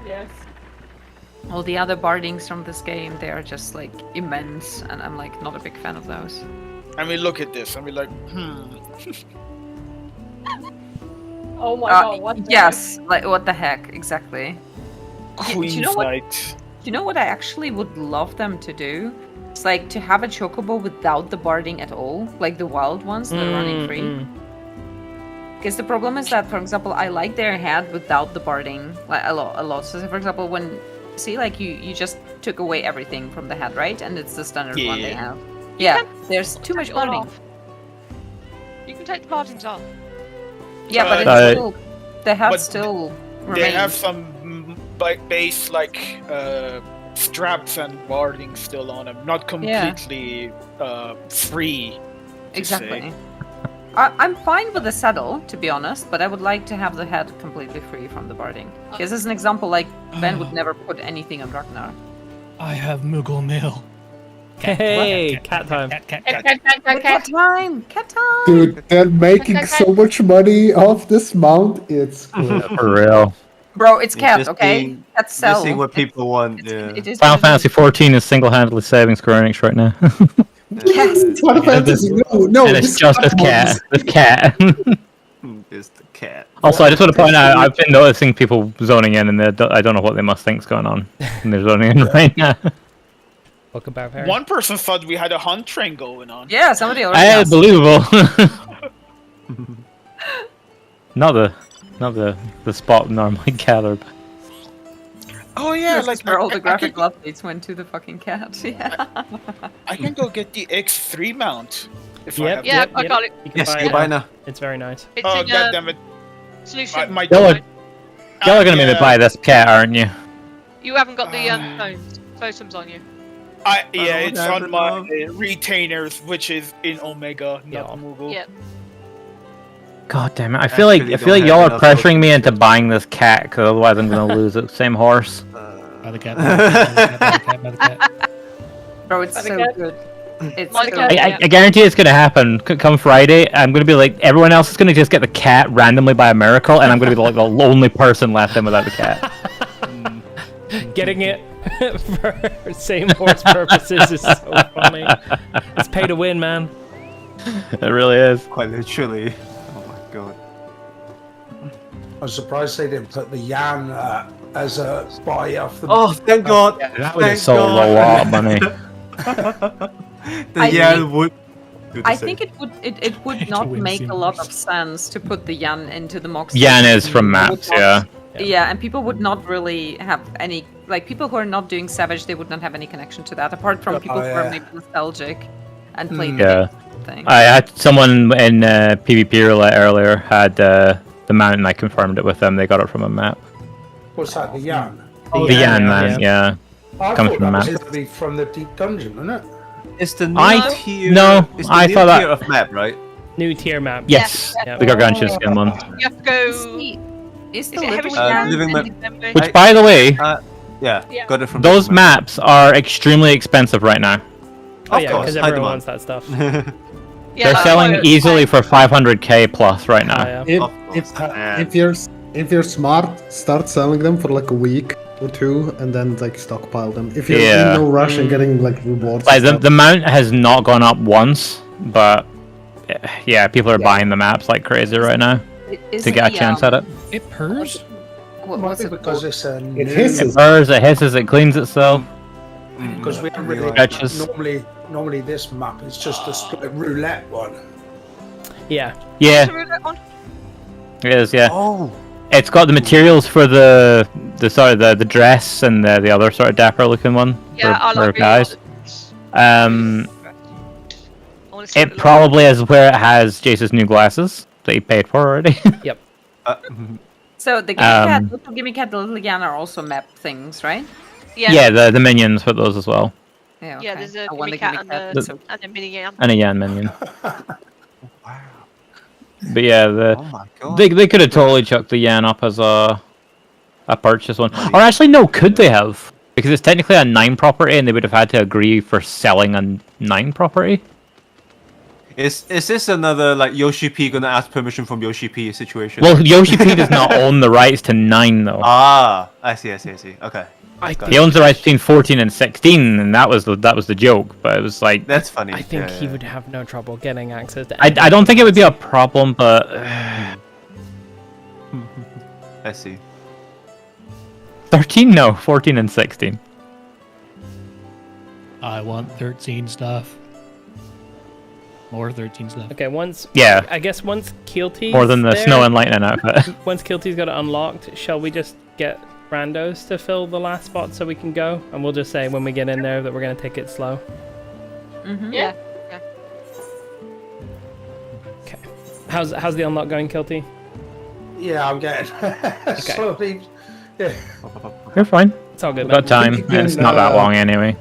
Yes. All the other bardings from this game, they are just like immense, and I'm like not a big fan of those. I mean, look at this. I mean, like, Oh my god, what the yes, like what the heck, exactly. Queen's you know what- Knight. You know what I actually would love them to do? It's like to have a chocobo without the barding at all, like the wild ones that are running free. Because the problem is that, for example, I like their head without the barding like a lot. So, for example, when see, like you just took away everything from the head, right? And it's the standard one they Yeah. have. Yeah, there's too much Take it all barding. off. You can take the margins off. Yeah, but Uh, it's still the head but still They remains. have some base like straps and barding still on them, not completely free. to Exactly. say. I'm fine with the saddle, to be honest, but I would like to have the head completely free from the barding. Because as an example, like Ben would never put anything on Ragnar. I have Moogle Mill. Hey, cat time. Cat. Cat time! Cat time! Dude, they're making so much money off this mount. It's great. For real. Bro, it's You're cat, just okay? being- Cats sell. Missing what It's- people want. it's- Yeah. It is Final Fantasy XIV is single-handedly saving Square Enix right now. Yes. Final Fantasy, no, and it's this just this cat. This cat. It's the cat. Also, I just want to point out, I've been noticing people zoning in, and I don't know what they must think's going on. And they're zoning in right now. Welcome back, Harry. One person thought we had a hunt train going on. Yeah, somebody already asked. Believable. not the spot normally gathered. Oh yeah, This is like where all the I graphic can, updates went to the fucking cat. Yeah. I can go get the X3 mount. If I Yep, have Yeah, yep, I yep. got it. You can Yes, buy you it buy now. now. It's very nice. It's Oh in goddammit! solution. My Y'all are gonna maybe buy this cat, aren't you? You haven't got the photos on you. Yeah, Oh, it's that's on my enough. retainers, which is in Omega, Yeah. not Moogle. Yeah. God damn it! I feel like Actually, y'all don't are have enough pressuring me focus. into buying this cat, because otherwise I'm gonna lose the same horse. By the cat. By the cat. By the cat. By the cat. Bro, it's By the so cat. good. It's By the so cat. good. I guarantee it's gonna happen. Come Friday, I'm gonna be like everyone else is gonna just get the cat randomly by a miracle, and I'm gonna be like the only person left in without the cat. Getting it for same horse purposes is so funny. It's pay to win, man. It really is. Quite literally. Oh my god. I'm surprised they didn't put the Yan as a buy off the. Oh, thank God. That would Thank have sold God. a lot of money. The I Yan think- would. do the I same. think it would Pay to not win make a lot seems- of sense to put the Yan into the Mox. Yan is from maps, yeah. Yeah, and people would not really have any, like, people who are not doing Savage, they would not have any connection to that, apart from people who are yeah. maybe nostalgic and played Yeah. the thing. I had someone in PvP roulette earlier had the mount, and I confirmed it with them. They got it from a map. What's that? The Yan. The Yan mount, yeah. I Comes thought from that was map. going to be from the Deep Dungeon, isn't it? It's the new I- tier. no, it's the I new thought that- tier of map, right? New tier map. Yes, Yeah. the Gargantuan skin one. You have to go. Is the Is it little Heavy Yan Living Living Map. in Memory? Which, by the way, Yeah, Yeah. got it from those Living Map. maps are extremely expensive right now. Oh Of yeah, course, because high everyone demand. wants that stuff. Yeah, They're that's selling why- easily for 500k plus right Oh, now. yeah. If, Of if, course, man. if you're smart, start selling them for like a week or two, and then like stockpile them. If you're Yeah. in no rush and getting like rewards. Like and the, stuff. the mount has not gone up once, but yeah, people are buying the maps like crazy right now Is to get a the, chance at it. It purrs. What's Might it be because called? it's a new. It hisses. It burrs, it hisses, it cleans itself. Because we don't really Stretches. normally this map is just a split roulette one. Yeah. Yeah, What's the roulette one? it is. Yeah, Oh, it's got the materials for the sort of the dress and the other sort of dapper looking one Yeah, I for like guys. I wanna see It what looks probably is where it has Jace's new glasses that he paid for already. uh, So the Gimme Cat, Um, little Gimme Cat, the little Yan are also map things, right? like. Yeah, the minions put those as well, Yeah, Yeah, okay. there's a I want Gimme the Cat Gimme and Cat, a, so- and a mini Yan. and a Yan minion. wow. But yeah, Oh my god. they could have totally chucked the Yan up as a purchase one. Or actually, no, could they have? Because it's technically a 9 property, and they would have had to agree for selling a 9 property. Is this another like Yoshi P gonna ask permission from Yoshi P situation? Well, Yoshi P does not own the rights to 9 though. I see. Okay. He owns the rights between 14 and 16, and that was the joke. But it was like That's funny. I think he would have no trouble getting access to. I don't think it would be a problem, but I see. 13 no, 14 and 16. I want 13 stuff. More 13 stuff. Okay, once. Yeah. I guess once Keelty. More than the Snow and Lightning outfit. Once Keelty's got it unlocked, shall we just get randos to fill the last spot so we can go? And we'll just say when we get in there that we're gonna take it slow. Yeah. Okay. How's the unlock going, Keelty? Yeah, I'm getting slowly. Yeah. You're fine. It's all good. We've got time, You and it's not that long anyway.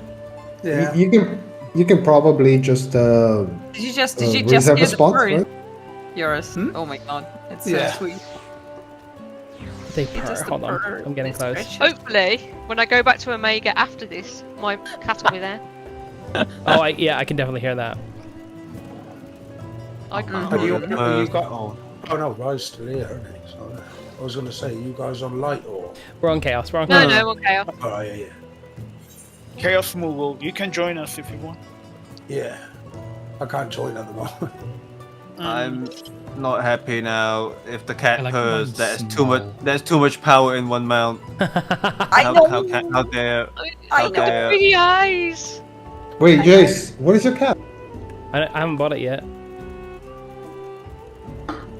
Yeah. You can probably just Did you just reserve hear a spot, the bird? right? Yours. Oh my god, it's so Yeah. sweet. They It's purr. just a Hold on, purr. I'm getting It's close. precious. Hopefully, when I go back to Omega after this, my cat will be there. Oh, yeah, I can definitely hear that. I can't. Have you got? Oh no, Rye's still here, isn't he? So, I was gonna say, you guys on light or? We're on chaos. We're on No, chaos. no, okay. Oh yeah. Chaos Moogle, you can join us if you want. Yeah. I can't join at the moment. I'm not happy now. If the cat I like purrs, one there's too small. much. There's too much power in one mount. I know. How dare? I How know. dare? Pretty eyes. Wait, Jace, what is your cat? I haven't bought it yet.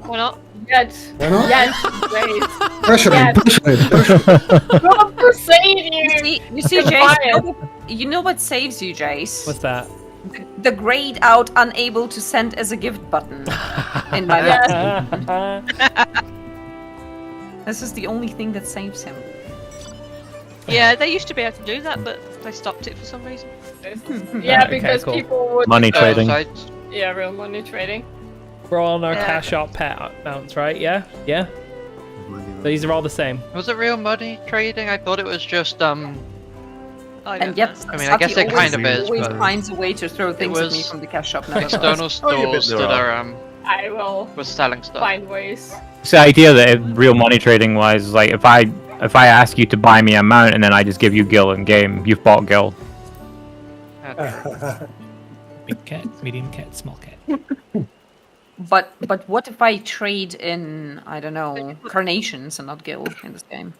Why not? Yet. Why not? Yes. Wait. Pressure Yeah. him, pressure him, pressure him. Don't persuade You see, Jace. You know what saves you, Jace? What's that? The grayed out, unable to send as a gift button in my life. This is the only thing that saves him. Yeah, they used to be able to do that, but they stopped it for some reason. Yeah, Okay, because cool. people would. Money trading. Yeah, real money trading. We're all on our Yeah. cash shop pet mounts, right? Yeah? Yeah? These are all the same. Was it real money trading? I thought it was just I don't And yet, I mean, I guess Sati it kind of always, is, always but finds a way to throw things at me was from the cash shop. nevertheless. external stores there that are. are I will was selling stuff. find ways. It's the idea that real money trading wise is like if I ask you to buy me a mount and then I just give you Gil in game, you've bought Gil. Big cat, medium cat, small cat. But what if I trade in, I don't know, carnations and not gil in this game?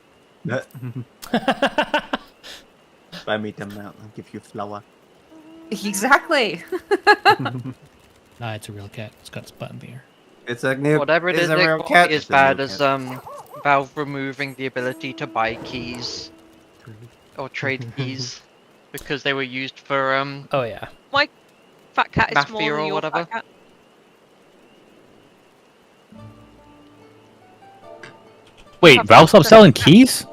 Buy me the mount. I'll give you flower. Exactly. Nah, it's a real cat. It's got its butt in the air. It's a new. Whatever it it's is, a it real won't cat. be as It's a bad real as cat. Valve removing the ability to buy keys or trade keys because they were used for Oh, yeah. Fat cat is Mafia smaller or than your whatever. fat cat. Wait, Valve stopped selling keys?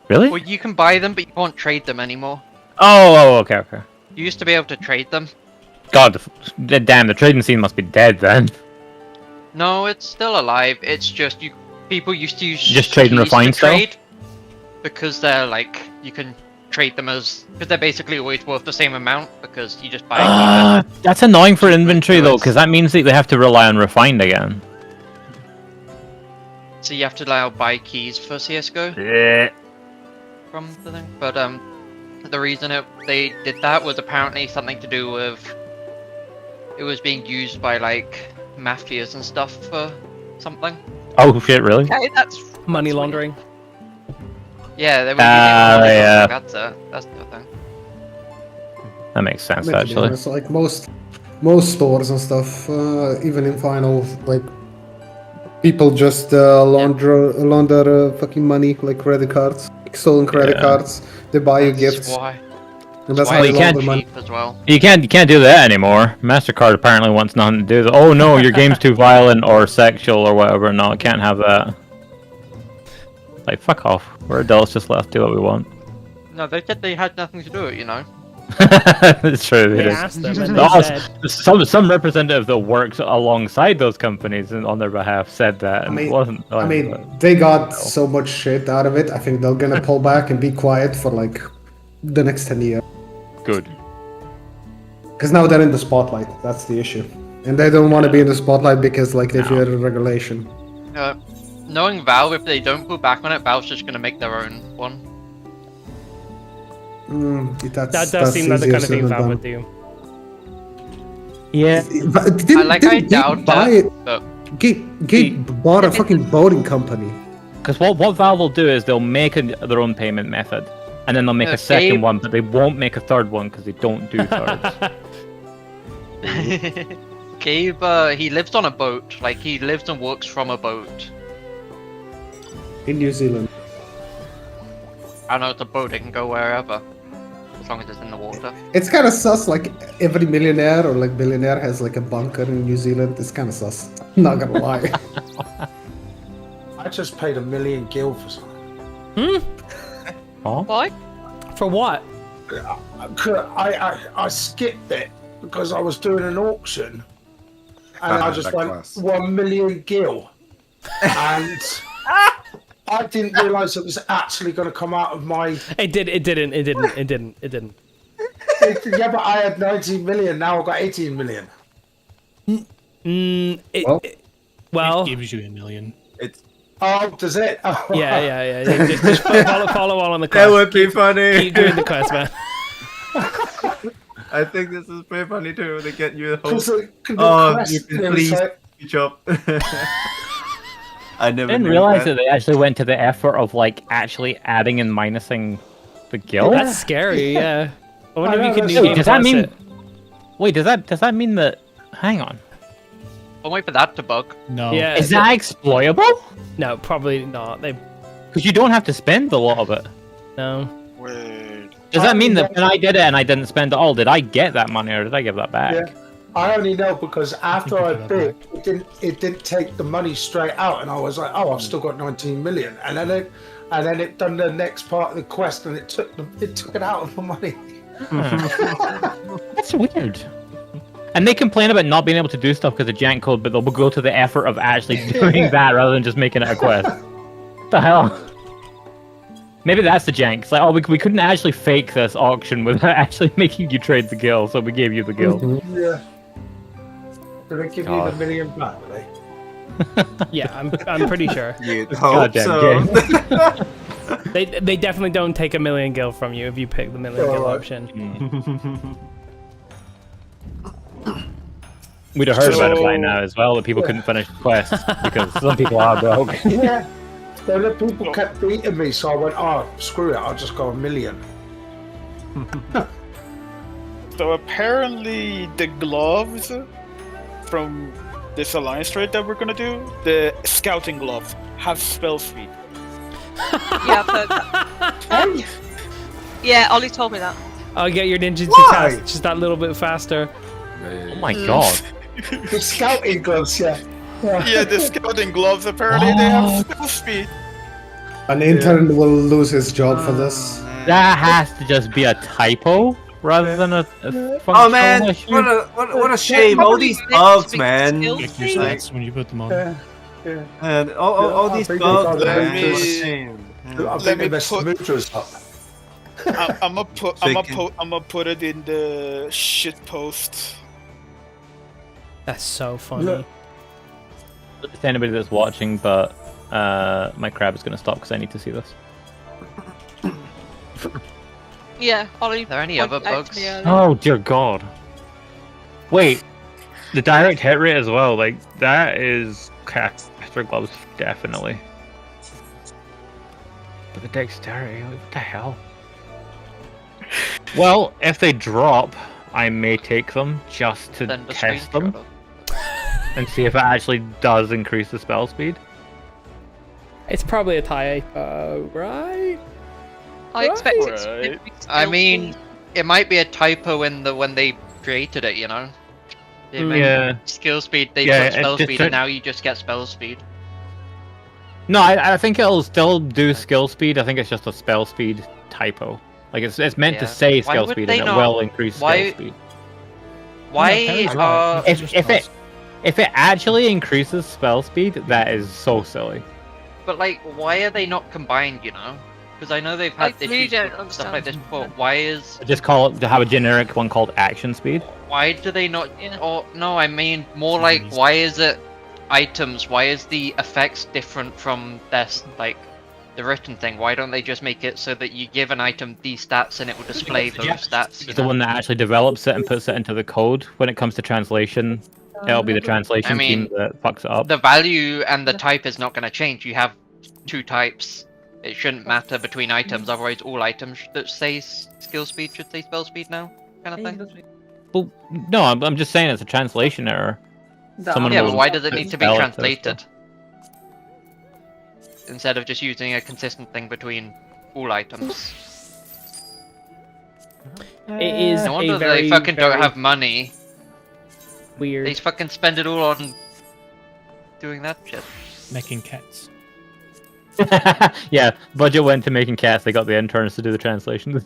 Really? Well, you can buy them, but you can't trade them anymore. Oh, okay. You used to be able to trade them. God, damn, the trading scene must be dead then. No, it's still alive. It's just people used to use Just trade and keys refine to stuff? trade because they're like you can trade them because they're basically always worth the same amount because you just buy a key. That's annoying for inventory though, Goods. because that means that they have to rely on refined again. So you have to now buy keys for CS:GO from the thing. But the reason they did that was apparently something to do with it was being used by like mafias and stuff for something. Oh shit, really? Okay, that's Money that's laundering. Yeah, they were using it for yeah. That's the thing. That makes sense To be actually. honest, like most stores and stuff, even in final, like people just launder fucking money, like credit cards, like stolen credit Yeah. cards. They buy you That's gifts, why. and that's why how you they can't launder money. cheap as well. You can't do that anymore. MasterCard apparently wants nothing to do with it. Oh no, your game's too violent or sexual or whatever. No, I can't have that. Like fuck off. We're adults, just let us do what we want. No, they said they had nothing to do it. You know. It's true. They It is. asked them and No, they said, some representative that works alongside those companies and on their behalf said that, and it wasn't. I mean, they got so much shit out of it. I think they're gonna pull back and be quiet for like the next 10 years. good. Because now they're in the spotlight. That's the issue, and they don't want to be in the spotlight because like they fear regulation. Knowing Valve, if they don't pull back on it, Valve's just gonna make their own one. That does seem like the kind of thing Valve would do. Yeah. But I doubt buy it. it. But Gate bought a fucking voting company. Because what Valve will do is they'll make their own payment method, and then they'll make a second one, but they won't make a third one because they don't do thirds. Gabe, he lives on a boat. Like, he lives and works from a boat. In New Zealand. I don't know, it's a boat, it can go wherever. As long as it's in the water. It's kind of sus, like every millionaire or like billionaire has like a bunker in New Zealand. It's kind of sus. I'm not gonna lie. I just paid $1 million gil for something. Why? For what? I skipped it because I was doing an auction, and I just went 1 million gil, and I didn't realise it was actually going to come out of my. It didn't. Yeah, but I had 19 million. Now I've got 18 million. Well, it gives you $1 million. Oh, does it? Oh. Yeah. Just follow on the quest. That would be funny. Keep doing the quest, man. I think this is pretty funny too. They get you the whole. You can it please was like- speech up. I never didn't knew realize that they actually went to the effort of like actually adding and minusing the guild. That's scary. Yeah. I wonder if you could new Wait, game does that plus mean? it. Wait, does that mean that? Hang on. Don't wait for that to bug. No. Yeah. Is that exploitable? No, probably not. Because you don't have to spend a lot of it. No. Wait. Does that mean that when I did it and I didn't spend it all, did I get that money or did I give that back? Yeah. I only know because after I give bid, that it didn't take the money straight out, and I was like, oh, I've still got 19 million, and then it done the next part of the quest, and it took it out of the money. That's weird. And they complain about not being able to do stuff because of jank code, but they'll go to the effort of actually doing that rather than just making it a quest. What the hell? Maybe that's the jank. It's like, oh, we couldn't actually fake this auction without actually making you trade the guild, so we gave you the guild. Yeah. Did they give you the $1 million back, did they? Yeah, I'm pretty sure. You'd hope Goddamn so. They definitely don't take $1 million gil from you if you pick the $1 million gil option. We'd have heard about it by now as well, that people couldn't finish the quest because some people are broke. Yeah. Then the people kept beating me, so I went, oh, screw it, I'll just go $1 million. So apparently the gloves from this alliance trade that we're gonna do, the scouting gloves, have spell speed. Yeah, I've heard that. Yeah, Ollie told me that. I'll get your ninja to Why? cast just that little bit faster. Oh my god. The scouting gloves, yeah. Yeah, the scouting gloves apparently they have spell speed. An intern will lose his job for this. That has to just be a typo rather than a functional Oh man, issue. what a shame! All these bugs, man. Check your stats when you put them on. And all these think bugs, they got man. the What a boots. shame. I Let think me they messed the put- mooters up. I'm gonna put it in the shit post. That's so funny. It's anybody that's watching, but my crab is going to stop because I need to see this. Yeah, Ollie. Are there any other pointed out to bugs? me earlier. Oh dear god. Wait, the direct hit rate as well, like, that is caster gloves, definitely. But the dexterity, what the hell? Well, if they drop, I may take them just to Send a test screenshot them of- and see if it actually does increase the spell speed. It's probably a typo, right? I expect it to Right. be I still mean, speed. it might be a typo when they created it, you know? They made Yeah. skill speed, they Yeah, put spell it just speed, took- and now you just get spell speed. No, I think it'll still do skill speed. I think it's just a spell speed typo. Like, it's meant to Yeah. say Why skill would speed they and it not- will increase why- skill speed. Why apparently are... not. If it actually increases spell speed, that is so silly. But like, why are they not combined, you know? Because I know they've had I really issues don't with stuff like this understand. before. Why is Just call it to have a generic one called action speed. why do they not? Yeah. Oh no, I mean more like why is it items? Why is the effects different from this like the written thing? Why don't they just make it so that you give an item these stats and it will display those stats? You It's the know? one that actually develops it and puts it into the code. When it comes to translation, it'll be the translation I mean, team that fucks it up. The value and the type is not going to change. You have two types. It shouldn't matter between items. Otherwise, all items that say skill speed should say spell speed now, kind of thing. Well, no, I'm just saying it's a translation error. Someone Yeah, will but why does it need to be spell it to us, translated? Instead of just using a consistent thing between all items. It is No a wonder very, they fucking don't very have money. weird. They fucking spend it all on doing that shit. Making cats. Yeah, budget went to making cats. They got the interns to do the translations.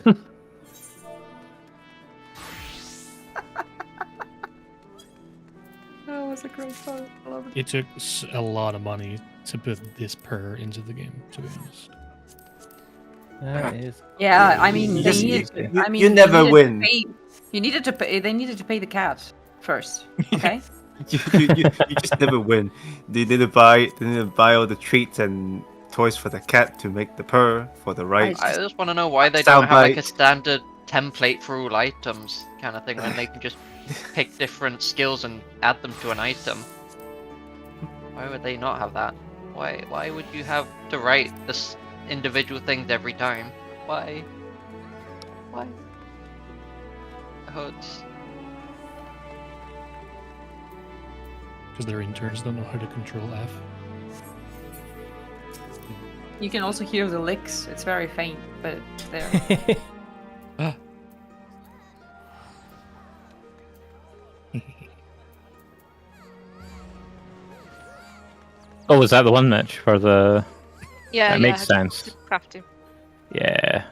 That was a great part. I love it. It took a lot of money to put this per into the game, to be honest. That is. Yeah, I mean, You they just- needed. you- I mean, you they never needed to win. pay- you needed to pay. They needed to pay the cat first. Okay. You just never win. They didn't buy all the treats and toys for the cat to make the purr for the right. I just want to know why they don't have like a Soundbite. standard template for all items kind of thing when they can just pick different skills and add them to an item. Why would they not have that? Why would you have to write this individual things every time? Why? It hurts. Because their interns don't know how to control F. You can also hear the licks. It's very faint, but it's there. Ah. Oh, was that the one, Mitch? For the. Yeah, That makes I had sense. to craft him. Yeah.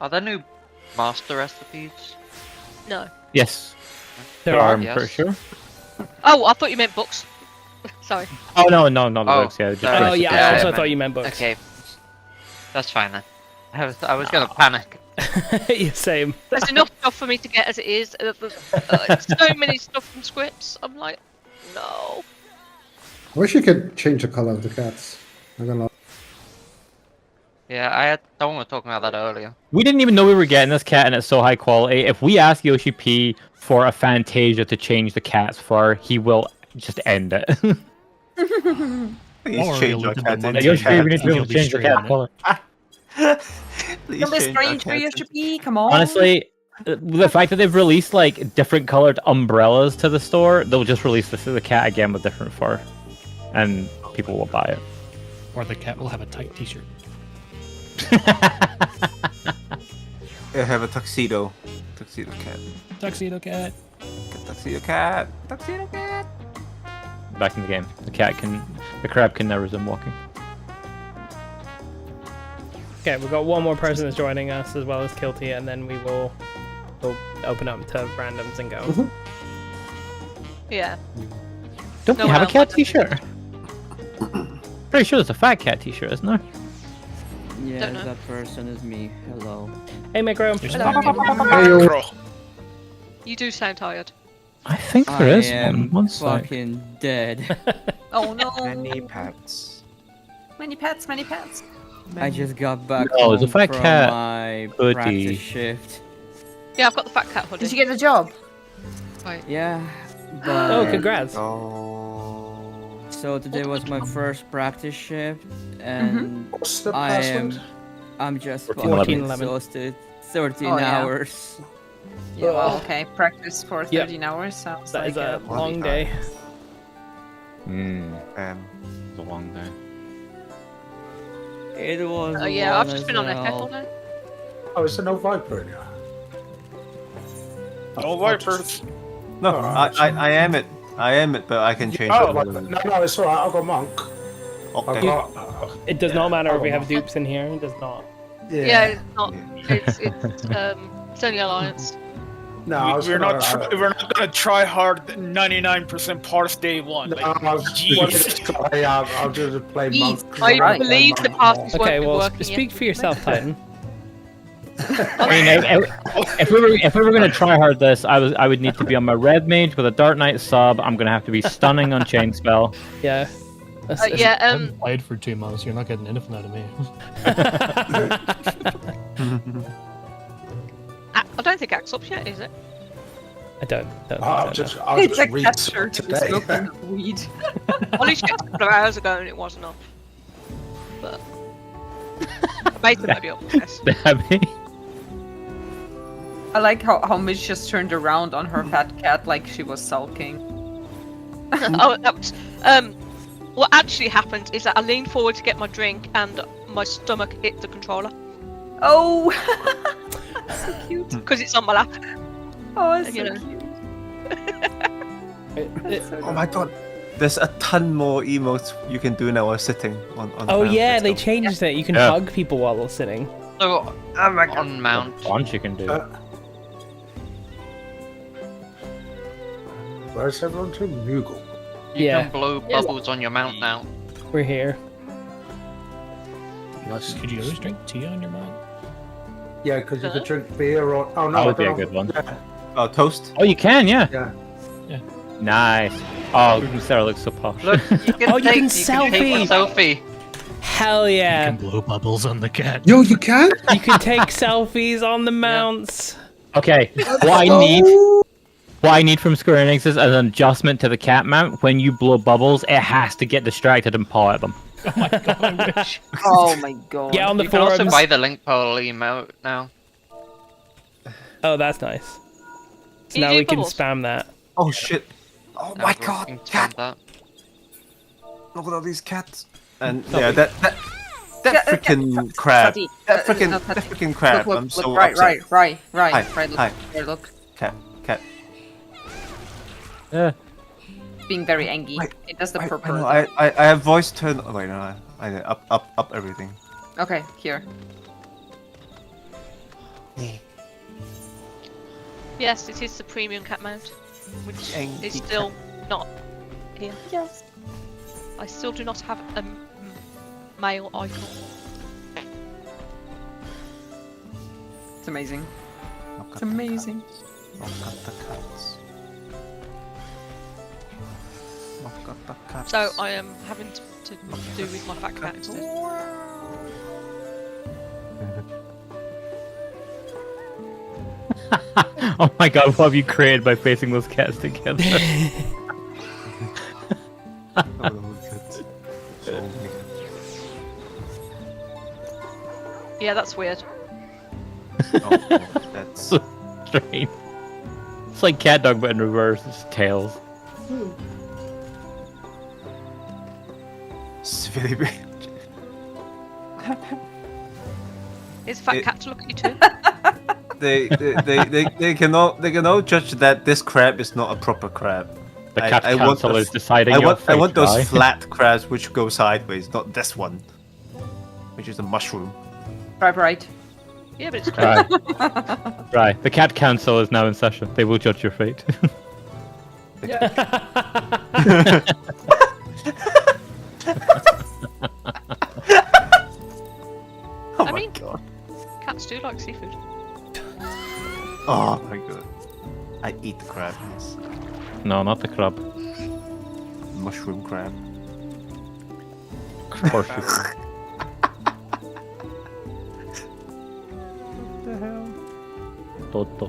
Are there new master recipes? No. Yes. There are. I'm pretty sure. Oh, I thought you meant books. Sorry. Oh no, not the Oh, books. Yeah, just sorry. Oh recipes. yeah, I Yeah, also yeah, thought you meant books. Okay. That's fine then. I was gonna panic. Yeah, same. There's enough stuff for me to get as it is. So many stuff from scripts. I'm like, no. I wish you could change the color of the cats. I'm gonna lie. Yeah, I had someone was talking about that earlier. We didn't even know we were getting this cat, and it's so high quality. If we ask Yoshi P for a Fantasia to change the cat's fur, he will just end it. Please Or change you'll our look at cat the into money. Yoshi P, cat. we need to be able to change the cat color. Please Don't be change our strange for cat your into- P. Come on. Honestly, the fact that they've released like different colored umbrellas to the store, they'll just release the cat again with different fur, and people will buy it. Or the cat will have a tight t-shirt. I have a tuxedo. Tuxedo cat. Tuxedo cat. Tuxedo cat. Tuxedo cat. Back in the game, the crab can now resume walking. Okay, we've got one more person that's joining us as well as Kilty, and then we'll open up to randoms and go. Yeah. Don't No we have a one cat else. t-shirt? Pretty sure there's a fat cat t-shirt, isn't there? Yeah, Don't know. that person is me. Hello. Hey, Micro. There's Hello. no- Crow. You do sound tired. I think I there is am one sec. fucking dead. Oh no. Many pets. Many pets. Many pets. I just got back No, it's a home fat from cat my hoodie. practice shift. Yeah, I've got the fat cat hoodie. Did you get a job? Yeah, Oh, but congrats. Oh. so today was my first practice shift, and What's the I password? I'm just 14-11. fucking exhausted. 13 Oh, yeah. hours. Yeah. Well, okay. Practice for Yep. 13 hours sounds That like is a a long day. It's a long day. It was. Oh yeah, I've long just as been on Epic hell. all day. Oh, is there no Viper in here? No Vipers. No, Alright. I am it. I am it, but I can change Oh, it. like, no, it's alright. I've got Monk. I've Okay. got. It does not matter if we Oh, have dupes in here. It does not. Yeah, it's not. It's only Alliance. No, I was we're gonna, not gonna try hard 99% parse day one. No, Like, I was jeez. try, I'll just play Jeez. monk. I believe the passes Okay, won't be well, working speak for yourself, Titan. I mean, if we were gonna try hard this, I would need to be on my red mage with a Dark Knight sub. I'm gonna have to be stunning on chain spell. Yeah. I haven't played for 2 months. You're not getting anything out of me. I don't think Axe up yet, is it? I don't I'll think just, so, I'll It's just a read catcher some to be today. smoking weed. Ollie checked a couple of hours ago and it wasn't up. But maybe might be up. Yes. Dabby. I like how Mitch just turned around on her fat cat like she was sulking. Oh, that was. What actually happened is that I leaned forward to get my drink and my stomach hit the controller Oh, so cute. because it's on my lap. Oh, it's You so know. cute. Oh my god. There's a ton more emotes you can do now while sitting on Oh mount. yeah, Let's they go. changed it. You can Yeah. hug people while they're sitting. So on mount, Bunch you can do. Where's everyone to? Moogle. you Yeah. can blow bubbles on your mount now. We're here. Could you always drink tea on your mount? Yeah, because you could drink beer or. Oh no, That I would be a don't good one. Oh, toast? Oh, you can, yeah. Yeah. Nice. Oh, Sarah looks so posh. Look, you can Oh, you can take a selfie. selfie. Hell yeah! You can blow bubbles on the cat. Yo, you can? You can take selfies on the mounts. Okay, what I need from Square Enix is an adjustment to the cat mount. When you blow bubbles, it has to get distracted and paw at them. Oh my god, I wish. Oh my god. Get on the You can also forums. buy the link pole emote now. Oh, that's nice. So Can you now do we can bubbles? spam that. Oh shit. Oh my Everyone god. can Cat. spam that. Look at all these cats. And yeah, that freaking crab. Tati, That freaking no, Tati. freaking crab. Look, I'm so right, upset. right. Hi, Look, hi. there, look. Cat. Yeah. Being very angry. Wait, It does the I purple. know, I have voice turn. Oh wait, no, I up everything. Okay, here. Yes, it is the premium cat mount, which Angry is still not here. Yes. I still do not have a male icon. It's amazing. Look It's at the amazing. cats. Look at the cats. Look at the cats. So I am having to do with my fat cat instead. Oh my god, what have you created by facing those cats together? Oh, cats. So many cats. Yeah, that's weird. Oh, that's So strange. It's like cat dog but in reverse, it's tails. Silly bit. Is fat It- cat to look at you too? They can all judge that this crab is not a proper crab. The I- cat I want council the- is deciding I your want fate, those right? flat crabs which go sideways, not this one, which is a mushroom. Right. Yeah, but it's close. Right. Right. The cat council is now in session. They will judge your fate. Oh I my mean- god. Cats do like seafood. Oh my god. I eat the crab. Yes. No, not the crab. Mushroom crab. Horseshoe. Toto.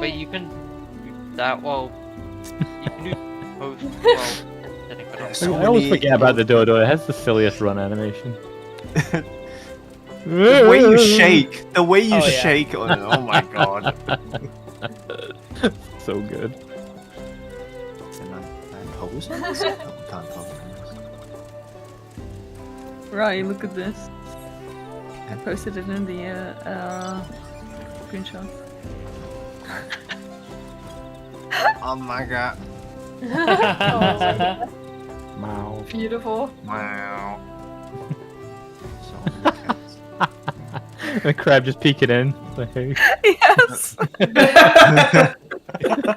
But you can do that while you can do both while setting it up. So I always many- forget about the dodo. It has the silliest run animation. The way you shake, the way you Oh, yeah. shake on it. Oh my god. So good. Can I pose on this? No, we can't pose on this. Right, look at this. I posted it in the screenshot. Oh my god. Wow. Beautiful. Wow. So many cats. The crab just peeking in. Like, hey. Yes.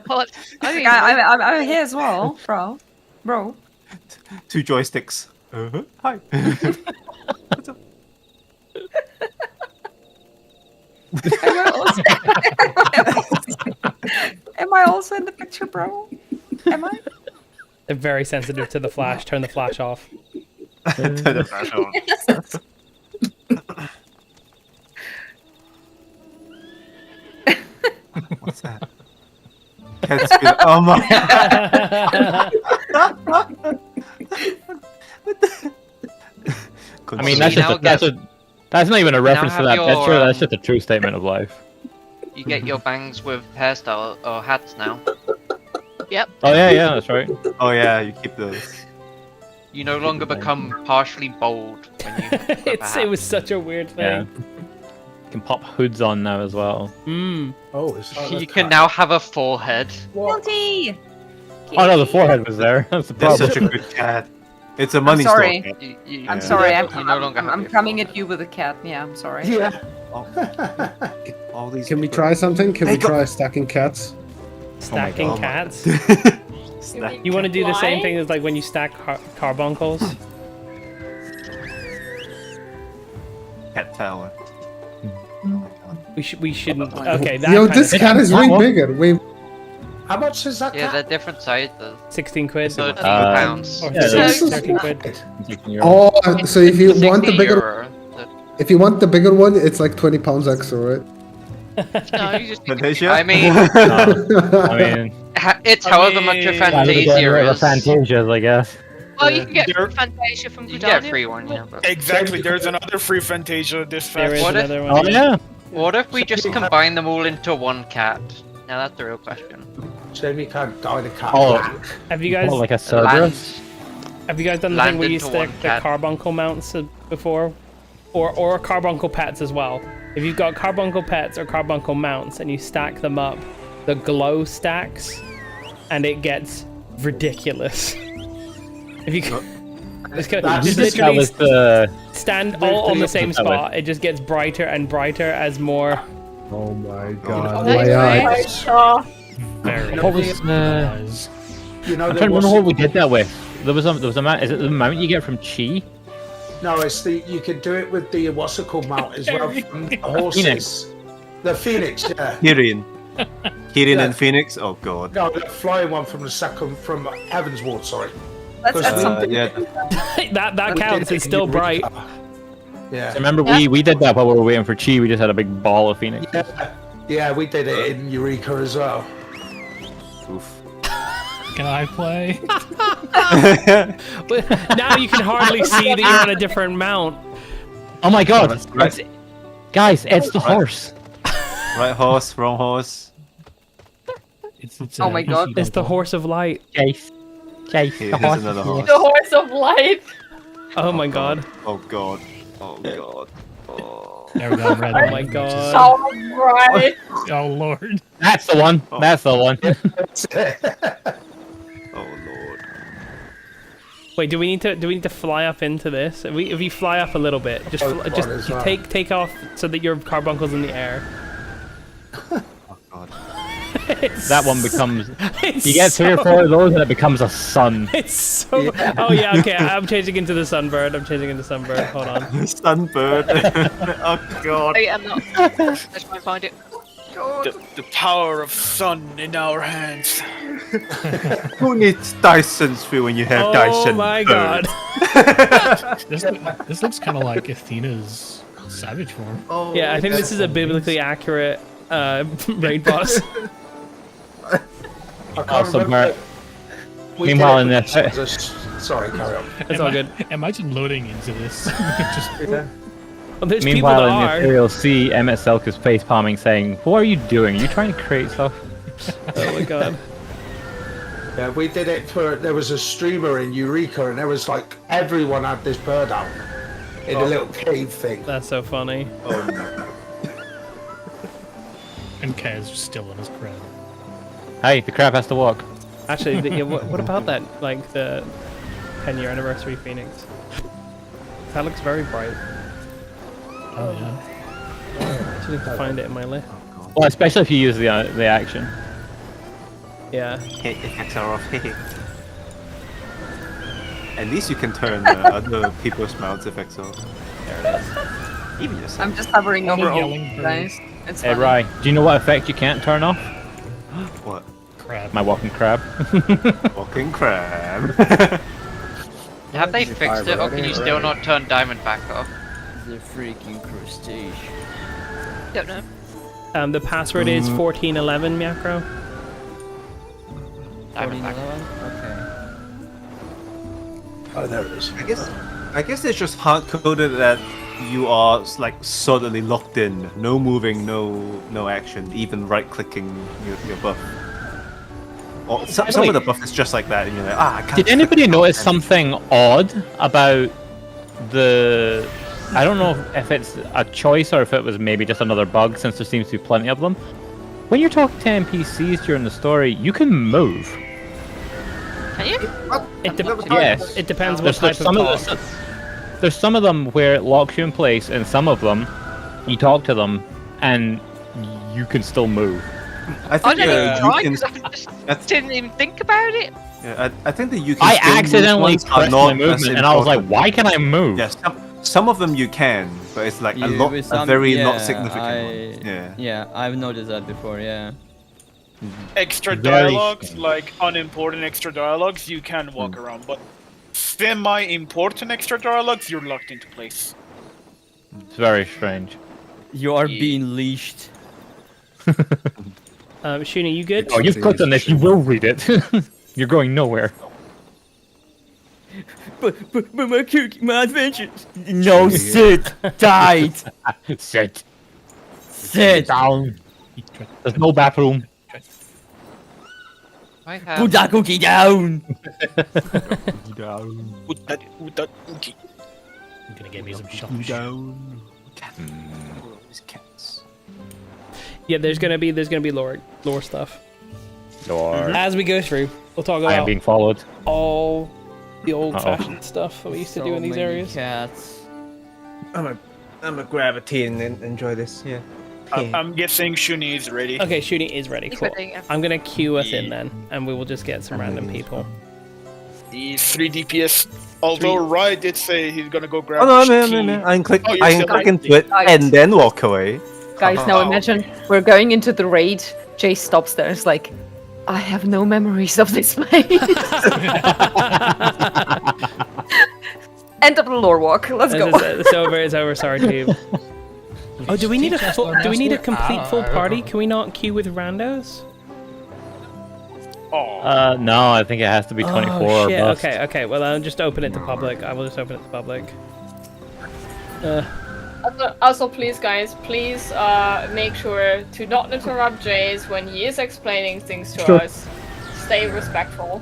Well, I mean, I'm here as well, bro. Bro. 2 joysticks. Hi. What's up? Am I also in the picture, bro? Am I? They're very sensitive to the flash. Turn the flash off. Turn the flash on. What's that? Cat's been, oh my. I mean, that's not even a reference to have that your, picture. That's just a true statement of life. You get your bangs with hairstyle or hats now. Yep. Oh yeah, that's right. Oh yeah, you keep those. You no longer become partially bald when you flip a hat. It was such a weird Yeah. thing. You can pop hoods on now as well. Oh, it's like You can now have a forehead. Guilty. Oh no, the forehead was there. That's the That's problem. such a good cat. It's a money sorry. store. I'm sorry. You no longer have I'm your coming at you with a cat. Yeah, I'm sorry. Yeah. All these. Can we try something? Can we try stacking cats? Stacking God. cats. Snack. You want to do the same Why? thing as like when you stack carbuncles? Cat tower. We shouldn't. Okay, that Yo, kind this of cat is way bigger. Way. How much is that Yeah, they're cat? different sizes. 16 quid. So it's £2. Or Yeah, that's- 13 quid. Oh, so if you want the bigger, Euro. if you want the bigger one, it's like £20 extra, right? No, you just Fantasia? I mean, I mean, it's however much a Fantasia is. Fantasias, I guess. well, you can get There- Fantasia from You get a Gudania. free one, yeah. But Exactly. There's another free Fantasia this There is fact. What if- another Oh one. yeah. what if we just combine them all into one cat? Now that's the real question. Jamie can't dye the cat Oh. black. Have you guys Oh, like a Land, Cerberus. have you guys done the land thing where you into stick one the cat. carbuncle mounts before, or carbuncle pets as well? If you've got carbuncle pets or carbuncle mounts and you stack them up, the glow stacks, and it gets ridiculous. If you just That's- That literally was the. stand all on the same That way. spot, it just gets brighter and brighter as more. Oh my God. my eyes. Oh, Very What was, nice. You know, I'm there trying to was, remember what we did that with. There was a mount. Is it the mount you get from Chi? no, it's the you can do it with the what's it called mount as well from the horses. Phoenix. The Phoenix, yeah. Kirin. Kirin Yeah. and Phoenix? Oh god. No, the flying one from the second from Heavensward. Sorry. Let's add something. Yeah. that counts. It's still bright. Yeah. So remember, we did that while we were waiting for Chi. We just had a big ball of Phoenix. Yeah, we did it in Eureka as well. Oof. Can I play? Now you can hardly see that you're on a different mount. Oh my god! that's right. It's- guys, it's the horse. Right horse, wrong horse. It's Oh my God. It's the horse of light. Chase. Okay, the here's horse. another horse. the horse of light. Oh my god. Oh god. Oh god. Oh. There we go. I'm ready. Oh my god. So bright. Oh lord. That's the one. That's the one. Oh lord. Wait, do we need to fly up into this? If we fly up a little bit, just Oh, God, as well. take off so that your carbuncle's in the air. Oh god. That one becomes. It's You get 3 or so- 4 of those, and it becomes a sun. It's so. Oh yeah, okay. I'm changing into the sunbird. I'm changing into sunbird. Hold on. Sunbird. Oh god. Wait, I'm not. Let's try and find it. The power of sun in our hands. Who needs Dyson's feel when you have Oh Dyson? my bird? god. This looks kind of like Athena's savage form. Oh, Yeah, I think this is a biblically accurate raid boss. I can't Awesome, remember. Bart. We Meanwhile, did in it this- with- Sorry, carry on. It's all good. Imagine loading into this. Just Well, there's Meanwhile, people in that are. Imperial C, Emmett Selk is face palming, saying, "What are you doing? Are you trying to create stuff?" Oh my god. Yeah, we did it for. There was a streamer in Eureka, and there was like everyone had this bird out in a little cave thing. That's so funny. Oh no. and Kaz still in his crowd. Hey, the crab has to walk. Actually, what about that? Like the 10-year anniversary Phoenix. That looks very bright. Oh yeah. I actually need to find it in my list. Well, especially if you use the action. Yeah. Hey, effects are off. At least you can turn other people's mounts effects off. There it is. Even yourself. I'm just hovering over all yelling you bird. guys. It's Hey, funny. Rye, do you know what effect you can't turn off? What? Crab. My walking crab. Walking crab. Have they fixed it, or can you still not turn diamond back off? The freaking crustacean. Don't know. The password is 1411, Myakro. Diamond back. 1411? Okay. Oh, there it is. I guess it's just hard coded that you are like solidly locked in, no moving, no action, even right clicking your buff. Or some of the buff is just like that, and you're like, I can't. Did anybody notice something odd about the? I don't know if it's a choice or if it was maybe just another bug, since there seems to be plenty of them. When you're talking to NPCs during the story, you can move. Can you? Yes. It depends what There's type of talk. There's some of them where it locks you in place, and some of them, you talk to them, and you can still move. I I think never tried you 'cause can. I just didn't even think about it. Yeah, I think that you can. I still move accidentally ones are pressed not my movement, as and I was like, important. why can I move? Yes, some of them you can, but it's like Yeah, a with some- very yeah, not significant one. Yeah. Yeah, I've noticed that before, yeah. Extra Very dialogues, strange. like unimportant extra dialogues, you can walk around, but semi-important extra dialogues, you're locked into place. It's very strange. You are being leashed. Shuni, you good? Oh, you've clicked on this, you will read it. You're going nowhere. But my adventures. No, sit, died, Sit. sit. Down. There's no bathroom. I have. Put that cookie down. Uki. I'm gonna get me some shellfish. Cats. Yeah, there's gonna be lore stuff. Door. As we go through, we'll talk I am about being followed. all the old-fashioned stuff that we used to do in these many areas. Cats. I'm a gravity and enjoy this. Yeah. I'm guessing Shuni is ready. Okay, Shuni is ready. He's Cool. ready, yeah. I'm gonna queue us in then, and we will just get some random people. He's 3 DPS. Although Rye did say he's gonna go grab Oh no, his no, key. no, no! I can click. Oh, you're I can still click ready. into it and then walk away. Guys, now Oh, imagine we're going into the raid. Jay stops there. It's like, I have no memories of this place. End of the lore walk. Let's go. It's over. It's over. Sorry, team. Oh, do we need a complete full party? Can we not queue with randos? No, I think it has to be 24 Oh, or shit. bust. Okay. Well, I'll just open it to public. I will just open it to public. Also, please, guys, please make sure to not interrupt Jace when he is explaining things to Sure. us. Stay respectful.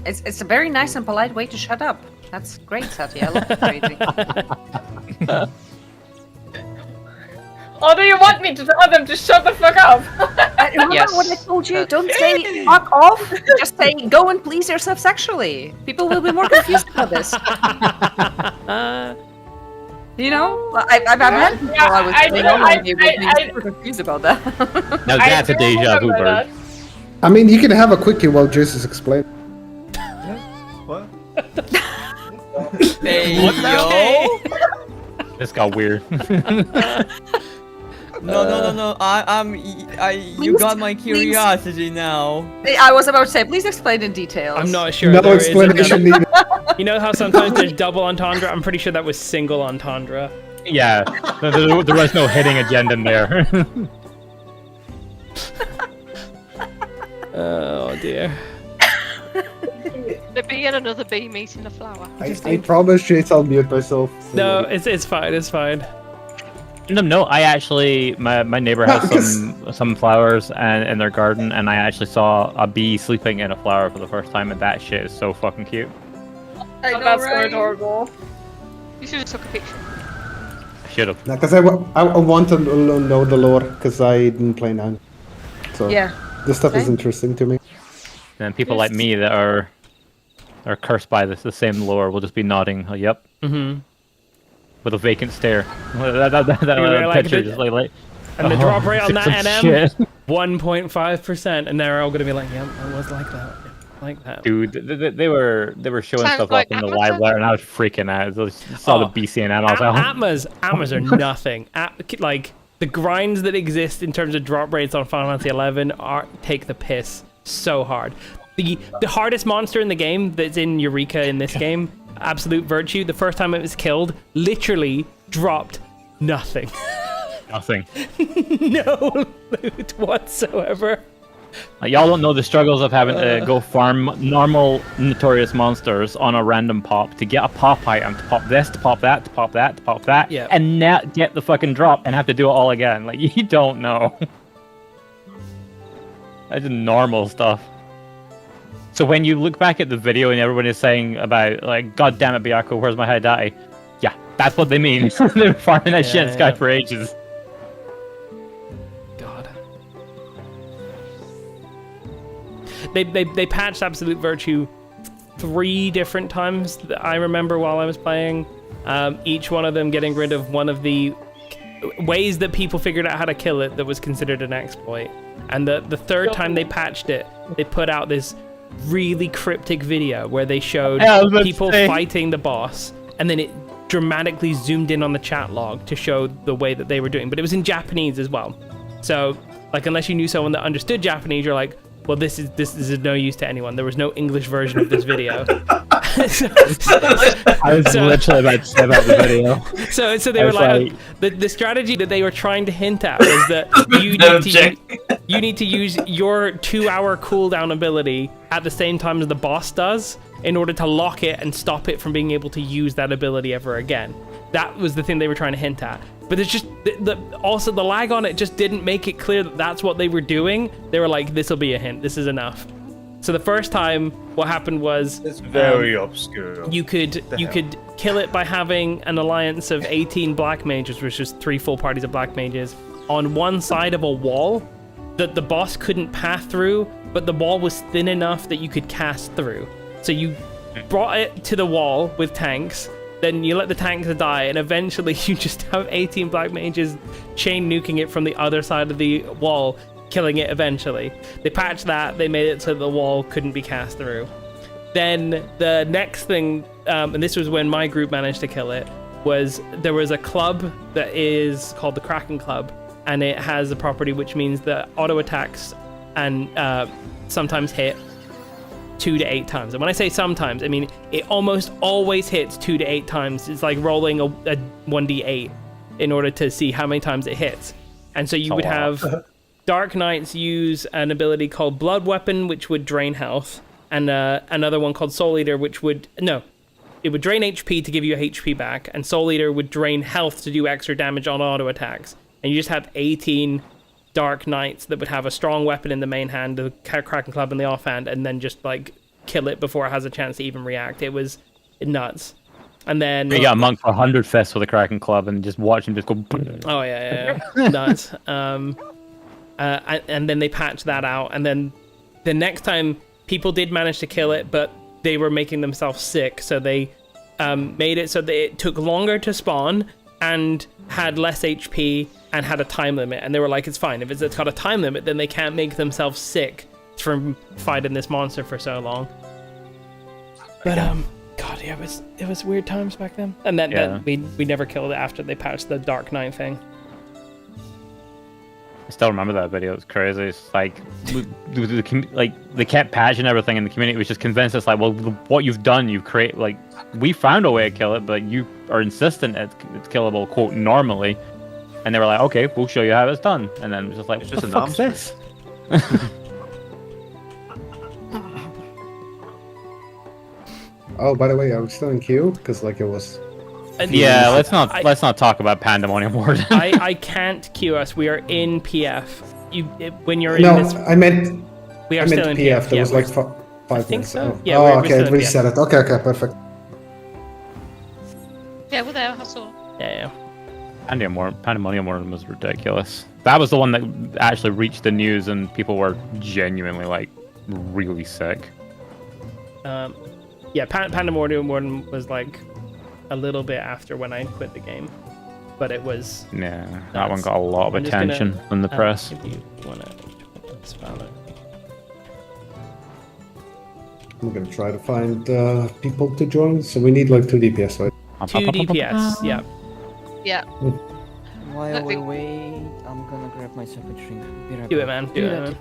It's a very nice and polite way to shut up. That's great, Satya. I love the phrasing. Or do you want me to tell them to shut the fuck up? Remember Yes. what I told you? Don't say fuck off. Just say go and please yourself sexually. People will be more confused about this. You know, I've had people I was I saying know, oh, they will be I- super confused about that. Now I that's a do deja vu remember bird. that. I mean, you can have a quickie while Jace is explaining. What? Hey, yo. This got weird. No. You got my curiosity now. I was about to say, please explain in details. I'm not sure. No there is explanation another- needed. You know how sometimes there's double entendre? I'm pretty sure that was single entendre. Yeah, there was no hitting agenda in there. Oh dear. There be yet another bee meeting a flower. I promise Jace I'll mute myself. so- No, it's fine. It's fine. No, I actually, my neighbor has some flowers in their garden, and I actually saw a bee sleeping in a flower for the first time, and that shit is so fucking cute. That's so adorable. You should have took a picture. I should have. Because I want to know the lore, because I didn't play 9. So Yeah. this stuff is Same. interesting to me. And people like me that are cursed by the same lore will just be nodding. Yep. Mm-hmm. With a vacant stare. That like picture the- just like And the drop rate on that NM, shit. 1.5%, and they're all gonna be like, "Yep, I was like that, like that." Dude, they were showing Sounds stuff like up in the Atlas. live there, and I was freaking out. I saw the BCNN, I was like, Atmas are nothing. Like the grinds that exist in terms of drop rates on Final Fantasy 11 take the piss so hard. The hardest monster in the game that's in Eureka in this game, Absolute Virtue, the first time it was killed, literally dropped nothing. nothing. No loot whatsoever. Like, y'all don't know the struggles of having to go farm normal notorious monsters on a random pop to get a pop item, to pop this, to pop that, to pop that, to pop that, Yeah. and not get the fucking drop and have to do it all again. Like, you don't know. That's just normal stuff. So when you look back at the video and everyone is saying about, like, God damn it, Byakuya, where's my Haidai? Yeah, that's what they mean. They're farming that shit in Sky for ages. God. They patched Absolute Virtue 3 different times that I remember while I was playing. Each one of them getting rid of one of the ways that people figured out how to kill it that was considered an exploit. And the third time they patched it, they put out this really cryptic video where they showed people fighting the boss, and then it dramatically zoomed in on the chat log to show the way that they were doing, but it was in Japanese as well. So, like, unless you knew someone that understood Japanese, you're like, well, this is of no use to anyone. There was no English version of this video. I was literally about to say about the video. So they were like the strategy that they were trying to hint at was that you need to use your 2-hour cooldown ability at the same time as the boss does in order to lock it and stop it from being able to use that ability ever again. That was the thing they were trying to hint at. But it's just also the lag on it just didn't make it clear that that's what they were doing. They were like, this will be a hint. This is enough. So the first time, what happened was It's very obscure. you could kill it by having an alliance of 18 black mages, which is 3 full parties of black mages, on one side of a wall that the boss couldn't pass through, but the wall was thin enough that you could cast through. So you brought it to the wall with tanks, then you let the tanks die, and eventually you just have 18 black mages chain nuking it from the other side of the wall, killing it eventually. They patched that, they made it so the wall couldn't be cast through. Then the next thing, and this was when my group managed to kill it, was there was a club that is called the Kraken Club, and it has a property which means that auto attacks and sometimes hit 2 to 8 times. And when I say sometimes, I mean it almost always hits 2 to 8 times. It's like rolling a 1d8 in order to see how many times it hits. And so you would have Dark Knights use an ability called Blood Weapon, which would drain health, and another one called Soul Eater, which would it would drain HP to give you HP back, and Soul Eater would drain health to do extra damage on auto attacks. And you just have 18 Dark Knights that would have a strong weapon in the main hand, the Kraken Club in the offhand, and then just like kill it before it has a chance to even react. It was nuts. And then you got a monk for 100 fists with the Kraken Club and just watch him just go. Oh yeah. Nuts. And then they patched that out, and then the next time people did manage to kill it, but they were making themselves sick, so they made it so that it took longer to spawn and had less HP and had a time limit. And they were like, it's fine, if it's got a time limit, then they can't make themselves sick from fighting this monster for so long. But God, yeah, it was weird times back then. And then we never killed it after they patched the Dark Knight thing. I still remember that video. It was crazy. It's like, they kept patching everything, and the community was just convinced. It's like, well, what you've done, you've created, like, we found a way to kill it, but you are insistent it's killable, quote, normally. And they were like, okay, we'll show you how it's done. And then it was just like, It's what just the an fuck's this? Oh, by the way, are we still in queue? Because like it was. Yeah, let's not talk about Pandemonium Warden. I can't queue us. We are in PF. When you're in No, this, I meant. we are I still meant in PF. There Yeah, was like 5 think minutes. so. Oh, Yeah, oh we're okay, still it in reset it. Okay, perfect. Yeah, we're there. I saw. Yeah. Pandemonium Warden was ridiculous. That was the one that actually reached the news, and people were genuinely like really sick. Yeah, Pandemonium Warden was like a little bit after when I quit the game. but it was. Yeah, that one got a lot of I'm just gonna, attention from the press. If you wanna spell it. I'm gonna try to find people to join. So we need like 2 DPS, right? 2 DPS, yeah. Yeah. While we wait, I'm gonna grab myself a drink. Be right Do it, back. man. Do it, man.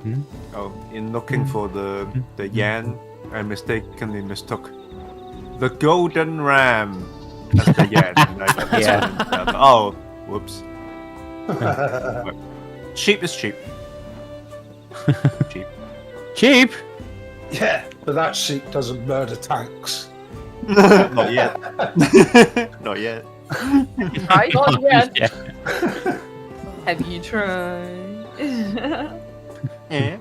Mhm. Oh, in looking for the Yan, I mistakenly mistook the Golden Ram as the Yan. Yeah. Oh, whoops. Cheap is cheap. Cheap. Cheap? Yeah, but that sheep doesn't murder tanks. Not yet. Not yet. Right? Not yet. Yeah. Have you tried? Yeah.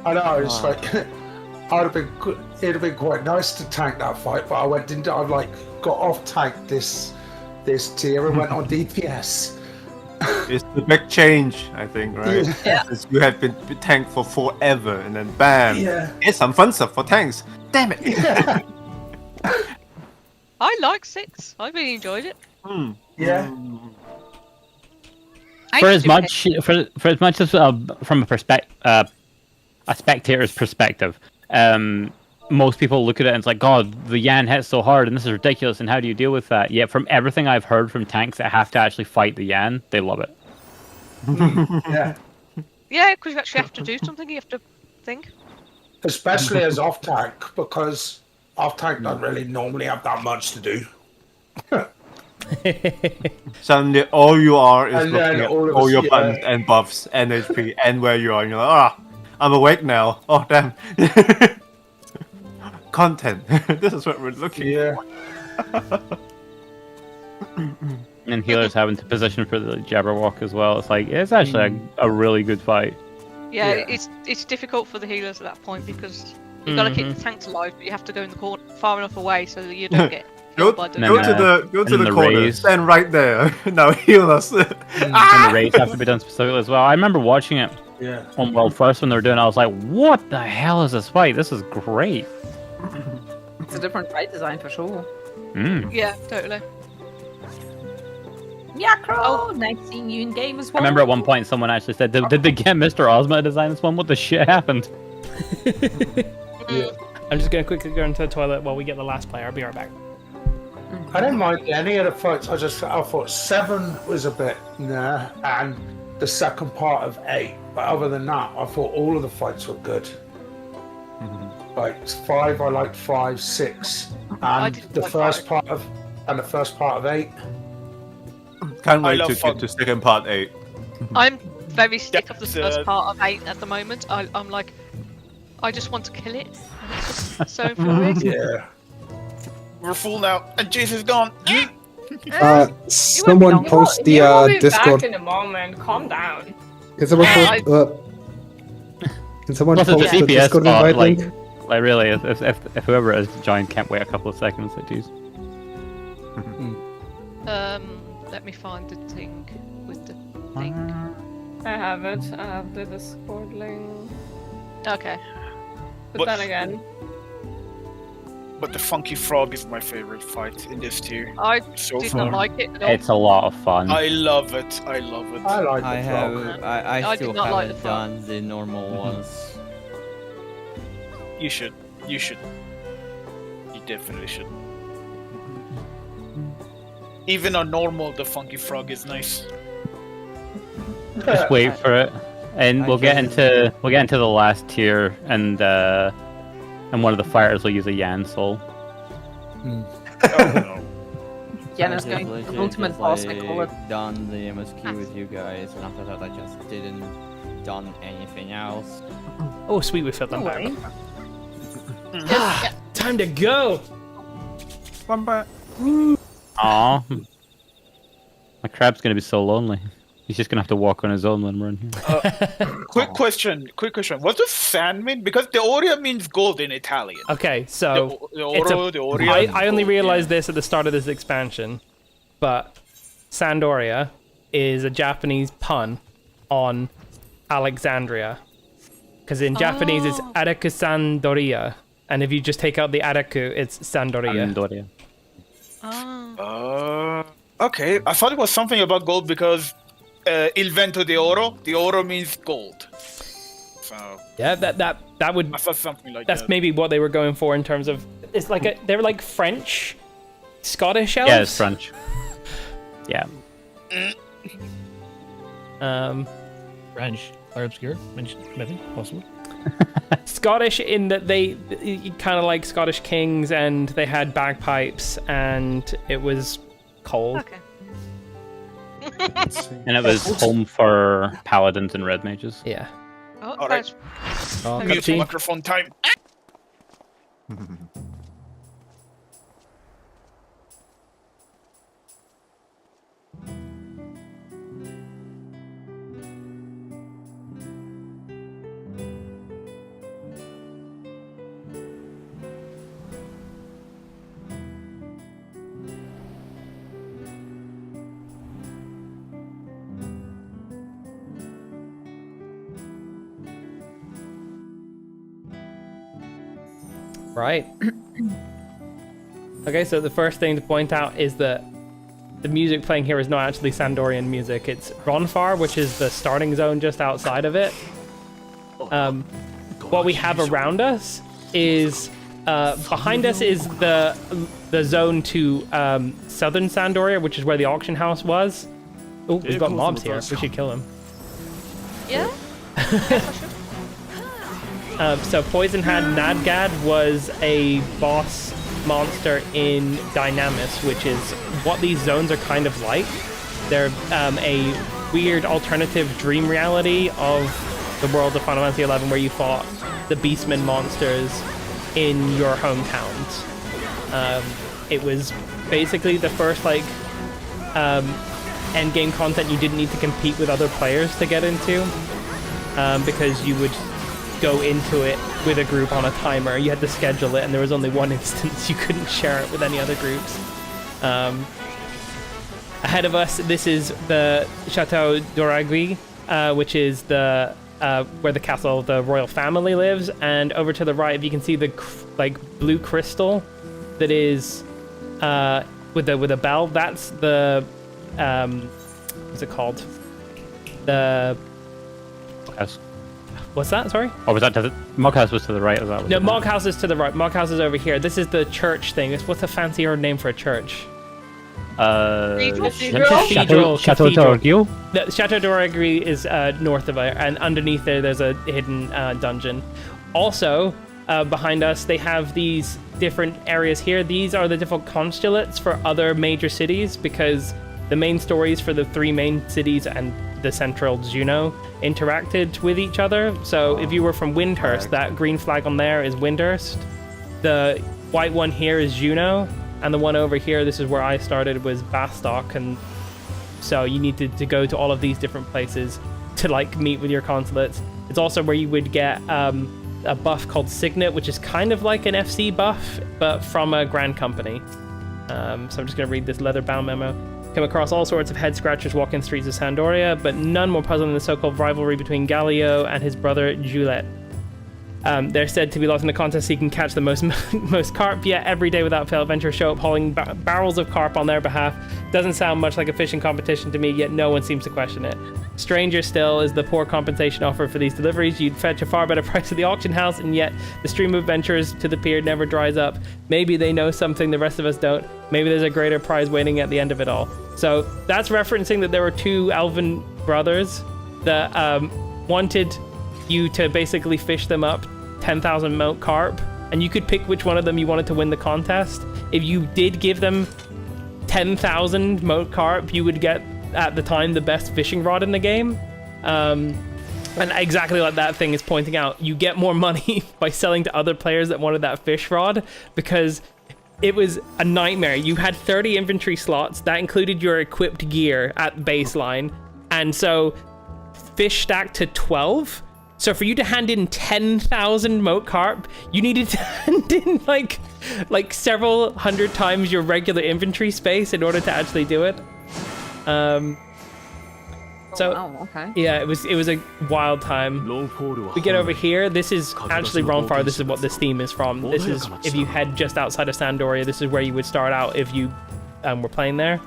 I know, it's like, it'd have been quite nice to tank that fight, but I got off tank this tier and went on DPS. It's the big change, I think, right? Yeah. Because you have been tanked for forever, and then bam, Yeah. here's some fun stuff for tanks. Damn it! I like 6. I really enjoyed it. Yeah. For as much as from a spectator's perspective, most people look at it and it's like, God, the Yan hits so hard and this is ridiculous, and how do you deal with that? Yet from everything I've heard from tanks that have to actually fight the Yan, they love it. Yeah. Yeah, because you actually have to do something. You have to think. Especially as off tank, because off tank don't really normally have that much to do. Suddenly, all you are is And then looking at all of your us- buttons and buffs and HP and where you are, and you're like, I'm awake now. Oh, damn. Content. This is what we're looking for. And healers having to position for the Jabberwock as well. It's like, it's actually a really good fight. Yeah, Yeah. it's difficult for the healers at that point because you've got to keep the tanks alive, but you have to go in the corner far enough away so that you don't get Go, killed by the. go to the corner. raise. Stand right there. Now heal us. And the raids have to be done specifically as well. I remember watching it Yeah. on World First when they were doing it. I was like, what the hell is this fight? This is great. It's a different fight design for sure. Yeah, totally. Yeah, Crow! Nice seeing you in game as I well. remember at one point someone actually said, did they get Mr. Ozma to design this one? What the shit happened? I'm just gonna quickly go into the toilet while we get the last player. I'll be right back. I didn't mind any of the fights. I thought 7 was a bit nah, and the second part of 8. But other than that, I thought all of the fights were good. Like 5, I liked 5, 6, and didn't the like first 5. part of 8. Can't wait love to fun. get to second part 8. I'm very sick of the That's, first part of 8 at the moment. I'm like, I just want to kill it. It's just so infuriating. Yeah. We're full now, and Jace is gone. Someone post the You will be Discord. back in a moment. Calm down. Can someone Yeah, can someone Plus, it's post a the DPS Discord bot, invite like, link? like really, if whoever has joined can't wait a couple of seconds, like, geez. Let me find the thing with the thing. I have it. I have the Discord link. Okay. But What- then again, But the Funky Frog is my favorite fight in this tier. I So did far. not like it at all. It's a lot of fun. I love it. I love it. I like I the have. frog. I I still did not like haven't the frog. done the normal ones. You should. You should. You definitely should. Even on normal, the Funky Frog is nice. Just wait for it, and I we'll get just- into the last tier, and one of the fighters will use a Yan Soul. Janna's I going just for legit ultimate just, boss, I call it. done the MSQ with you guys, and after that I just didn't done anything else. Oh, sweet, we filled them No back. way. Time to go. One back. Aw, my crab's gonna be so lonely. He's just gonna have to walk on his own when we're in here. Quick question. What does sand mean? Because the Aurea means gold in Italian. Okay, so The it's Oro, a- the Aurea. I only gold, realized this at the start of this expansion, but Sandoria is a Japanese pun on Alexandria, Because in Japanese it's Araku-san Doriya. And if you just take out the Araku, it's Sandoriya. Doria. Okay, I thought it was something about gold because Il Vento di Oro. The Oro means gold. So Yeah, that would. I thought something like That's that. maybe what they were going for in terms of. It's like they're like French, Scottish elves. Yeah, it's French. Yeah. French. Or obscure. Maybe, possibly. Scottish in that they kind of like Scottish kings, and they had bagpipes, and it was cold. Okay. And it was home for paladins and red mages. Yeah. Oh, All right. that's Mute cutscene. microphone time. Right. Okay, so the first thing to point out is that the music playing here is not actually Sandorian music. It's Ronfar, which is the starting zone just outside of it. What we have around us is behind us is the zone to southern Sandoria, which is where the auction house was. Oh, we've got mobs here. We should kill them. Yeah? So Poison Hand Nadgad was a boss monster in Dynamis, which is what these zones are kind of like. They're a weird alternative dream reality of the world of Final Fantasy XI where you fought the Beastmen monsters in your hometowns. It was basically the first like endgame content you didn't need to compete with other players to get into, because you would go into it with a group on a timer. You had to schedule it, and there was only one instance you couldn't share it with any other groups. Ahead of us, this is the Chateau d'Oragui, which is the where the castle of the royal family lives. And over to the right, if you can see the like blue crystal that is with a bell, that's the what's it called? The Yes. What's that? Sorry? Or was that to the Moghouse was to the right? Was that? No, Moghouse is to the right. Moghouse is over here. This is the church thing. What's a fancier name for a church? Chateau d'Oragui. The Chateau d'Oragui is north of it, and underneath there's a hidden dungeon. Also, behind us, they have these different areas here. These are the different consulates for other major cities, because the main stories for the three main cities and the central Juno interacted with each other. So if you were from Windhurst, that green flag on there is Windhurst. The white one here is Juno, and the one over here, this is where I started, was Bastock. And so you needed to go to all of these different places to like meet with your consulates. It's also where you would get a buff called Signet, which is kind of like an FC buff, but from a Grand Company. So I'm just going to read this leather-bound memo. Come across all sorts of head-scratchers walking the streets of Sandoria, but none more puzzling than the so-called rivalry between Galio and his brother Juliet. They're said to be lost in a contest so you can catch the most carp, yet every day without fail adventurers show up hauling barrels of carp on their behalf. Doesn't sound much like a fishing competition to me, yet no one seems to question it. Stranger still is the poor compensation offered for these deliveries. You'd fetch a far better price at the auction house, and yet the stream of adventurers to the pier never dries up. Maybe they know something the rest of us don't. Maybe there's a greater prize waiting at the end of it all. So that's referencing that there were two elven brothers that wanted you to basically fish them up 10,000 moat carp, and you could pick which one of them you wanted to win the contest. If you did give them 10,000 moat carp, you would get, at the time, the best fishing rod in the game. And exactly like that thing is pointing out, you get more money by selling to other players that wanted that fish rod, because it was a nightmare. You had 30 inventory slots. That included your equipped gear at baseline. And so fish stacked to 12. So for you to hand in 10,000 moat carp, you needed to hand in like several hundred times your regular inventory space in order to actually do it. So wow, okay. yeah, it was a wild time. We get over here. This is actually Ronfaure. This is what this theme is from. This is if you head just outside of Sandoria. This is where you would start out if you were playing there.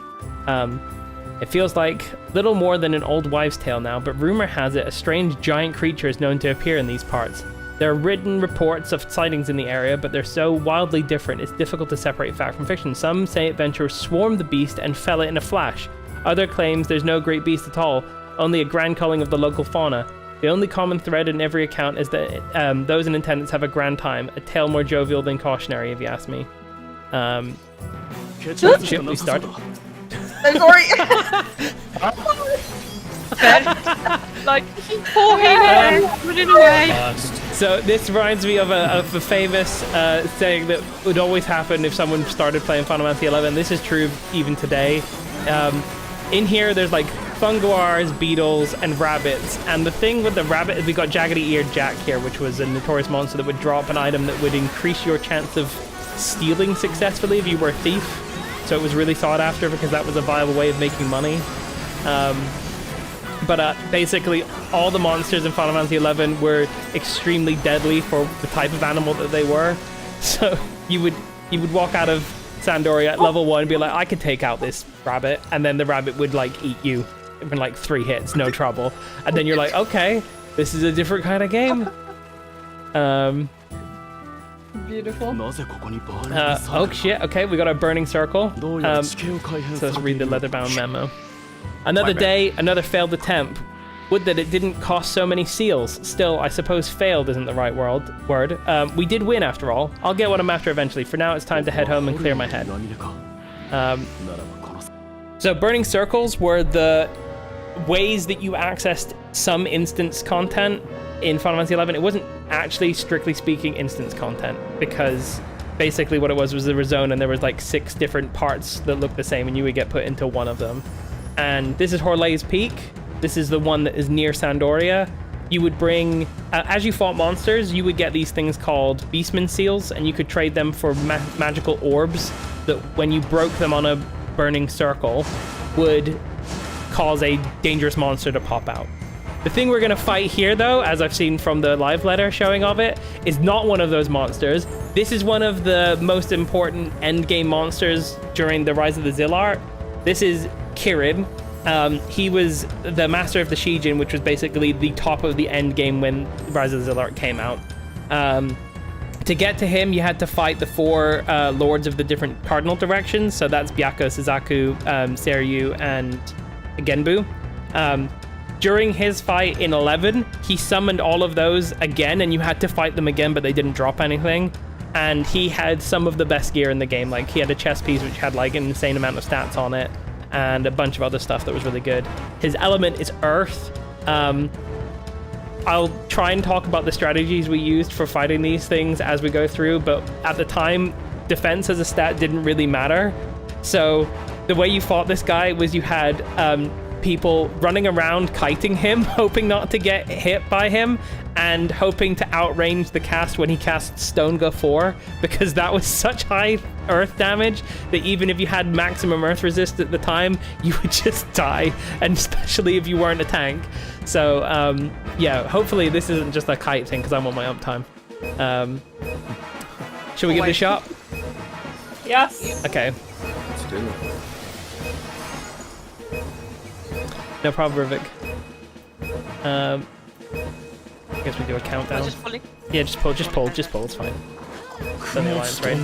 It feels like little more than an old wives' tale now, but rumor has it a strange giant creature is known to appear in these parts. There are written reports of sightings in the area, but they're so wildly different it's difficult to separate fact from fiction. Some say adventurers swarmed the beast and fell it in a flash. Other claims there's no great beast at all, only a grand culling of the local fauna. The only common thread in every account is that those in attendance have a grand time, a tale more jovial than cautionary, if you ask me. Shit, we started. I'm sorry. Like, poor him, running away. So this reminds me of a famous saying that would always happen if someone started playing Final Fantasy XI. This is true even today. In here, there's like funguars, beetles, and rabbits. And the thing with the rabbit is we got Jaggedy-Eared Jack here, which was a notorious monster that would drop an item that would increase your chance of stealing successfully if you were a thief. So it was really sought after because that was a viable way of making money. But basically, all the monsters in Final Fantasy XI were extremely deadly for the type of animal that they were. So you would walk out of Sandoria at level 1 and be like, I could take out this rabbit, and then the rabbit would like eat you in like 3 hits, no trouble. And then you're like, okay, this is a different kind of game. Beautiful. Oh shit, okay, we got a burning circle. So let's read the leather-bound memo. Another day, another failed attempt. Would that it didn't cost so many seals. Still, I suppose failed isn't the right word. We did win after all. I'll get what I'm after eventually. For now, it's time to head home and clear my head. So burning circles were the ways that you accessed some instance content in Final Fantasy XI. It wasn't actually, strictly speaking, instance content, because basically what it was a zone and there was like 6 different parts that looked the same and you would get put into one of them. And this is Horlei's Peak. This is the one that is near Sandoria. You would bring, as you fought monsters, you would get these things called Beastman Seals, and you could trade them for magical orbs that, when you broke them on a burning circle, would cause a dangerous monster to pop out. The thing we're going to fight here, though, as I've seen from the live letter showing of it, is not one of those monsters. This is one of the most important endgame monsters during the Rise of the Zilart. This is Kirin. He was the master of the Shijin, which was basically the top of the end game when Rise of the Zilart came out. To get to him, you had to fight the 4 lords of the different cardinal directions. So that's Byakko, Suzaku, Seiryu, and Genbu. During his fight in 11, he summoned all of those again, and you had to fight them again, but they didn't drop anything. And he had some of the best gear in the game. Like, he had a chest piece which had like an insane amount of stats on it, and a bunch of other stuff that was really good. His element is Earth. I'll try and talk about the strategies we used for fighting these things as we go through, but at the time, defense as a stat didn't really matter. So the way you fought this guy was you had people running around kiting him, hoping not to get hit by him, and hoping to outrange the cast when he cast Stonega 4, because that was such high earth damage that even if you had maximum earth resist at the time, you would just die, and especially if you weren't a tank. So yeah, hopefully this isn't just a kite thing, because I'm on my uptime. Should we give it a shot? Yes. Okay. Let's do it. No problem, Rivik. I guess we do a countdown. Just pulling. Yeah, just pull, it's fine. Then the alliance, right?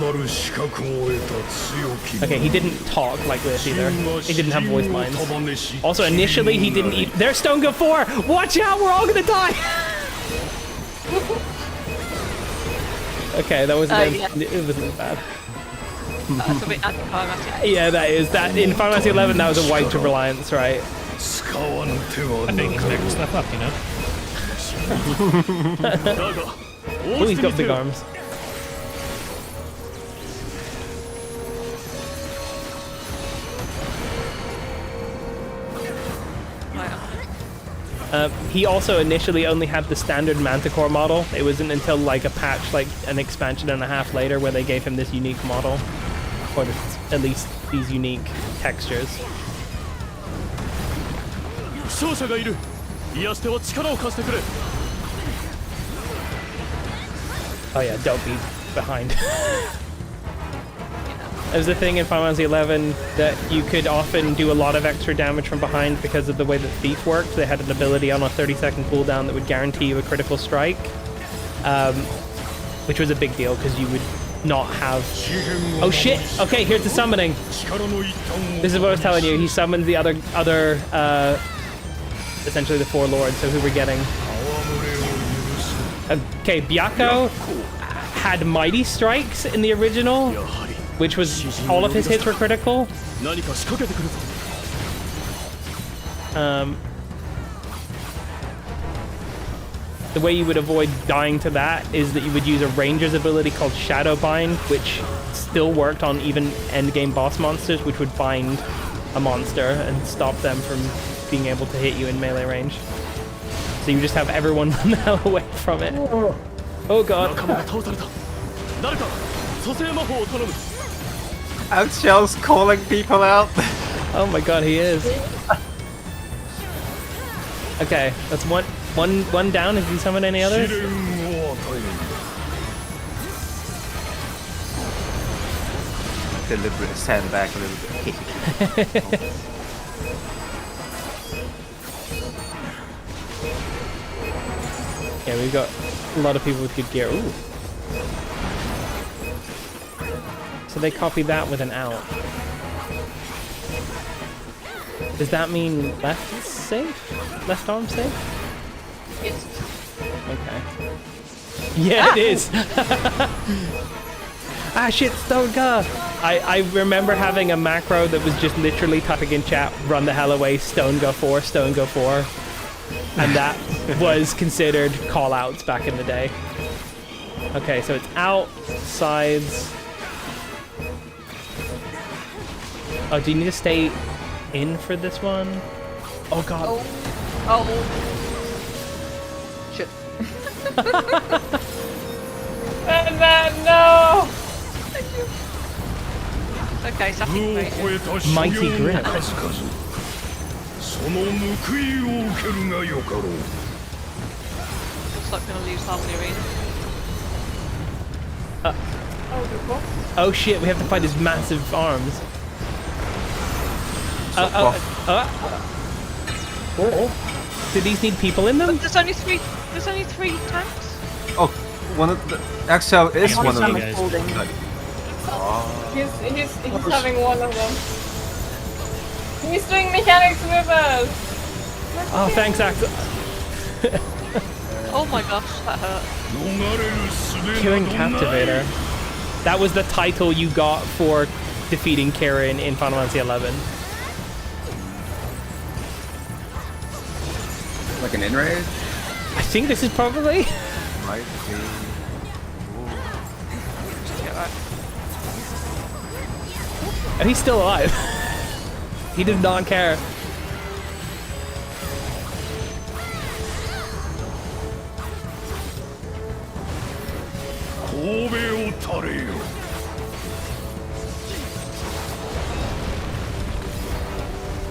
Okay, he didn't talk like this either. He didn't have voice lines. Also, initially, he didn't eat. There's Stonega 4! Watch out, we're all gonna die! Okay, that wasn't, it wasn't bad. That's a bit anticlimactic. Yeah, that is. That in Final Fantasy XI, that was a white reliance, right? I think he's picking stuff up, you know? Oh, he's got big arms. He also initially only had the standard Manticore model. It wasn't until like a patch, like an expansion and a half later, where they gave him this unique model. Or at least these unique textures. Oh yeah, don't be behind. There's a thing in Final Fantasy XI that you could often do a lot of extra damage from behind because of the way that Thief worked. They had an ability on a 30-second cooldown that would guarantee you a critical strike, which was a big deal because you would not have... Oh shit! Okay, here's the summoning. This is what I was telling you. He summoned the other essentially the 4 lords. So who we're getting? Okay, Byakko had Mighty Strikes in the original, which was all of his hits were critical. The way you would avoid dying to that is that you would use a ranger's ability called Shadowbind, which still worked on even endgame boss monsters, which would bind a monster and stop them from being able to hit you in melee range. So you just have everyone run the hell away from it. Oh god. Outshell's calling people out. Oh my god, he is. Okay, that's one down. Has he summoned any others? Deliberate stand back a little bit. Yeah, we've got a lot of people with good gear. Ooh. So they copy that with an out. Does that mean left is safe? Left arm safe? Yes. Okay. Yeah, it is! Ah shit, Stonega! I remember having a macro that was just literally typing in chat, run the hell away, Stonega 4, Stonega 4. And that was considered call-outs back in the day. Okay, so it's out, sides. Oh, do you need to stay in for this one? Oh god. Oh. Shit. No! Okay, something great. Mighty grip. Looks like we're gonna lose half the arena. Oh shit, we have to fight his massive arms. Do these need people in them? There's only three tanks. Oh, one of the Axel is one of them. He's having one of them. He's doing mechanics with us! Oh, thanks, Axel. Oh my gosh, that hurt. Killing Captivator. That was the title you got for defeating Kirin in Final Fantasy XI. Like an in-raid? I think this is probably... Might be. And he's still alive. He does not care.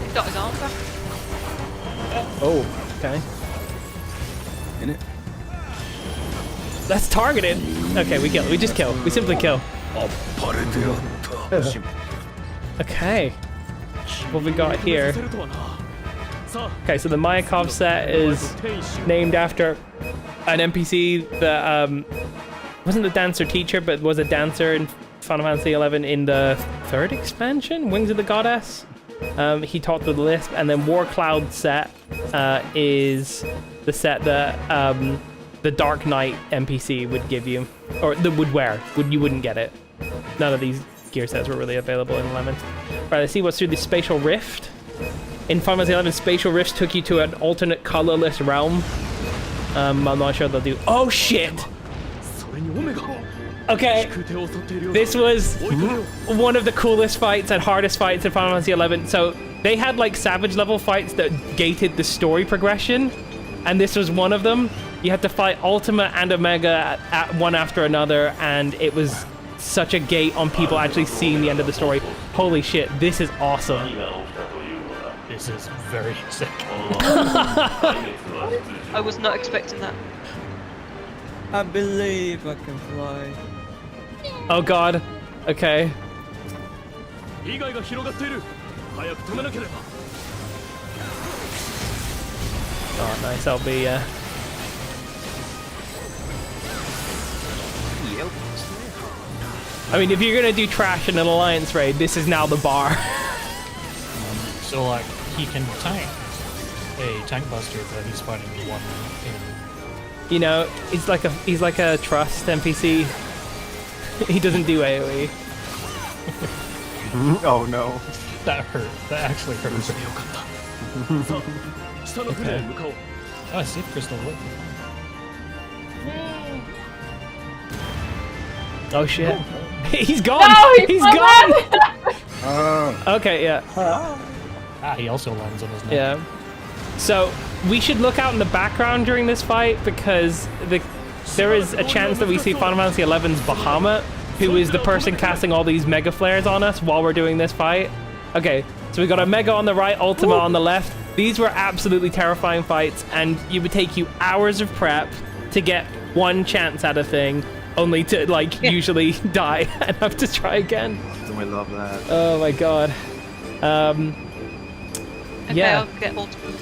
He's got his arm back. Oh, okay. In it? That's targeted. Okay, we kill. We just kill. We simply kill. Okay. What we got here? Okay, so the Mayakov set is named after an NPC that wasn't the dancer teacher, but was a dancer in Final Fantasy XI in the 3rd expansion, Wings of the Goddess. He taught the Lisp, and then War Cloud set is the set that the Dark Knight NPC would give you, or that would wear. You wouldn't get it. None of these gear sets were really available in 11. Right, let's see what's through the Spatial Rift. In Final Fantasy XI, Spatial Rift took you to an alternate colorless realm. I'm not sure they'll do. Oh shit! Okay, this was one of the coolest fights and hardest fights in Final Fantasy XI. So they had like savage level fights that gated the story progression, and this was one of them. You had to fight Ultima and Omega at one after another, and it was such a gate on people actually seeing the end of the story. Holy shit, this is awesome. This is very sick. I was not expecting that. I believe I can fly. Oh god. Okay. Oh, nice LB, yeah. I mean, if you're gonna do trash in an alliance raid, this is now the bar. So like he can tank a tank buster, but he's fighting one in. You know, he's like a trust NPC. He doesn't do AoE. Oh no. That hurt. That actually hurt. Okay. Oh, Sith Crystal. What? Oh shit. He's gone! No, He's fell gone! Oh. Okay, yeah. Ah, he also lands on his neck. Yeah. So, we should look out in the background during this fight because there is a chance that we see Final Fantasy XI's Bahamut, who is the person casting all these Mega Flares on us while we're doing this fight. Okay, so we got a Mega on the right, Ultima on the left. These were absolutely terrifying fights, and it would take you hours of prep to get one chance at a thing, only to, like, usually die and have to try again. I love that. Oh my god. Okay, Yeah. I'll get Ultima.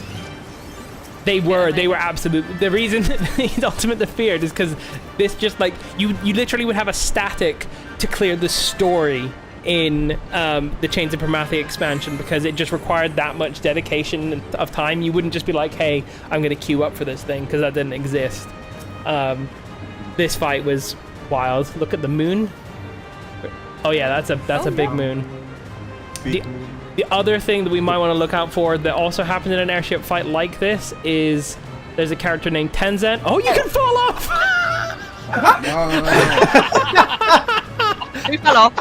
They were absolutely, the reason he's Ultimate the Feared is because this just like, you literally would have a static to clear the story in the Chains of Promathia expansion because it just required that much dedication of time. You wouldn't just be like, hey, I'm going to queue up for this thing, because that didn't exist. This fight was wild. Look at the moon. Oh yeah, that's a big moon. The other thing that we might want to look out for that also happened in an airship fight like this is there's a character named Tenzin. Oh, you can fall off! We fell off.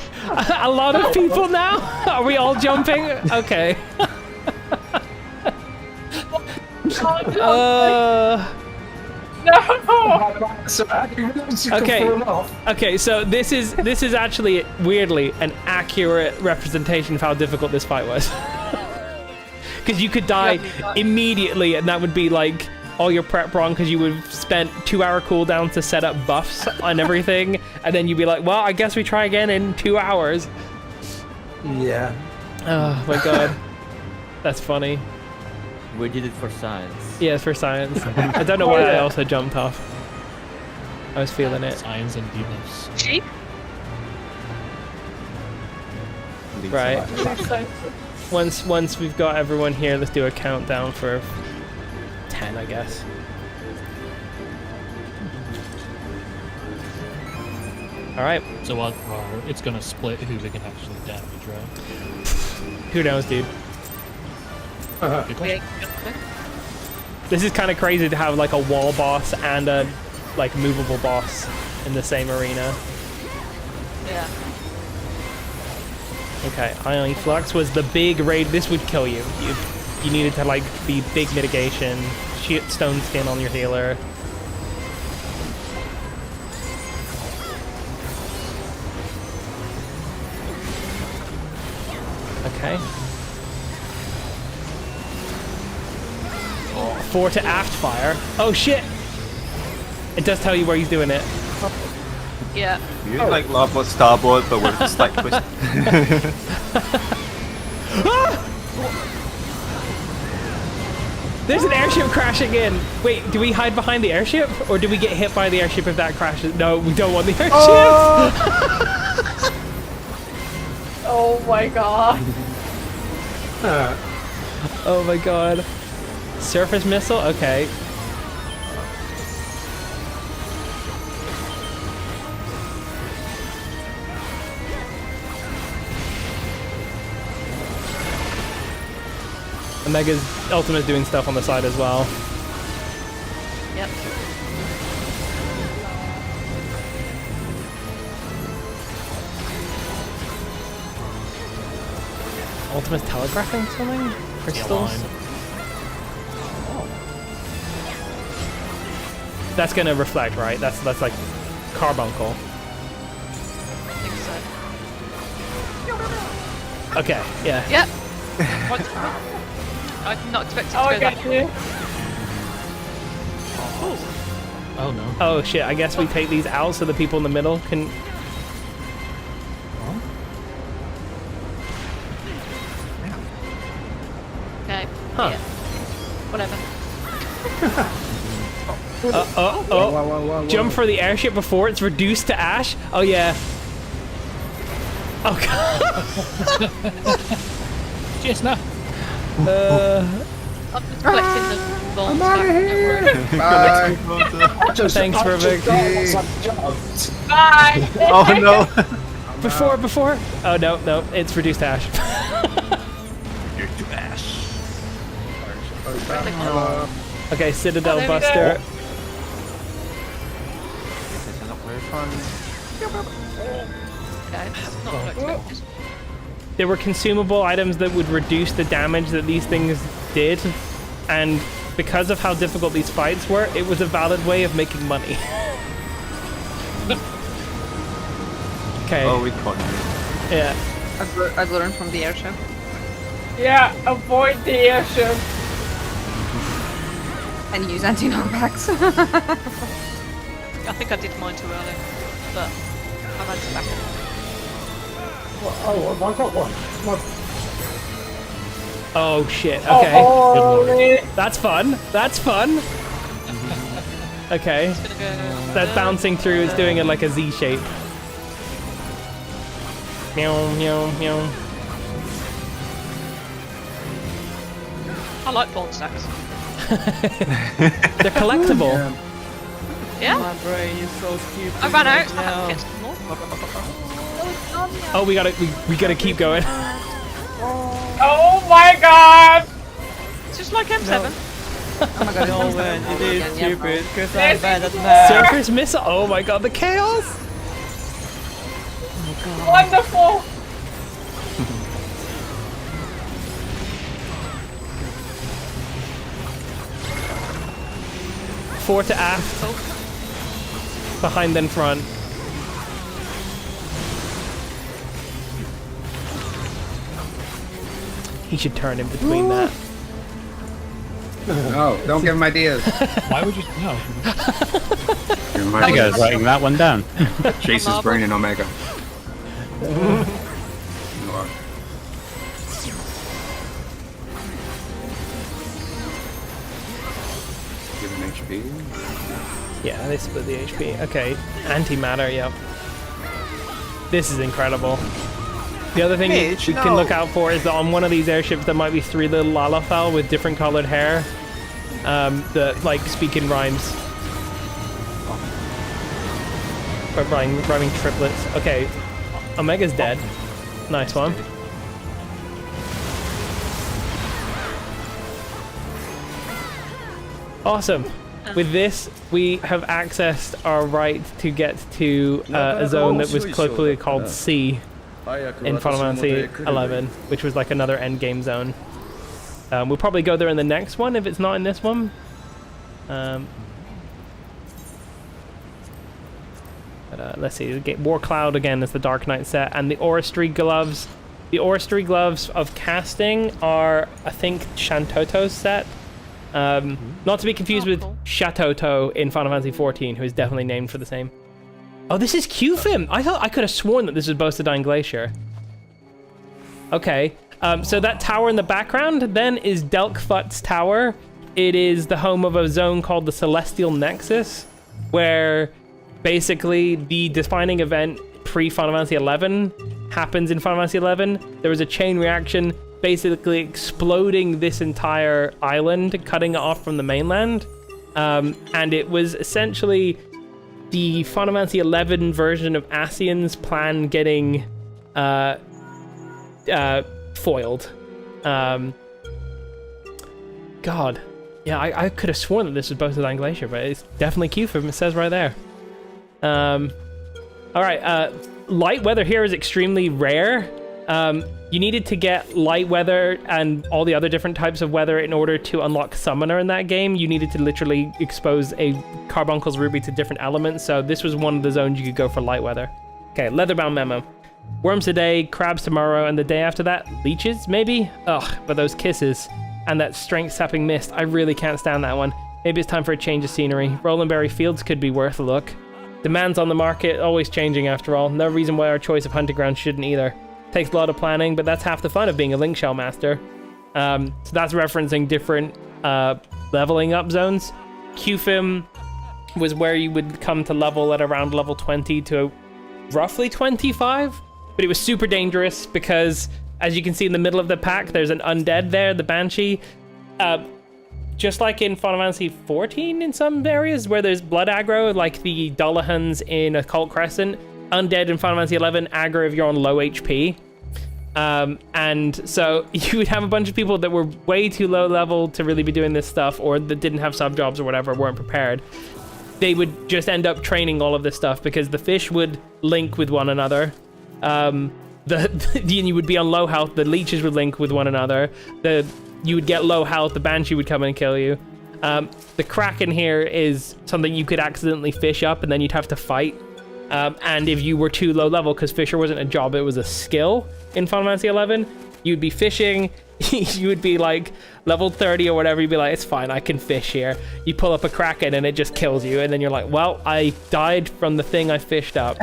A lot of people now? Are we all jumping? Okay. Okay, so this is actually weirdly an accurate representation of how difficult this fight was. Because you could die immediately, and that would be like all your prep wrong because you would have spent 2-hour cooldowns to set up buffs on everything, and then you'd be like, well, I guess we try again in 2 hours. Yeah. Oh my god. That's funny. We did it for science. Yeah, for science. I don't know why I also jumped off. I was feeling it. Science and debuffs. Sheep? Right. Once we've got everyone here, let's do a countdown for 10, I guess. All right. So it's gonna split who we can actually damage, right? Who knows, dude? Good question. This is kind of crazy to have like a wall boss and a like movable boss in the same arena. Yeah. Okay, Ion Flux was the big raid. This would kill you. You needed to like be big mitigation, stone skin on your healer. Okay. 4 to aft fire. Oh shit! It does tell you where he's doing it. Yeah. You like larboard starboard, but with a slight twist. There's an airship crashing in. Wait, do we hide behind the airship, or do we get hit by the airship if that crashes? No, we don't want the airship. Oh my god. Oh my god. Surface missile? Okay. Omega's ultimate is doing stuff on the side as well. Yep. Ultimate's telegraphing something? Crystals? That's gonna reflect, right? That's like carbuncle. I think so. Okay, yeah. Yep. I did not expect it to Oh, go I got that you. Oh no. Oh shit, I guess we take these out so the people in the middle can... Okay. Huh. Yeah. Whatever. Jump for the airship before it's reduced to ash? Oh yeah. Oh god. Just now. I'm just collecting the bombs. Thanks, Rubik. Bye. Oh no. Before. Oh no, it's reduced to ash. You're to ash. Okay, Citadel Oh, there we Buster. go. This is not very fun. Okay, that's not what I expected. There were consumable items that would reduce the damage that these things did, and because of how difficult these fights were, it was a valid way of making money. Okay. Oh, we caught you. Yeah. I've learned from the airship. Yeah, avoid the airship. And use anti-knockbacks. I think I did mine too early, but I've had to back up. Oh, have I got one? Oh shit, okay. Holy. That's fun. Okay. It's gonna go. That's bouncing through, it's doing it like a Z shape. Meow, meow, meow. I like bond stacks. They're collectible. Yeah. My brain is so stupid. I ran out. right I now. have to get some more. Oh, we gotta keep going. Oh my god. It's just like M7. Oh my god, No, man, it is again, stupid because I'm Yes, bad at it is. math. Surface missile. Oh my god, the chaos! Wonderful. Fore to aft. Behind then front. He should turn in between that. No, don't give him ideas. Why would you? No. I guys writing that one down. Chase's brain in Omega. Give him HP. Yeah, they split the HP. Okay, antimatter, yep. This is incredible. The other thing Mitch, we can look out for is that on one of these airships there might be 3 little Lalafell with different colored hair that like speak in rhymes. Or rhyming triplets. Okay, Omega's dead. Nice one. Awesome. With this, we have accessed our right to get to a zone that was colloquially called C in Final Fantasy 11, which was like another endgame zone. We'll probably go there in the next one if it's not in this one. Let's see, get War Cloud again as the Dark Knight set, and the Oristry gloves. The Oristry gloves of casting are, I think, Shantoto's set. Not to be confused with Shatoto in Final Fantasy XIV, who is definitely named for the same. Oh, this is Qfim! I thought I could have sworn that this was Bostadyne Glacier. Okay, so that tower in the background then is Delkfut's Tower. It is the home of a zone called the Celestial Nexus, where basically the defining event pre-Final Fantasy XI happens in Final Fantasy XI. There was a chain reaction basically exploding this entire island, cutting it off from the mainland. And it was essentially the Final Fantasy XI version of Ascian's plan getting foiled. God. Yeah, I could have sworn that this was Bostadyne Glacier, but it's definitely Qfim. It says right there. Alright, light weather here is extremely rare. You needed to get light weather and all the other different types of weather in order to unlock Summoner in that game. You needed to literally expose a Carbuncle's Ruby to different elements, so this was one of the zones you could go for light weather. Okay, Leatherbound memo. Worms today, crabs tomorrow, and the day after that, leeches, maybe? Ugh, but those kisses. and that strength-sapping mist. I really can't stand that one. Maybe it's time for a change of scenery. Rolandberry Fields could be worth a look. Demands on the market, always changing after all. No reason why our choice of hunting ground shouldn't either. Takes a lot of planning, but that's half the fun of being a Link Shell Master. So that's referencing different leveling up zones. Qfim was where you would come to level at around level 20 to roughly 25, but it was super dangerous because, as you can see in the middle of the pack, there's an undead there, the Banshee. Just like in Final Fantasy 14 in some areas where there's blood aggro, like the Dullahans in Occult Crescent, undead in Final Fantasy 11 aggro if you're on low HP. And so you would have a bunch of people that were way too low level to really be doing this stuff, or that didn't have sub jobs or whatever, weren't prepared. They would just end up training all of this stuff because the fish would link with one another. You would be on low health, the leeches would link with one another. You would get low health, the Banshee would come in and kill you. The Kraken here is something you could accidentally fish up and then you'd have to fight. And if you were too low level, because Fisher wasn't a job, it was a skill in Final Fantasy 11, you'd be fishing, you would be like level 30 or whatever, you'd be like, it's fine, I can fish here. You pull up a Kraken and it just kills you, and then you're like, well, I died from the thing I fished up.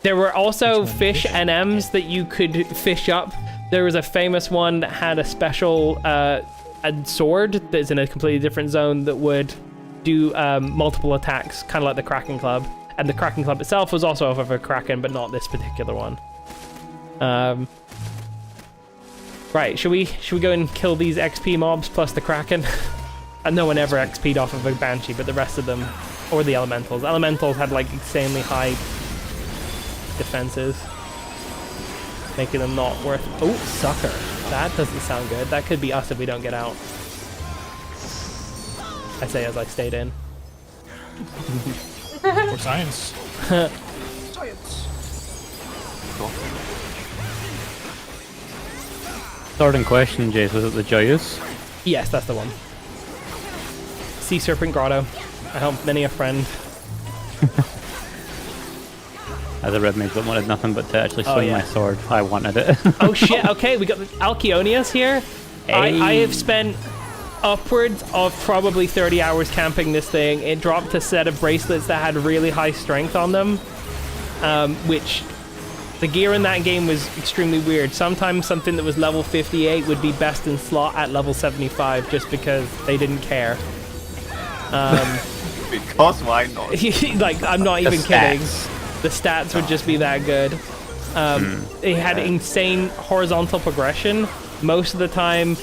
There were also fish NMs that you could fish up. There was a famous one that had a special a sword that's in a completely different zone that would do multiple attacks, kind of like the Kraken Club. And the Kraken Club itself was also off of a Kraken, but not this particular one. Right, should we go and kill these XP mobs plus the Kraken? And no one ever XP'd off of a Banshee, but the rest of them, or the Elementals. Elementals had like insanely high defenses, making them not worth. Oh, Sucker. That doesn't sound good. That could be us if we don't get out. I say as I stayed in. For science. Science. Sword in question, Jace, was it the Joyous? Yes, that's the one. Sea Serpent Grotto. I helped many a friend. As a red mage that wanted nothing but to actually swing my sword, I wanted it. Oh shit, okay, we got the Alcyonius here. Hey. I have spent upwards of probably 30 hours camping this thing. It dropped a set of bracelets that had really high strength on them, which the gear in that game was extremely weird. Sometimes something that was level 58 would be best in slot at level 75 just because they didn't care. Because why not? Like, I'm not even kidding. The stats would just be that good. It had insane horizontal progression. Most of the time,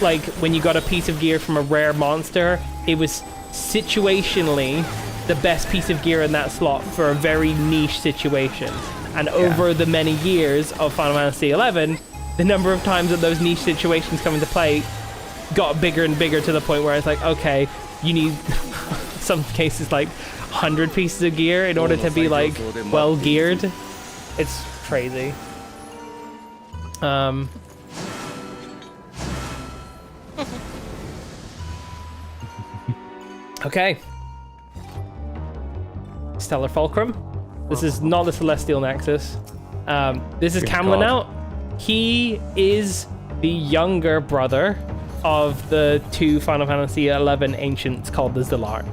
like when you got a piece of gear from a rare monster, it was situationally the best piece of gear in that slot for a very niche situation. And over the many years of Final Fantasy XI, the number of times that those niche situations come into play got bigger and bigger to the point where it's like, okay, you need some cases like 100 pieces of gear in order to be like well geared. It's crazy. Okay. Stellar Fulcrum. This is not the Celestial Nexus. This is Camlinout. He is the younger brother of the two Final Fantasy XI ancients called the Zillar.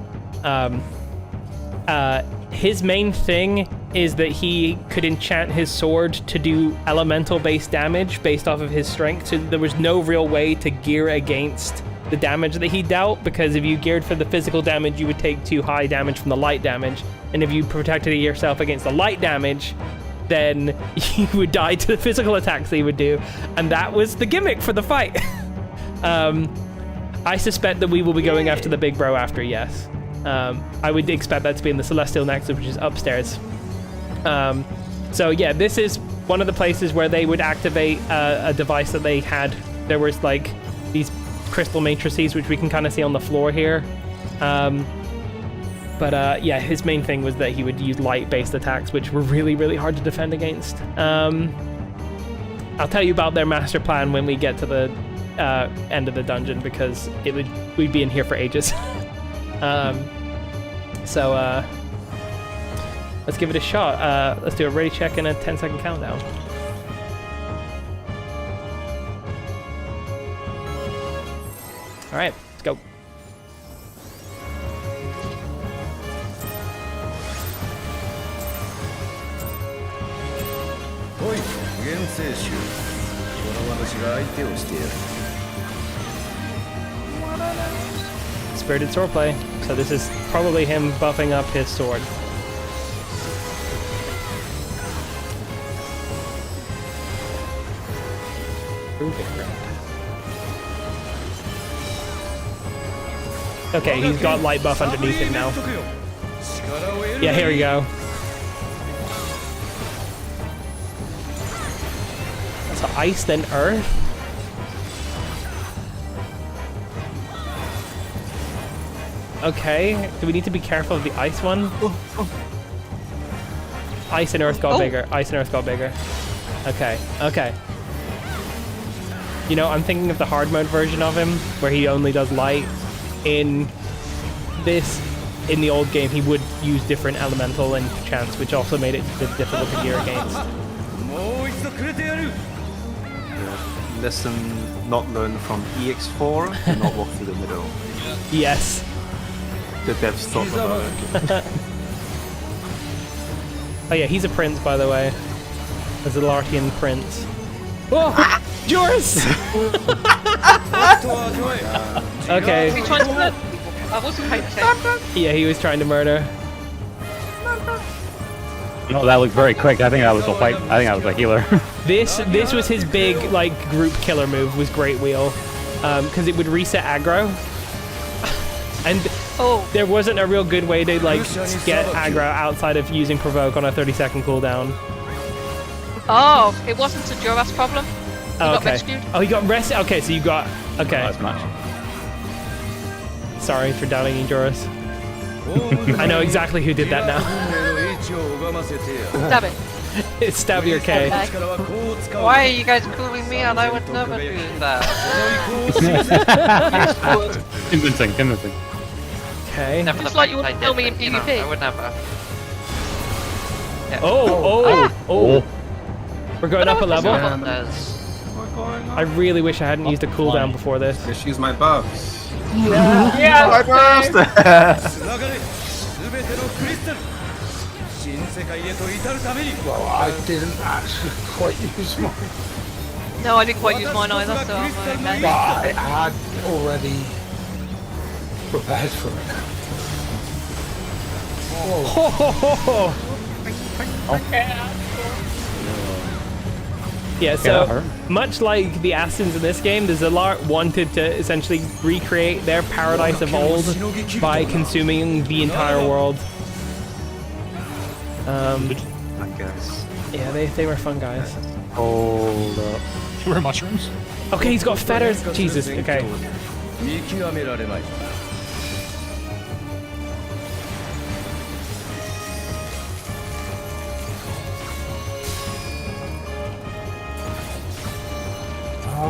His main thing is that he could enchant his sword to do elemental-based damage based off of his strength, so there was no real way to gear against the damage that he dealt, because if you geared for the physical damage, you would take too high damage from the light damage, and if you protected yourself against the light damage, then you would die to the physical attacks that he would do, and that was the gimmick for the fight. I suspect that we will be going after the big bro after, yes. I would expect that to be in the Celestial Nexus, which is upstairs. So yeah, this is one of the places where they would activate a device that they had. There was like these crystal matrices, which we can kind of see on the floor here. Yeah, his main thing was that he would use light-based attacks, which were really, really hard to defend against. I'll tell you about their master plan when we get to the end of the dungeon, because we'd be in here for ages. Let's give it a shot. Let's do a ready check and a 10-second countdown. All right, let's go. Spirited swordplay. So this is probably him buffing up his sword. Okay, he's got light buff underneath it now. Yeah, here we go. So ice, then earth. Okay, do we need to be careful of the ice one? Ice and earth got bigger. Ice and earth got bigger. Okay, okay. You know, I'm thinking of the hard mode version of him, where he only does light. In this, in the old game, he would use different elemental and chance, which also made it a bit difficult to gear against. Lesson not learned from EX4, do not walk through the middle. Yes. The devs thought about it. Oh yeah, he's a prince, by the way. A Zalartian prince. Oh! Joris! Okay. He tried to murder. I wasn't paying attention. Yeah, he was trying to murder. No, that looked very quick. I think that was a fight. I think that was a healer. This was his big like group killer move. Was Great Wheel, because it would reset aggro, and there wasn't a real good way to like get aggro outside of using provoke on a 30-second cooldown. Oh, it wasn't a Joras problem. He got rescued. Oh, he got rescued. Okay, so you got okay. That's much. Sorry for doubting you, Joris. I know exactly who did that now. Stab it. It's Stab Your K. Why are you guys calling me and I would never do that? Convincing, convincing. Okay. Never It's like you I wouldn't did, kill me in but, you know, PvP. I would never. Yeah. Oh. We're going up a level. Does. I really wish I hadn't used a cooldown before this. Just use my buffs. Yeah. My burst! Well, I didn't actually quite use mine. No, I didn't quite use mine either, so I'm okay. But I had already prepared for it. Yeah, so much like the Astons in this game, the Zalart wanted to essentially recreate their paradise of old by consuming the entire world. I guess. Yeah, they were fun guys. Hold up. You were mushrooms? Okay, he's got feathers. Jesus, okay.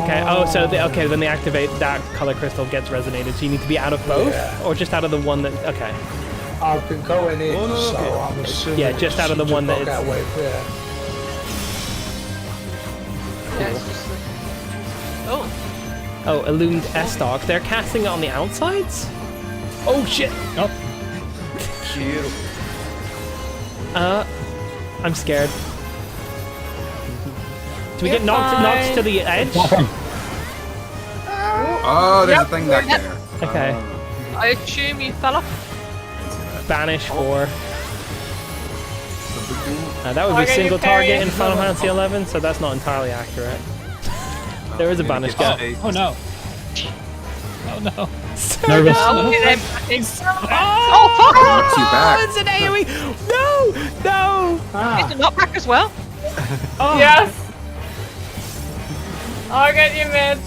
Okay, oh, so when they activate, that color crystal gets resonated, so you need to be out of both? Or just out of the one that, okay. I've been going in, so I'm assuming... Yeah, just out of the one that it's... Oh, Illumined S-Stock. They're casting it on the outsides? Oh, shit! Nope. I'm scared. Do we get knocked to the edge? Oh, there's a thing back there. Okay. I assume you fell off. Banish 4. That would be single target in Final Fantasy 11, so that's not entirely accurate. There is a banish get. Oh no. Oh no. Nervous. Oh, Knocks you back. It's an AoE! No! Is it not back as well? Oh. Yes. I'll get you, Mitch.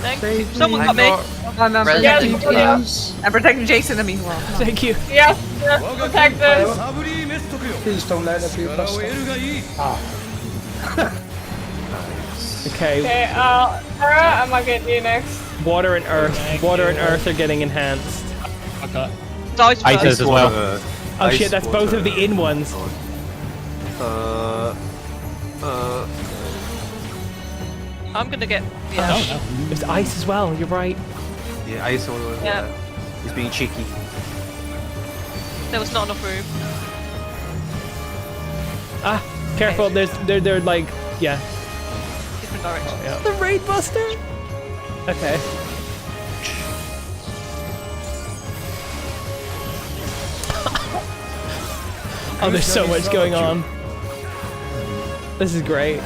Thank you. Someone got me. I'm Yes, protecting, yes. I'm protecting Jason in the meanwhile. Thank you. Yes, protect this. Please don't let it be a bust. Okay. Okay, Sarah, I'm gonna get you next. Water and earth. Water and earth are getting enhanced. Okay. Ice Ice first. as well. Oh shit, that's both of the in ones. I'm gonna get. Oh no. There's ice as well, you're right. Yeah, I saw. Yeah. He's being cheeky. There was not enough room. Ah, careful! They're like, yeah. Different direction. Yeah. The Raid Buster. Okay. Oh, there's so much going on. This is great.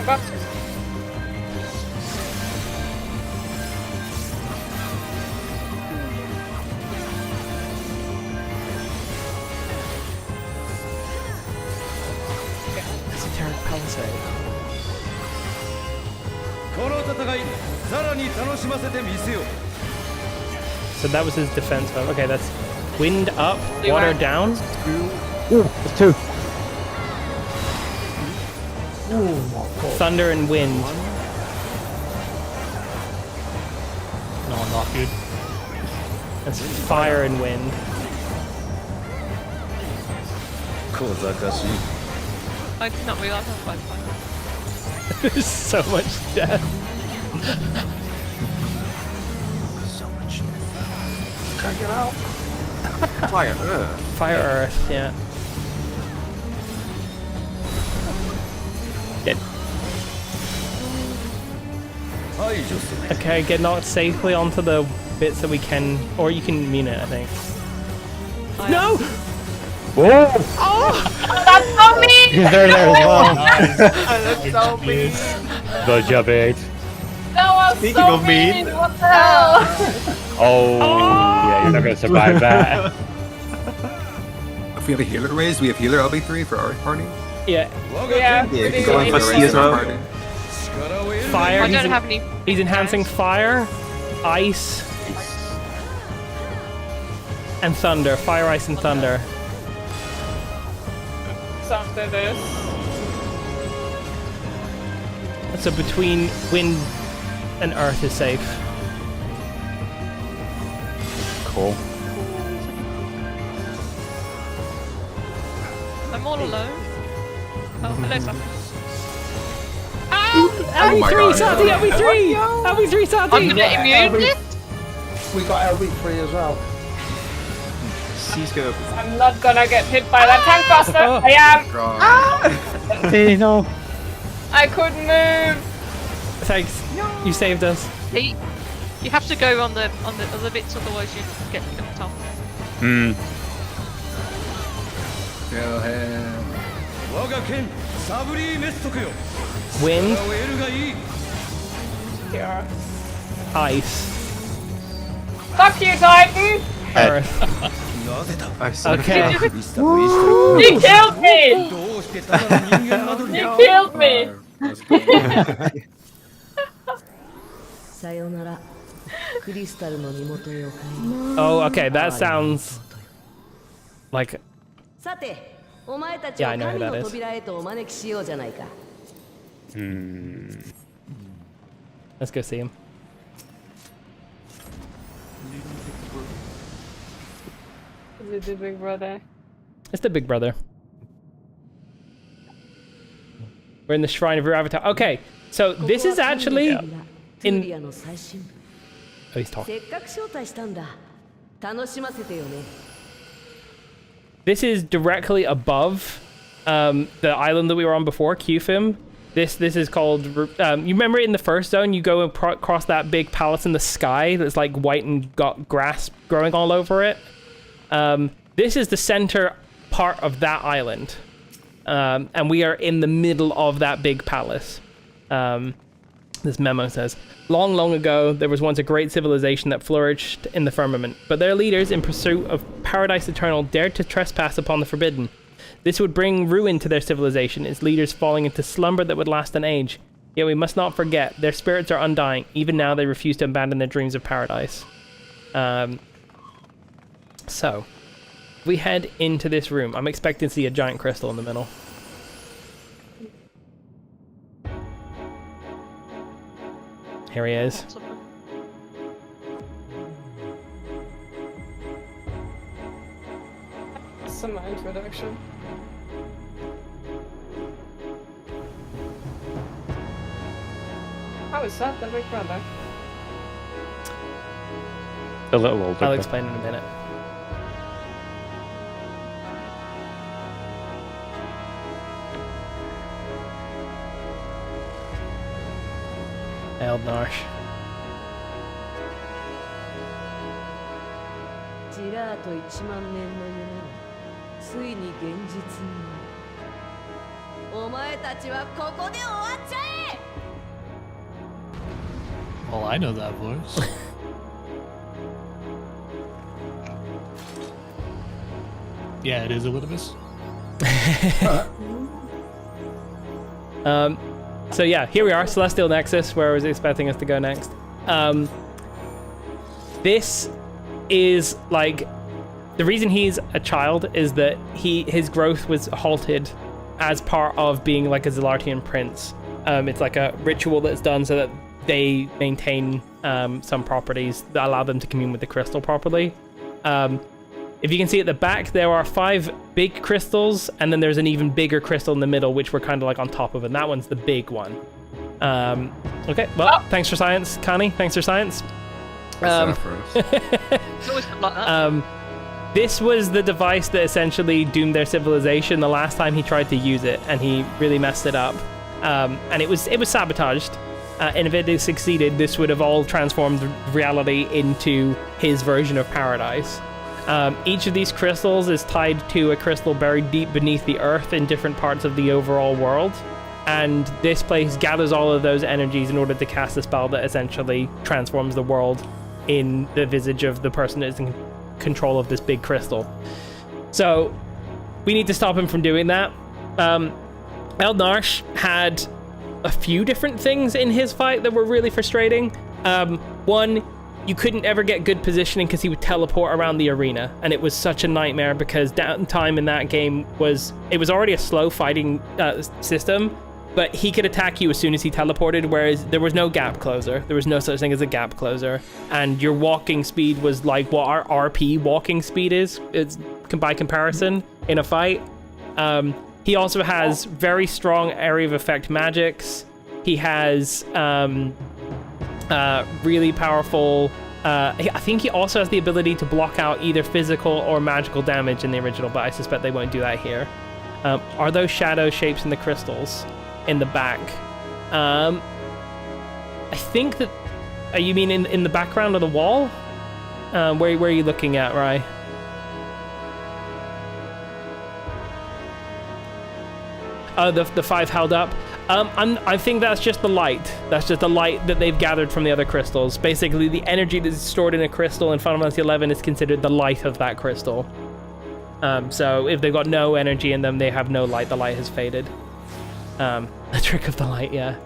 Esoteric Palisade. So that was his defense move. Okay, that's wind up, water down. Ooh, it's 2. Thunder and wind. No, not good. That's fire and wind. I did not realize that was fire. There's so much death. So much. Can't get out. Fire Earth. Fire Earth, yeah. Dead. Okay, get knocked safely onto the bits that we can, or you can mean it, I think. No! Whoa! Oh, that's so mean! He's there as well. That's so mean. The Jabate. That was Speaking so of mean. What the hell? Oh, yeah, you're not gonna survive that. If we have a healer raise, we have healer LB3 for our party. Yeah. Yeah, Yeah, pretty going for good. C as well. Fire. I don't have any. He's enhancing fire, ice, and thunder. Fire, ice, and thunder. Something this. So between wind and earth is safe. Cool. I'm all alone. Oh, hello, Sam. LB3, God. Sati, LB3! LB3, Sati! I'm gonna immune this. We got LB3 as well. C's go. I'm not gonna get hit by that tank buster. I am. Hey, no. I couldn't move. Thanks. You saved us. Hey, you have to go on the other bits, otherwise you get knocked off. Kill him. Wind, Yeah. ice, Fuck you, Titan! earth. I saw. Okay. He killed me! He killed me! Oh, okay, that sounds like... Yeah, I know who that is. Let's go see him. Is it the big brother? It's the big brother. We're in the Shrine of your Avatar. Okay, so this is actually in... Oh, he's talking. This is directly above the island that we were on before, Qfim. This is called... you remember in the first zone, you go across that big palace in the sky that's like white and got grass growing all over it? This is the center part of that island. And we are in the middle of that big palace. This memo says, long, long ago, there was once a great civilization that flourished in the firmament, but their leaders, in pursuit of paradise eternal, dared to trespass upon the forbidden. This would bring ruin to their civilization, its leaders falling into slumber that would last an age. Yet we must not forget, their spirits are undying. Even now, they refuse to abandon their dreams of paradise. So, we head into this room. I'm expecting to see a giant crystal in the middle. Here he is. Some introduction. How is that the big brother? A little older. I'll but- explain in a minute. Eldnarsh. ジラート1万年の夢がついに現実になる。お前たちはここで終わっちゃえ。 Well, I know that voice. Yeah, it is Elidibus. So yeah, here we are, Celestial Nexus, where I was expecting us to go next. This is like the reason he's a child is that his growth was halted as part of being like a Zilartian prince. It's like a ritual that's done so that they maintain some properties that allow them to commune with the crystal properly. If you can see at the back, there are 5 big crystals, and then there's an even bigger crystal in the middle, which we're kind of like on top of, and that one's the big one. Okay, well, thanks for science, Connie. Thanks for science. This was the device that essentially doomed their civilization the last time he tried to use it, and he really messed it up. And it was sabotaged. And if it had succeeded, this would have all transformed reality into his version of paradise. Each of these crystals is tied to a crystal buried deep beneath the earth in different parts of the overall world. And this place gathers all of those energies in order to cast a spell that essentially transforms the world in the visage of the person that is in control of this big crystal. So we need to stop him from doing that. Eldnarsh had a few different things in his fight that were really frustrating. One, you couldn't ever get good positioning because he would teleport around the arena, and it was such a nightmare because downtime in that game was already a slow fighting system, but he could attack you as soon as he teleported, whereas there was no gap closer. There was no such thing as a gap closer, and your walking speed was like what our RP walking speed is. It's by comparison in a fight. He also has very strong area of effect magics. He has really powerful... I think he also has the ability to block out either physical or magical damage in the original, but I suspect they won't do that here. Are those shadow shapes in the crystals in the back? I think that... you mean in the background of the wall? Where are you looking at, Rai? Oh, the 5 held up. I think that's just the light. That's just the light that they've gathered from the other crystals. Basically, the energy that's stored in a crystal in Final Fantasy XI is considered the light of that crystal. So if they've got no energy in them, they have no light. The light has faded. The trick of the light, yeah.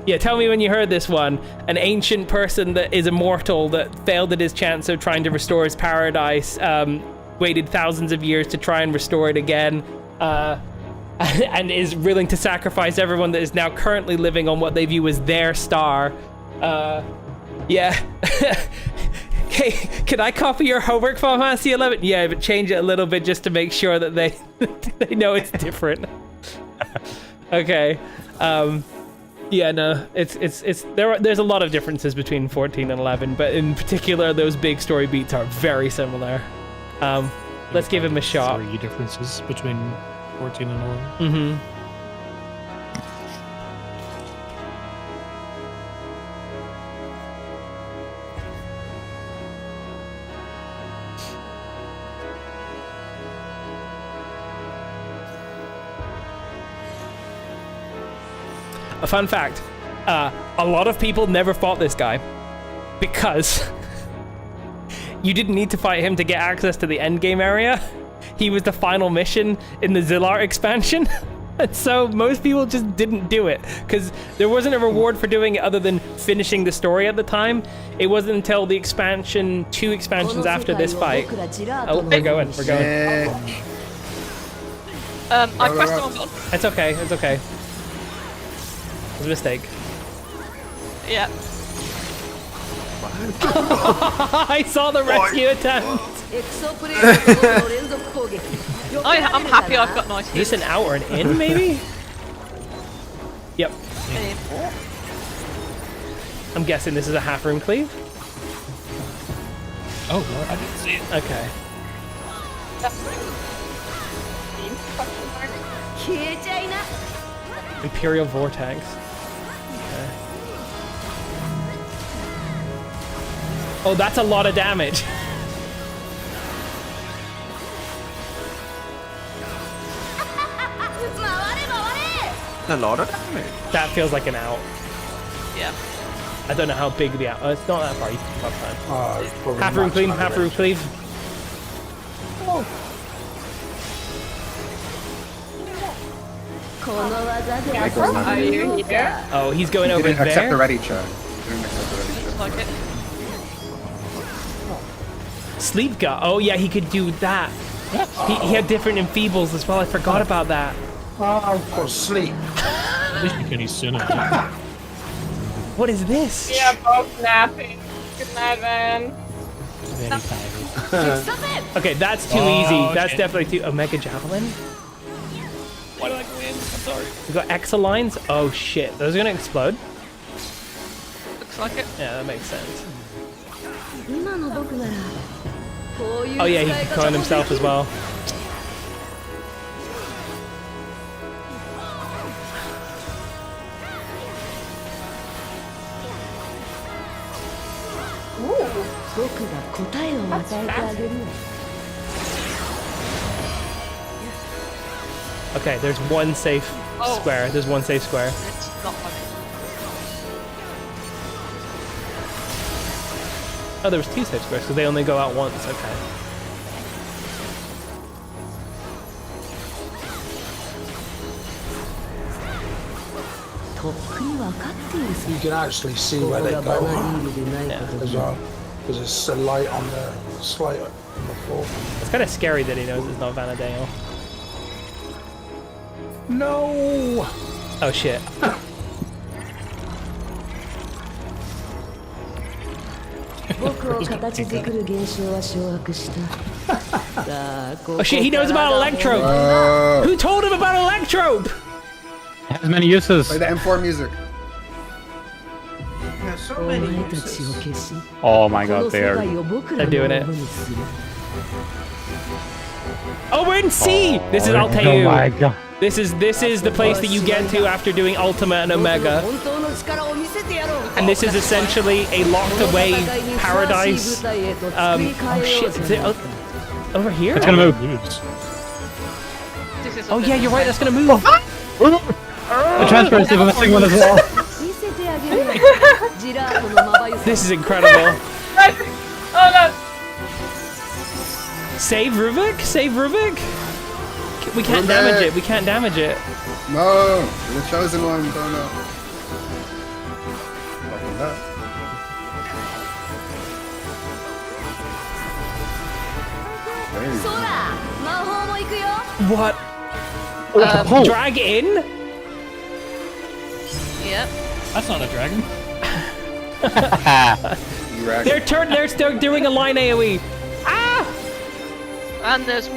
Yeah, tell me when you heard this one. An ancient person that is immortal that failed at his chance of trying to restore his paradise, waited thousands of years to try and restore it again, and is willing to sacrifice everyone that is now currently living on what they view as their star. Yeah. Hey, can I copy your homework for Final Fantasy XI? Yeah, but change it a little bit just to make sure that they know it's different. Okay. Yeah, no, there's a lot of differences between 14 and 11, but in particular, those big story beats are very similar. Let's give him a shot. 3 differences between 14 and 11. Mm-hmm. A fun fact, a lot of people never fought this guy because you didn't need to fight him to get access to the endgame area. He was the final mission in the Zilart expansion. And so most people just didn't do it because there wasn't a reward for doing it other than finishing the story at the time. It wasn't until the expansion, 2 expansions after this fight. Oh, we're going. I pressed the wrong button. It's okay, it's okay. It was a mistake. Yeah. I saw the rescue attempt. I'm happy I've got nice Is this an out or an in, maybe? Yep. I'm guessing this is a half room cleave. Oh, no, I didn't see it. Okay. Imperial Vortex. Okay. Oh, that's a lot of damage. A lot of damage. That feels like an out. Yeah. I don't know how big the out. Oh, it's not that far. You can come up fine. Half room cleave. Half room cleave. Oh. Are you here? Oh, he's going over Didn't accept the there. ready check. Didn't accept the ready check. Like it. Sleep gut. Oh yeah, he could do that. He had different enfeebles as well. I forgot about that. Oh, for sleep. At least Kenny's sooner. What is this? We are both napping. Good night, man. Very tired. Okay, that's too Oh, easy. okay. That's definitely too. Omega Javelin. Why did I go in? I'm sorry. We got Exalines. Oh shit, those are gonna explode. Looks like it. Yeah, that makes sense. 今の僕ならこういう Oh yeah, he 使い can 方 clone も himself で as きる well. Ooh. 僕が答えを与えてあげるよ Okay, there's one safe square. There's one safe square. It's not funny. Oh, there was two safe squares because they only go out once. Okay. You can actually see where they go as well. Because it's a light on the slate on the floor. It's kind of scary that he knows it's not Vanadale. No! Oh shit. Oh shit, he knows about Electrope! Who told him about Electrope? It has many uses. Play the M4 music. There's so many uses. Oh my god, they are. They're doing it. Oh, we're in C! This is Oh Altair. my god. This is the place that you get to after doing Ultima and Omega. And this is essentially a locked away paradise. Oh shit, is it over here? It's gonna move. This is Oh yeah, you're right, that's gonna move. The transfer is even missing one as well. This is incredible. Oh no! Save Ruvik? Save Ruvik? We can't damage it, we can't damage it. No, the chosen one, don't know. Fucking that. There you go. What? Drag in? Yep. That's not a dragon. They're doing a line AoE. Ah! And there's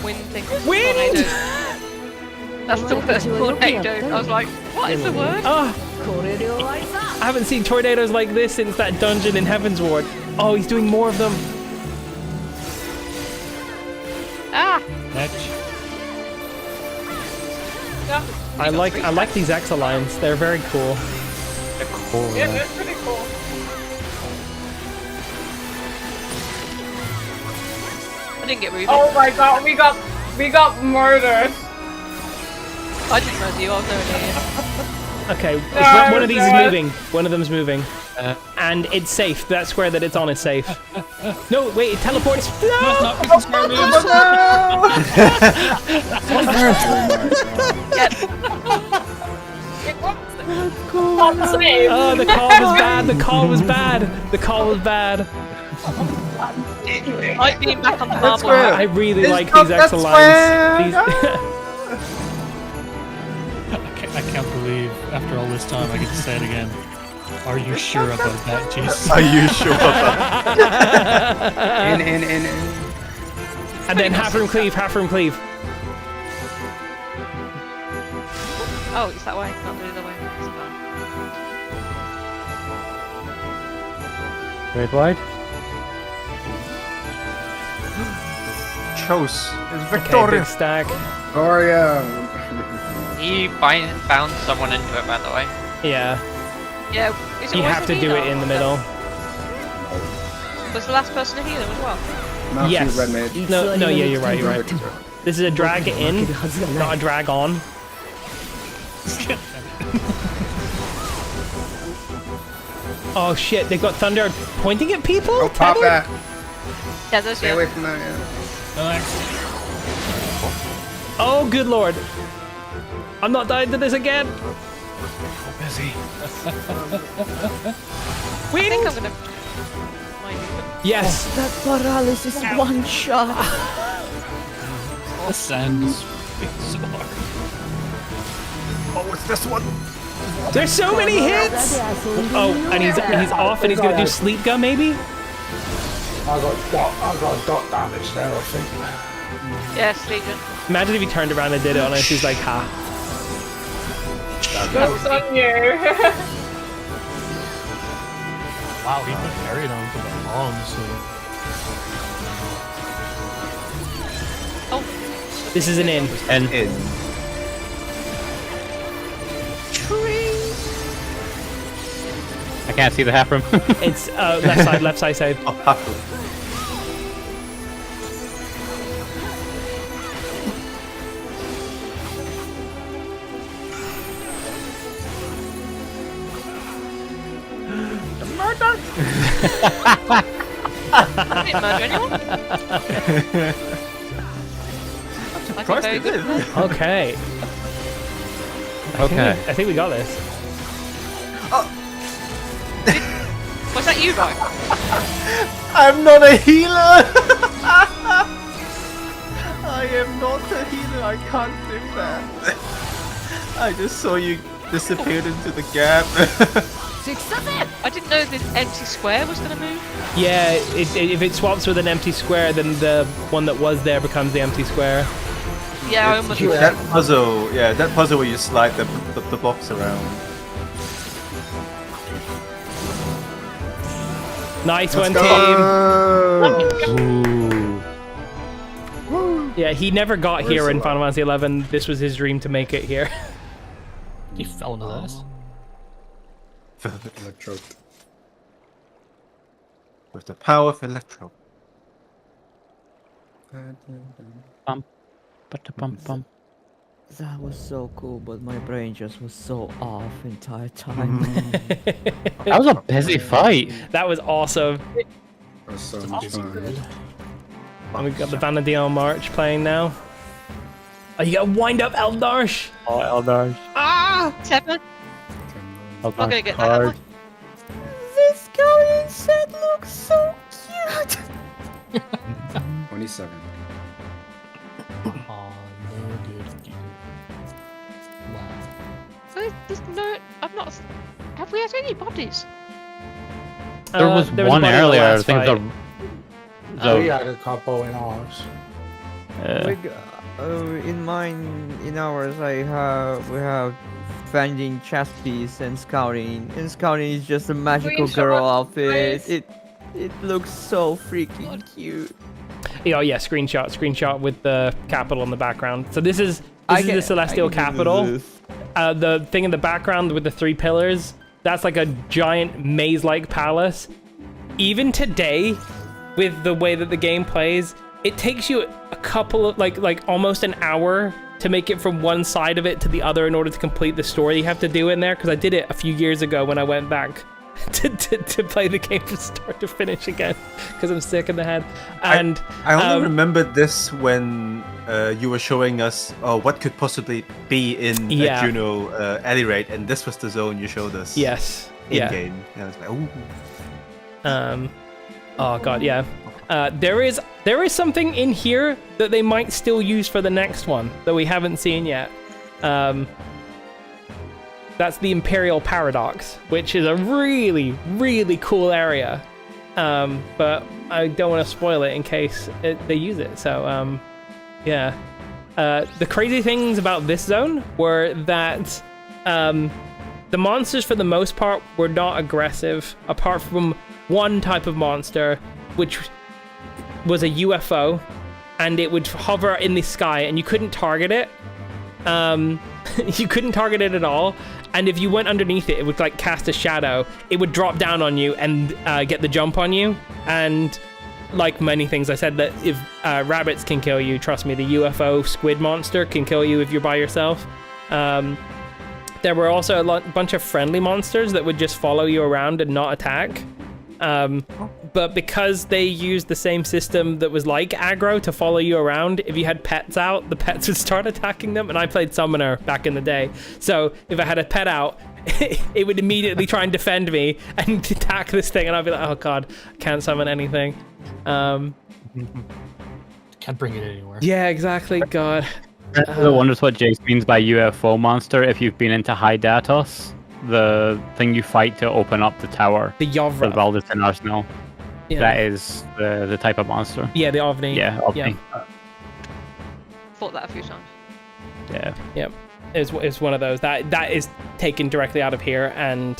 wind things. Wind! Tornado. That's the word, tornado. I was like, what is the word? Oh, I haven't seen tornadoes like this since that dungeon in Heaven's Ward. Oh, he's doing more of them. Ah! I like these Exalines. They're very cool. They're cool. Yeah, that's pretty cool. I didn't get Ruby. Oh my god, we got murdered. I didn't know you. I was nowhere near you. Okay, one of these is moving. One of them's moving. And it's safe. That square that it's on is safe. No, wait, it teleports. No! Oh, the call was bad. The call was bad. The call was bad. I've been back on the marble. I really like these Exalines. I can't believe after all this time I get to say it again. Are you sure about that, Jason? Are you sure about that? In. And then half room cleave, Oh, it's that way. Not the other way. It's fine. Red wide. house. It's Okay, Victoria. big stack. Oh yeah. He bound someone into it, by the way. Yeah. Yeah, is it You always have a to do healer? it in the middle. Was the last person a healer as well? No, Yes. she's red mage. No, yeah, you're right, you're right. This is a drag in, not a drag on. Oh shit, they've got thunder pointing at people? Oh, pop Tethered? that. Yeah, there's Stay away from that. Yeah. Oh, good lord. I'm not dying to this again. Busy. I think I'm gonna. Yes. That paralysis one shot. The sand is so hard. Oh, it's this one. There's so many hits. Oh, and he's off, and he's gonna do sleep gun maybe. I got dot damage there, I think. Yes, Legion. Imagine if he turned around and did it on us. He's like, ha. That's on you. Wow, he put carried on for that long, so. Oh. This is an in. And I can't see the half room. It's left side. Oh, half room. I didn't murder anyone. Surprised they did. Okay. Okay. I think we got this. Was that you, Ryan? I'm not a healer. I am not a healer. I can't do that. I just saw you disappeared into the gap. I didn't know the empty square was gonna move. Yeah, if it swaps with an empty square, then the one that was there becomes the empty square. Yeah, I almost. That puzzle, that puzzle where you slide the box around. Nice one, team. Yeah, he never got here in Final Fantasy 11. This was his dream to make it here. He fell into this. Electrode. With the power of Electro. Bum, bum. That was so cool, but my brain just was so off the entire time. That was a busy fight. That was awesome. That was so much fun. And we've got the Vanadion March playing now. Oh, you gotta wind up Eldarsh! Oh, Eldarsh. Ah! 7. I'm not gonna get that. Am I? This Guardian set looks so cute. 27. Oh, no good. Wow. There's no. I've not. Have we had any bodies? There was one body in the earlier. I last think fight. We had a couple in ours. In ours, we have finding chess piece and scouting. And scouting is just a magical girl outfit. It looks so freaking cute. Oh yeah, screenshot with the capital in the background. So this is the Celestial Capital. The thing in the background with the 3 pillars, that's like a giant maze-like palace. Even today, with the way that the game plays, it takes you a couple of like almost an hour to make it from one side of it to the other in order to complete the story you have to do in there. Because I did it a few years ago when I went back to play the game from start to finish again because I'm sick in the head. And I only remembered this when you were showing us what could possibly be in Juno Alley Raid, and this was the zone you showed us. Yes. In game. And I was like, ooh. Oh god, yeah. There is something in here that they might still use for the next one that we haven't seen yet. That's the Imperial Paradox, which is a really, really cool area. But I don't want to spoil it in case they use it. So, yeah. The crazy things about this zone were that the monsters, for the most part, were not aggressive, apart from one type of monster, which was a UFO, and it would hover in the sky, and you couldn't target it. You couldn't target it at all. And if you went underneath it, it would like cast a shadow. It would drop down on you and get the jump on you. And like many things, I said that if rabbits can kill you, trust me, the UFO squid monster can kill you if you're by yourself. There were also a bunch of friendly monsters that would just follow you around and not attack. But because they used the same system that was like aggro to follow you around, if you had pets out, the pets would start attacking them. And I played Summoner back in the day. So if I had a pet out, it would immediately try and defend me and attack this thing. And I'd be like, oh God, I can't summon anything. Can't bring it anywhere. Yeah, exactly. God. I wonders what Jace means by UFO monster. If you've been into Hydatos, the thing you fight to open up the tower. The Yovra. For Valdistan Arsenal. Yeah. That is the type of monster. Yeah, the OVNI. Yeah, OVNI. Yeah. Fought that a few times. Yeah. Yep. It's one of those. That is taken directly out of here, and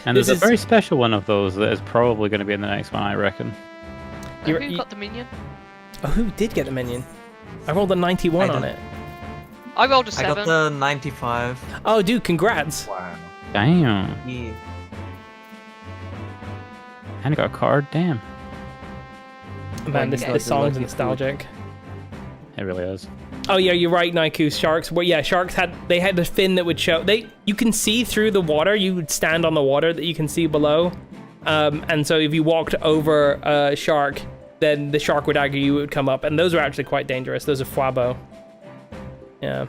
there's a very special one of those that is probably going to be in the next one, I reckon. Who got the minion? Oh, who did get the minion? I rolled a 91 on it. I rolled a 7. I got the 95. Oh, dude, congrats. Wow. Damn. Yeah. And I got a card, damn. Man, this song's nostalgic. It really is. Oh yeah, you're right, Naiku. Sharks. Well, yeah, sharks had a fin that would show. You can see through the water. You would stand on the water that you can see below. And so if you walked over a shark, then the shark would aggro you, it would come up, and those are actually quite dangerous. Those are Fuabo. Yeah.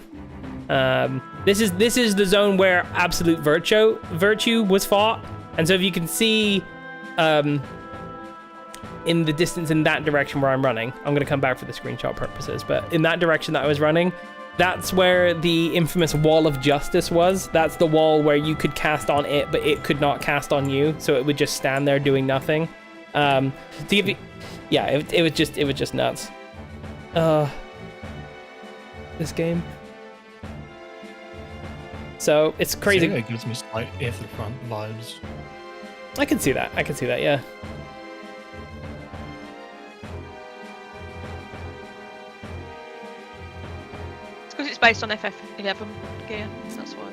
This is the zone where absolute virtue was fought, and so if you can see in the distance in that direction where I'm running, I'm going to come back for the screenshot purposes, but in that direction that I was running, that's where the infamous Wall of Justice was. That's the wall where you could cast on it, but it could not cast on you, so it would just stand there doing nothing. It was just nuts. This game. So it's crazy. Yeah, it gives me slight Air to the Front vibes. I can see that. Yeah. It's because it's based on FF11 gear. That's why.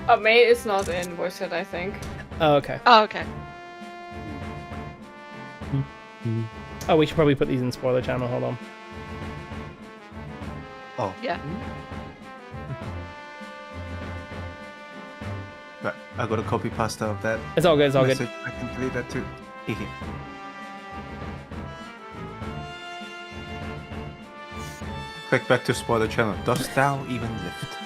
Oh, May is not in voice chat, I think. Oh, okay. Oh, okay. Oh, we should probably put these in spoiler channel. Hold on. Oh. Yeah. Right, I got a copy pasta of that. It's all good. It's all good. message. I can delete that too. Click back to spoiler channel. Dost thou even lift?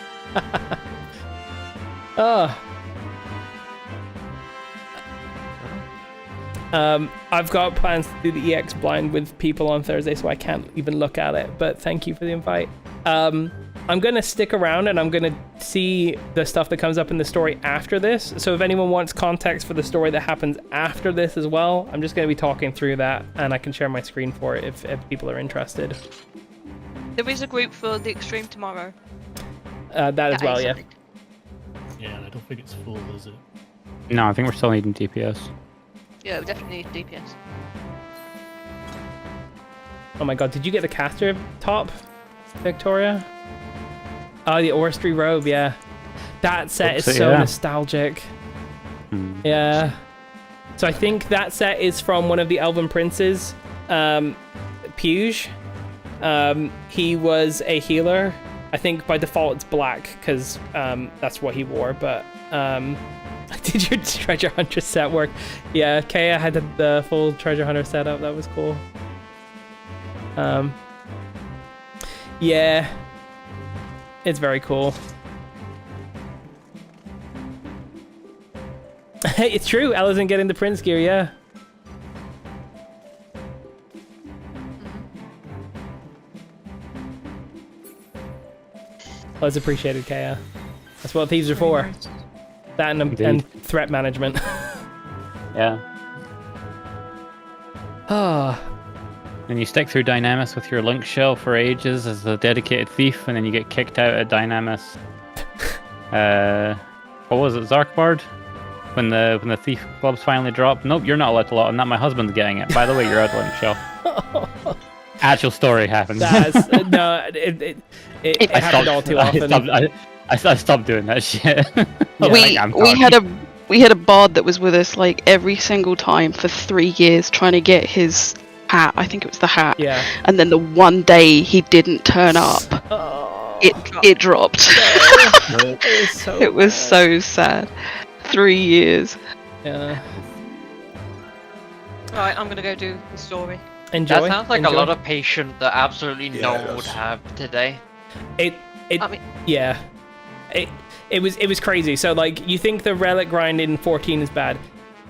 I've got plans to do the EX blind with people on Thursday, so I can't even look at it, but thank you for the invite. I'm going to stick around and I'm going to see the stuff that comes up in the story after this. So if anyone wants context for the story that happens after this as well, I'm just going to be talking through that, and I can share my screen for it if people are interested. There is a group for the Extreme tomorrow. That as well, yeah. Yeah, I don't think it's full, is it? No, I think we're still needing DPS. Yeah, we definitely need DPS. Oh my god, did you get the caster top, Victoria? Oh, the Oristry robe, yeah. That set is so nostalgic. Yeah. So I think that set is from one of the Elven Princes, Puge. He was a healer. I think by default it's black, because that's what he wore, but did your Treasure Hunter set work? Yeah, Kaya had the full Treasure Hunter setup. That was cool. Yeah, it's very cool. It's true, Ella's in getting the Prince gear, yeah. Well, it's appreciated, Kaya. That's what thieves are for. That and threat management. Yeah. And you stick through Dynamis with your Link Shell for ages as a dedicated thief, and then you get kicked out at Dynamis. What was it, Zarkbard? when the thief gloves finally drop. Nope, you're not allowed to lot on that. My husband's getting it. By the way, you're out of Link Shell. Actual story happened. That's no, it happened all too often. I stopped doing that shit. We had a bard that was with us like every single time for 3 years trying to get his hat. I think it was the hat. Yeah. And then the one day he didn't turn up, it dropped. It was so sad. 3 years. Yeah. Right, I'm gonna go do the story. Enjoy. That sounds like a lot of patience that absolutely no one would have today. It was crazy. So like, you think the relic grind in 14 is bad.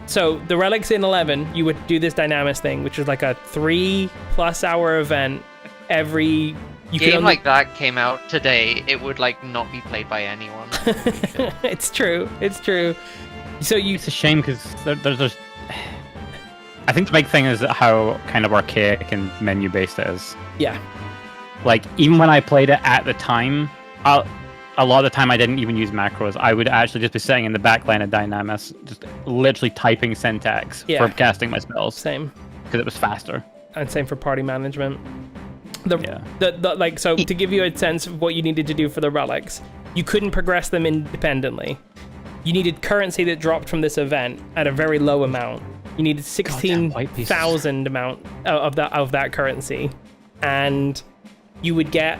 So the relics in 11, you would do this Dynamis thing, which was like a 3+ hour event every. Game like that came out today, it would like not be played by anyone. It's true. It's true. So it's a shame because there's. I think the big thing is how kind of archaic and menu based it is. Yeah. Like even when I played it at the time, a lot of the time I didn't even use macros. I would actually just be sitting in the back line of Dynamis, just literally typing syntax for casting my spells. Same. Because it was faster. And same for party management. So to give you a sense of what you needed to do for the relics, you couldn't progress them independently. You needed currency that dropped from this event at a very low amount. You needed 16,000 amount of that currency, and you would get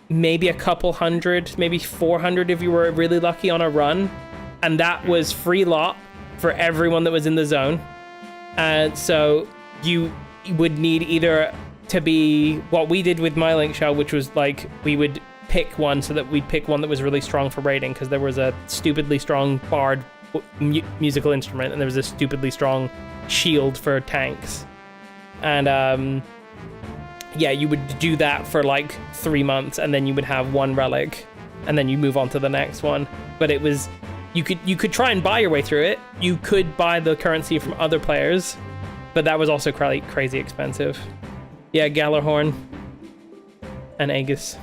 maybe a couple hundred, maybe 400 if you were really lucky on a run, and that was free lot for everyone that was in the zone. So you would need either to be what we did with my Link Shell, which was like we would pick one so that we'd pick one that was really strong for raiding, because there was a stupidly strong bard musical instrument and there was a stupidly strong shield for tanks. And you would do that for like 3 months, and then you would have one relic, and then you move on to the next one. But it was you could try and buy your way through it. You could buy the currency from other players, but that was also crazy expensive. Yeah, Gallarhorn and Aegis.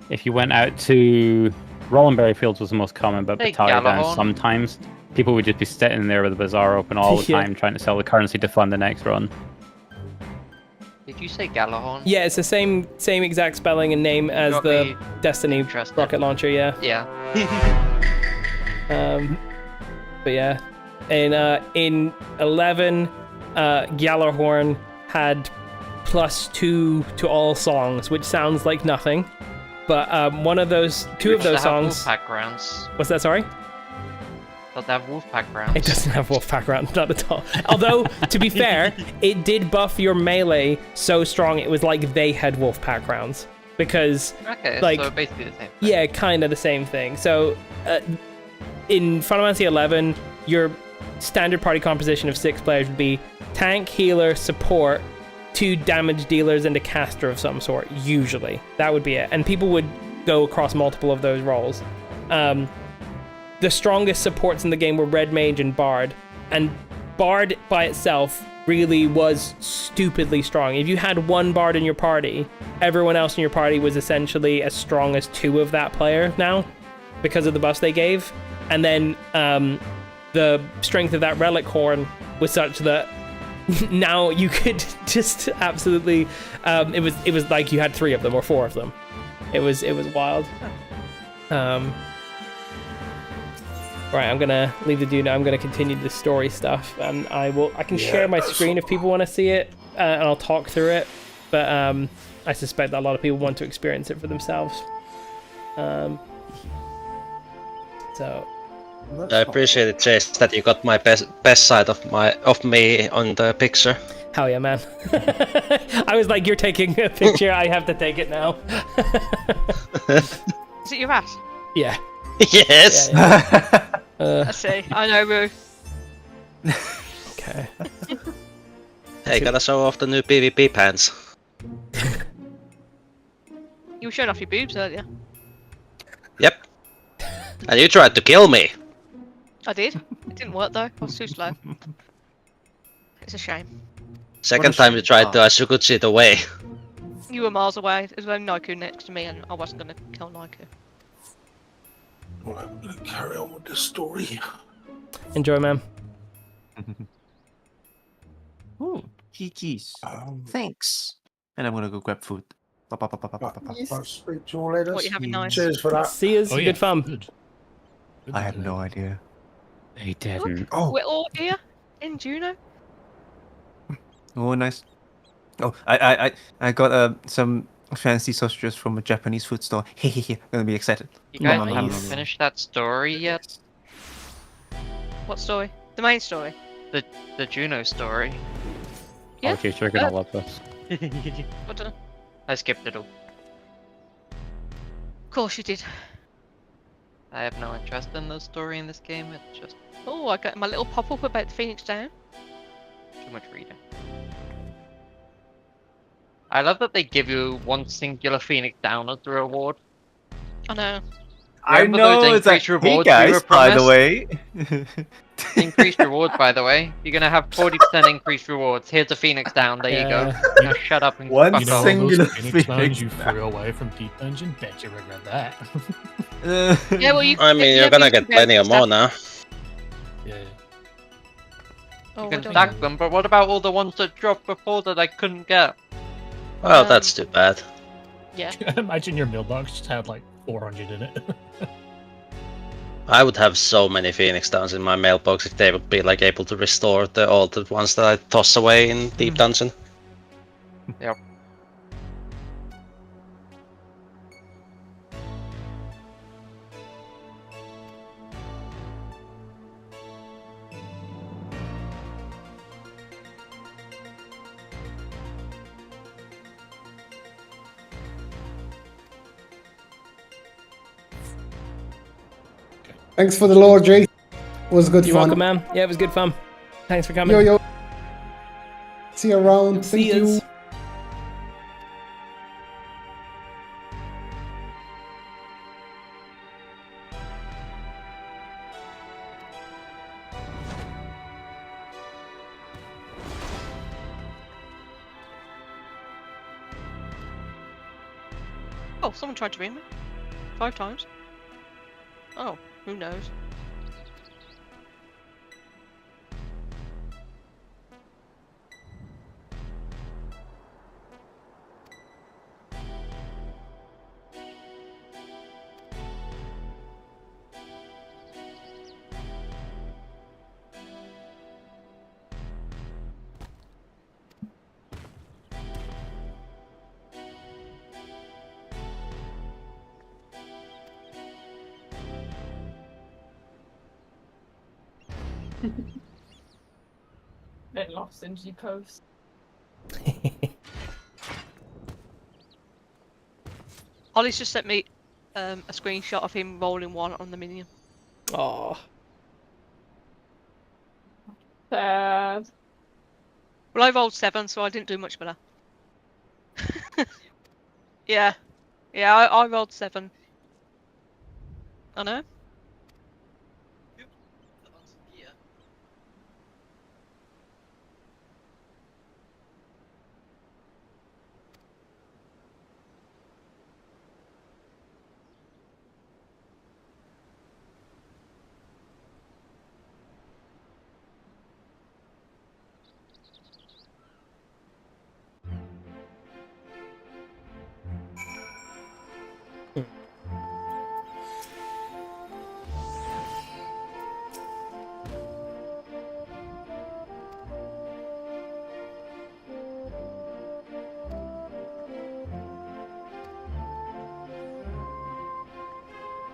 If you went out to Rollenberry Fields was the most common, but Battalion Down sometimes people would just be sitting there with the bazaar open all the time trying to sell the currency to fund the next run. Did you say Galahorn? Yeah, it's the same exact spelling and name as the Destiny rocket launcher. Yeah. Yeah. But yeah, in 11, Gallarhorn had +2 to all songs, which sounds like nothing, but two of those songs. Wolfpack rounds. What's that? Sorry. Does it have Wolfpack rounds? It doesn't have Wolfpack rounds, not at all. Although, to be fair, it did buff your melee so strong it was like they had Wolfpack rounds. Because, so basically the same thing. Yeah, kind of the same thing. So, in Final Fantasy 11, your standard party composition of 6 players would be tank, healer, support, 2 damage dealers, and a caster of some sort, usually. That would be it. And people would go across multiple of those roles. The strongest supports in the game were Red Mage and Bard. And Bard by itself really was stupidly strong. If you had one Bard in your party, everyone else in your party was essentially as strong as 2 of that player now, because of the buffs they gave. And then the strength of that Relic Horn was such that now you could just absolutely it was like you had 3 of them or 4 of them. It was wild. Right, I'm gonna leave the dude now. I'm gonna continue the story stuff, and I can share my screen if people want to see it, and I'll talk through it. But I suspect that a lot of people want to experience it for themselves. So I appreciate it, Chase, that you got my best side of me on the picture. Hell yeah, man! I was like, you're taking a picture. I have to take it now. Is it your ass? Yeah. Yes. Yeah. I see. I know, Roo. Okay. Hey, gotta show off the new PvP pants. You were showing off your boobs earlier. Yep. And you tried to kill me. I did. It didn't work though. I was too slow. It's a shame. Second time you tried to, I should see the way. You were miles away. There was only Naiku next to me, and I wasn't gonna kill Naiku. Right, I'm gonna carry on with the story. Enjoy, man. Ooh, GG's. Thanks. And I'm gonna go grab food. I'll speak to you all later. What you having nice? Cheers for that. See you. Oh, yeah. Good fun. Good. I have no idea. They didn't. Oh, We're all here in Juno. Oh, nice. Oh, I got some fancy sausages from a Japanese food store. Hehehe, gonna be excited. You guys Nom, nom, haven't nom, nom. finished that story yet? What story? The main story. The Juno story. Yeah. Okay, you're gonna love this. I don't know. I skipped it all. Of course you did. I have no interest in the story in this game. It's just Oh, I got my little pop-up about the Phoenix Down. too much reading. I love that they give you one singular Phoenix down as the reward. I know. I Remember know, those it's like, increased hey rewards we guys, were by the promised? way. Increased rewards, by the way. You're gonna have 40% increased rewards. Here's a Phoenix down. There you go. Now shut up and One fuck You know, off. all singular those Phoenix Phoenix Mounds you down. threw away from Deep Dungeon? Bet you regret that. Yeah, well, you. I mean, you're gonna get plenty of more now. Yeah. Oh, You I can don't stack know. them, but what about all the ones that dropped before that I couldn't get? Well, that's too bad. Yeah. Imagine your mailbox just had like 400 in it. I would have so many Phoenix Downs in my mailbox if they would be like able to restore all the ones that I toss away in Deep Dungeon. Yep. Thanks for the lore, Jay. Was good You're fun. welcome, man. Yeah, it was good fun. Thanks for coming. Yo, yo. See you around. See Thank you. yous. Oh, someone tried to ring me. 5 times. Oh, who knows? Bit lost in G post. Ollie's just sent me a screenshot of him rolling one on the minion. Oh. Sad. Well, I rolled 7, so I didn't do much better. Yeah. Yeah, I rolled 7. I know.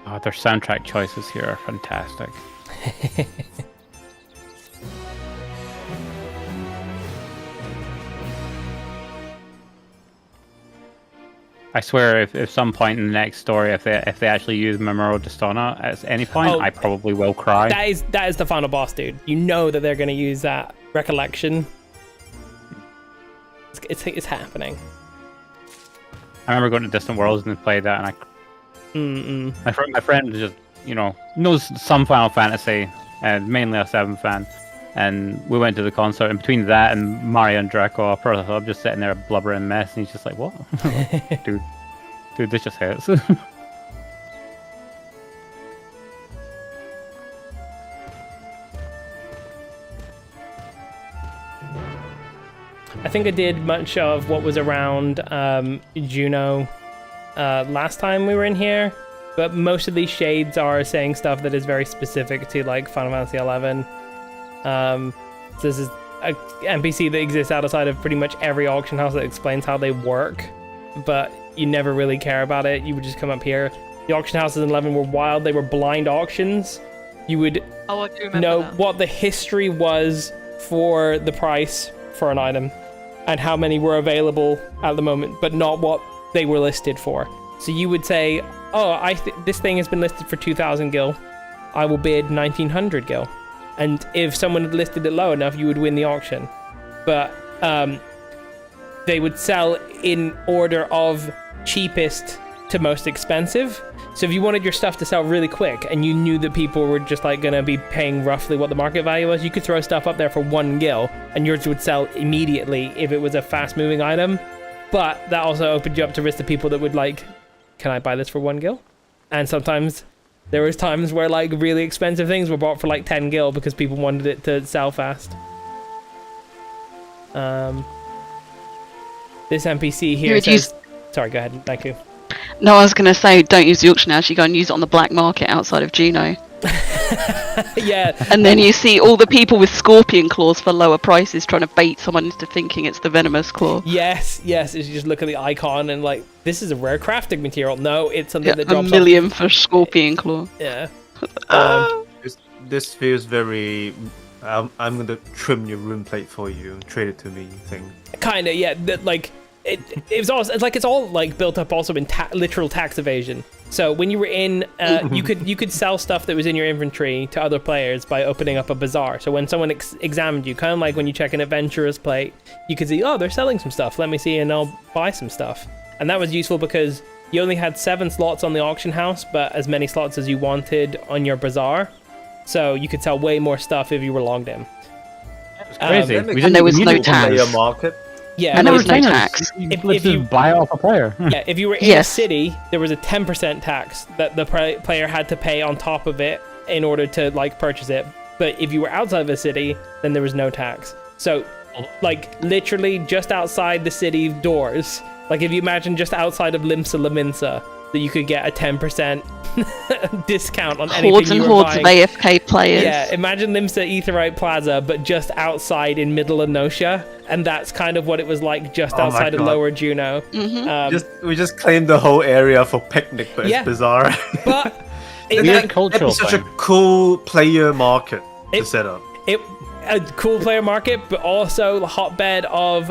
Oh, their soundtrack choices here are fantastic. I swear, if some point in the next story, if they actually use Memoro Distona at any point, Oh, I probably will cry. That is the final boss, dude. You know that they're going to use that recollection. It's happening. I remember going to Distant Worlds and played that, and my friend just knows some Final Fantasy, and mainly a 7 fan. And we went to the concert, and between that and Mario and Draco, I'm just sitting there blubbering mess, and he's just like, "What, dude, this just hits." think I did much of what was around Juno last time we were in here, but most of these shades are saying stuff that is very specific to like Final Fantasy 11. So this is a NPC that exists outside of pretty much every auction house that explains how they work, but you never really care about it. You would just come up here. The auction houses in 11 were wild. They were blind auctions. You would I do remember know that. what the history was for the price for an item and how many were available at the moment, but not what they were listed for. So you would say, oh, this thing has been listed for 2,000 gil. I will bid 1,900 gil. And if someone had listed it low enough, you would win the auction. But they would sell in order of cheapest to most expensive. So if you wanted your stuff to sell really quick and you knew that people were just like going to be paying roughly what the market value was, you could throw stuff up there for 1 gil and yours would sell immediately if it was a fast moving item. But that also opened you up to risk the people that would like, can I buy this for 1 gil? And sometimes there was times where like really expensive things were bought for like 10 gil because people wanted it to sell fast. This NPC here says... Sorry, go ahead. Thank you. No, I was going to say, don't use the auction house. You go and use it on the black market outside of Juno. Yeah. And then you see all the people with scorpion claws for lower prices trying to bait someone into thinking it's the venomous claw. Yes. As you just look at the icon and like, this is a rare crafting material. No, it's something that A drops million off. for scorpion claw. Yeah. This feels very. I'm gonna trim your room plate for you and trade it to me thing. Kind of, yeah. Like it's all like built up also in literal tax evasion. So when you were in, you could sell stuff that was in your inventory to other players by opening up a bazaar. So when someone examined you, kind of like when you check an adventurer's plate, you could see, oh, they're selling some stuff. Let me see, and I'll buy some stuff. And that was useful because you only had 7 slots on the auction house, but as many slots as you wanted on your bazaar. So you could sell way more stuff if you were logged in. It's crazy. And there was no tax. Market. Yeah, and there was no tax. If you buy off a player. Yeah, if you were in a city, there was a 10% tax that the player had to pay on top of it in order to like purchase it. But if you were outside of a city, then there was no tax. So, like literally just outside the city doors, like if you imagine just outside of Limsa Laminsa, that you could get a 10% discount on anything Hordes you and were hordes buying. of AFK players. Yeah, imagine Limsa Aetheryte Plaza, but just outside in middle of Nosha, and that's kind of what it was like just outside of Lower Juno. Mm-hmm. We just claimed the whole area for picnic, but it's bizarre. But it'd be such a cool player market to set up. A cool player market, but also the hotbed of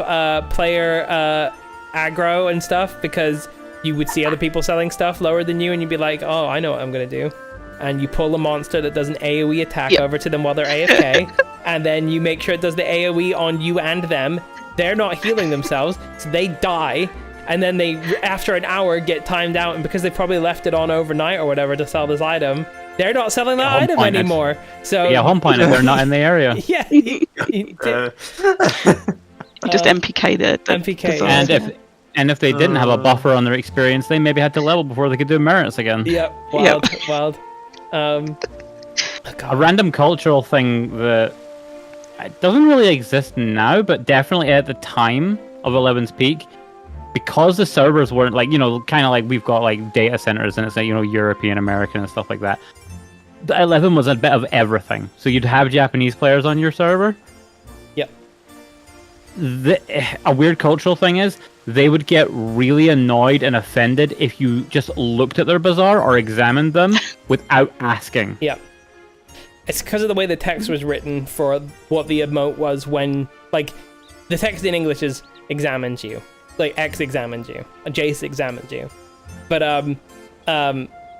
player aggro and stuff, because you would see other people selling stuff lower than you and you'd be like, oh, I know what I'm gonna do. And you pull a monster that does an AoE attack over to them while they're AFK, and then you make sure it does the AoE on you and them. They're not healing themselves, so they die, and then they, after an hour, get timed out, and because they probably left it on overnight or whatever to sell this item, they're not selling that item anymore. So home point it, they're not in the area. Yeah. Just MPK there. MPK. And if they didn't have a buffer on their experience, they maybe had to level before they could do merits again. Yep. Wild. A random cultural thing that doesn't really exist now, but definitely at the time of 11's peak, because the servers weren't like, kind of like we've got like data centers and it's like, European, American and stuff like that. The 11 was a bit of everything. So you'd have Japanese players on your server. Yep. A weird cultural thing is, they would get really annoyed and offended if you just looked at their bazaar or examined them without asking. Yeah. It's because of the way the text was written for what the emote was when, like, the text in English is examines you. Like, X examines you. Jace examines you. But,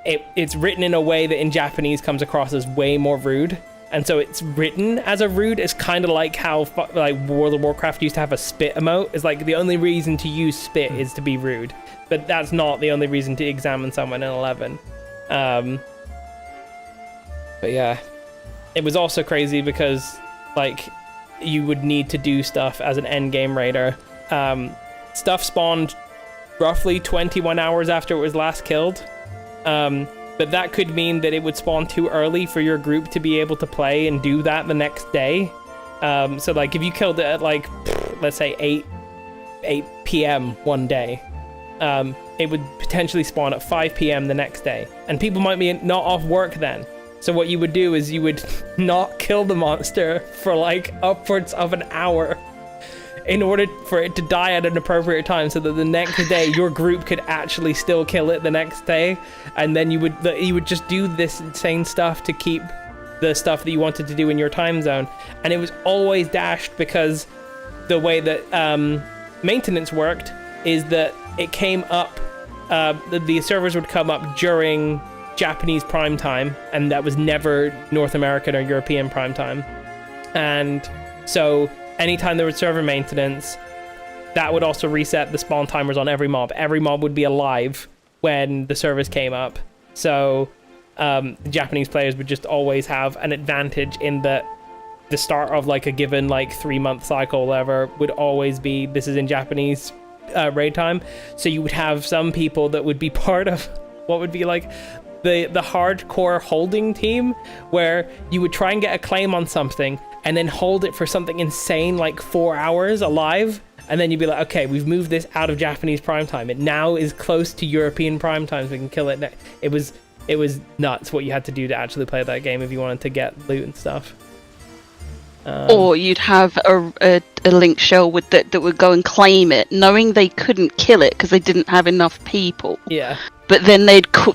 it's written in a way that in Japanese comes across as way more rude. And so it's written as a rude. It's kind of like how like World of Warcraft used to have a spit emote. It's like the only reason to use spit is to be rude, but that's not the only reason to examine someone in 11. But yeah, it was also crazy because like you would need to do stuff as an end game raider. Stuff spawned roughly 21 hours after it was last killed. But that could mean that it would spawn too early for your group to be able to play and do that the next day. So like if you killed it at like let's say 8 p.m. one day, it would potentially spawn at 5 p.m. the next day, and people might be not off work then. So what you would do is you would not kill the monster for like upwards of an hour in order for it to die at an appropriate time, so that the next day your group could actually still kill it the next day. And then you would just do this insane stuff to keep the stuff that you wanted to do in your time zone. And it was always dashed, because the way that maintenance worked is that it came up, the servers would come up during Japanese prime time, and that was never North American or European prime time. And so anytime there was server maintenance, that would also reset the spawn timers on every mob. Every mob would be alive when the servers came up. So the Japanese players would just always have an advantage in that the start of like a given like 3-month cycle or whatever would always be, this is in Japanese raid time. So you would have some people that would be part of what would be like the hardcore holding team, where you would try and get a claim on something and then hold it for something insane like 4 hours alive, and then you'd be like, okay, we've moved this out of Japanese prime time. It now is close to European prime time, so we can kill it. It was nuts what you had to do to actually play that game if you wanted to get loot and stuff. Or you'd have a link shell that would go and claim it, knowing they couldn't kill it because they didn't have enough people. Yeah. But then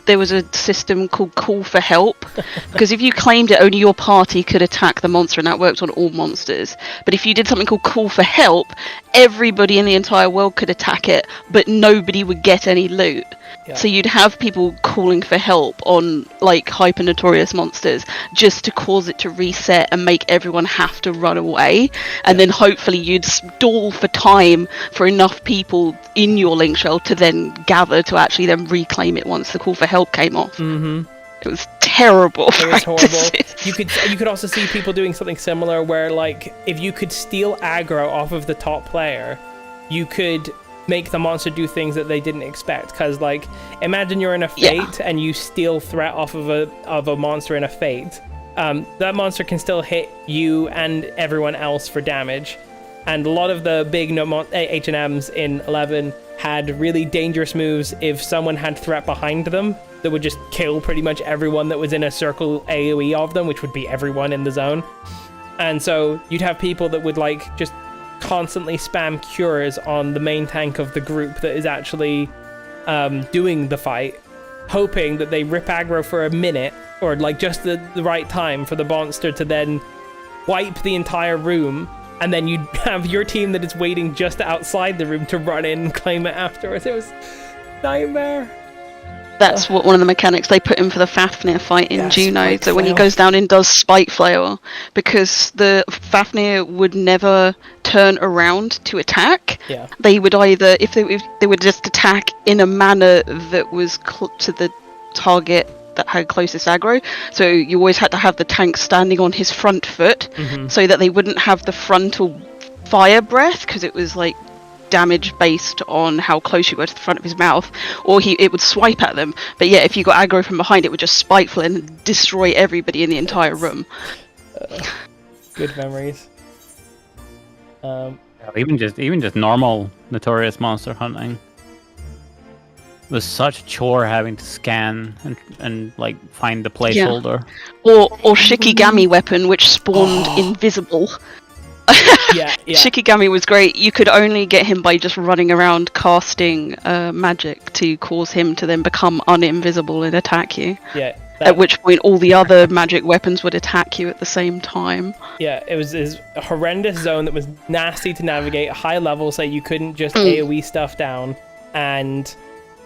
there was a system called Call for Help, because if you claimed it, only your party could attack the monster, and that worked on all monsters. But if you did something called Call for Help, everybody in the entire world could attack it, but nobody would get any loot. Yeah. So you'd have people calling for help on like hyper notorious monsters just to cause it to reset and make everyone have to run away, and then hopefully you'd stall for time for enough people in your link shell to then gather to actually then reclaim it once the call for help came off. Mm-hmm. It was terrible. It was horrible. You could also see people doing something similar where, like, if you could steal aggro off of the top player, you could make the monster do things that they didn't expect. Because, like, imagine you're in a Fate and you steal threat off of a monster in a Fate. That monster can still hit you and everyone else for damage. And a lot of the big H&Ms in 11 had really dangerous moves if someone had threat behind them that would just kill pretty much everyone that was in a circle AoE of them, which would be everyone in the zone. And so you'd have people that would like just constantly spam cures on the main tank of the group that is actually doing the fight, hoping that they rip aggro for a minute or like just the right time for the monster to then wipe the entire room, and then you'd have your team that is waiting just outside the room to run in and claim it afterwards. It was nightmare. That's what one of the mechanics they put in for the Fafnir fight in Juno. So when he goes down and does Spike Flail, because the Fafnir would never turn around to attack. Yeah. They would either, if they would just attack in a manner that was to the target that had closest aggro. So you always had to have the tank standing on his front foot, so that they wouldn't have the frontal fire breath, because it was like damage based on how close you were to the front of his mouth, or it would swipe at them. But yeah, if you got aggro from behind, it would just spiteful and destroy everybody in the entire room. Good memories. Even just normal notorious monster hunting was such a chore, having to scan and like find the placeholder. Yeah. Or Shikigami weapon, which spawned invisible. Yeah. Shikigami was great. You could only get him by just running around casting magic to cause him to then become uninvisible and attack you. Yeah. At which point all the other magic weapons would attack you at the same time. Yeah, it was a horrendous zone that was nasty to navigate, high level, so you couldn't just AoE stuff down, and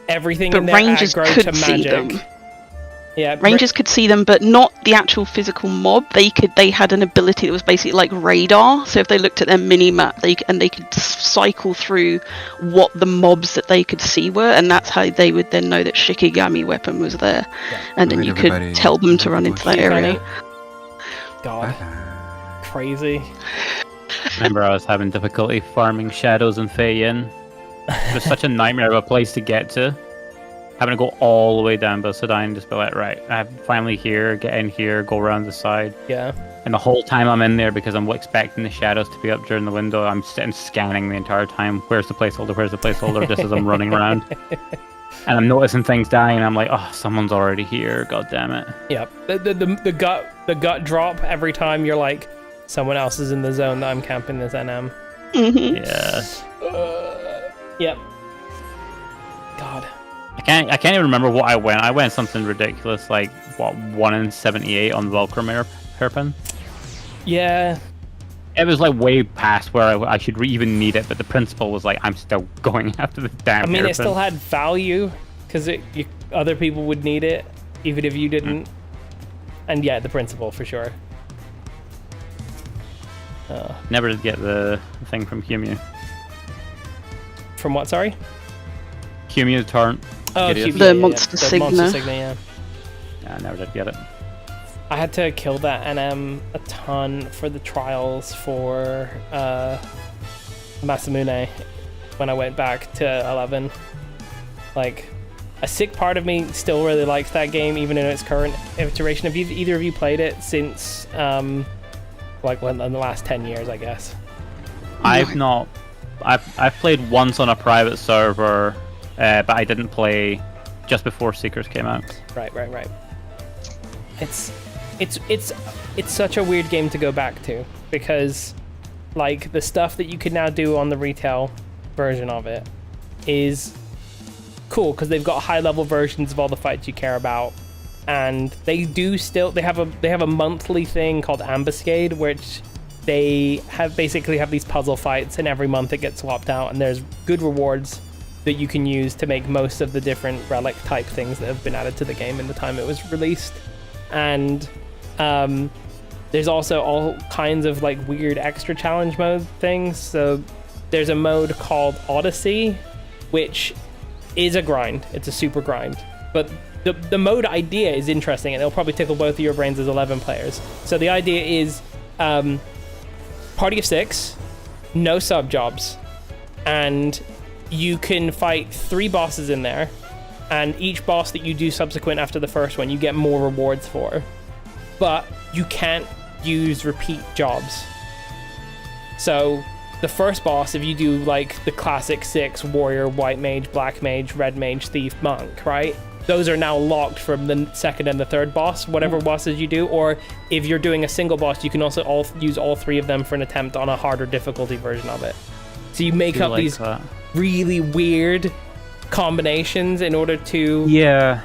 everything in there Rangers aggro could to see magic. them. Yeah, Rangers could see them, but not the actual physical mob. They had an ability that was basically like radar. So if they looked at their mini map, they could cycle through what the mobs that they could see were, and that's how they would then know that Shikigami weapon was there, and then you could tell them to run into that area. God, crazy. Remember, I was having difficulty farming shadows in Fei Yin. It was such a nightmare of a place to get to. having to go all the way down Bussadine and just be like, right, I'm finally here, get in here, go around the side. Yeah. And the whole time I'm in there, because I'm expecting the shadows to be up during the window, I'm sitting scanning the entire time. Where's the placeholder? Where's the placeholder? Just as I'm running around. And I'm noticing things dying, and I'm like, oh, someone's already here. God damn it. Yep. The gut drop every time you're like, someone else is in the zone that I'm camping this NM. Yeah. Yep. God. I can't even remember what I went. I went something ridiculous, like what 1 in 78 on Valkyrie hairpin. Yeah. It was like way past where I should even need it, but the principle was like, I'm still going after the damn. I mean, hairpin. it still had value because other people would need it, even if you didn't. And yeah, the principle for sure. Never did get the thing from Humu. From what? Sorry. Humu turn. Oh, the monster sigma. Monster sigma, yeah. Yeah, I never did get it. I had to kill that NM a ton for the trials for Masamune when I went back to 11. Like, a sick part of me still really likes that game, even in its current iteration. Have either of you played it since, like, in the last 10 years, I guess? I've not. I've played once on a private server, but I didn't play just before Seekers came out. Right. It's such a weird game to go back to because, like, the stuff that you can now do on the retail version of it is cool because they've got high-level versions of all the fights you care about, and they have a monthly thing called Ambuscade, which they basically have these puzzle fights, and every month it gets swapped out, and there's good rewards that you can use to make most of the different relic type things that have been added to the game in the time it was released. And there's also all kinds of like weird extra challenge mode things. So there's a mode called Odyssey, which is a grind. It's a super grind, but the mode idea is interesting, and it'll probably tickle both of your brains as 11 players. So the idea is party of 6, no sub jobs, and you can fight 3 bosses in there, and each boss that you do subsequent after the first one you get more rewards for, but you can't use repeat jobs. So the first boss, if you do like the classic 6 warrior, white mage, black mage, red mage, thief, monk, right, those are now locked from the second and the third boss, whatever bosses you do. Or if you're doing a single boss, you can also use all 3 of them for an attempt on a harder difficulty version of it. So you make up these really weird combinations in order to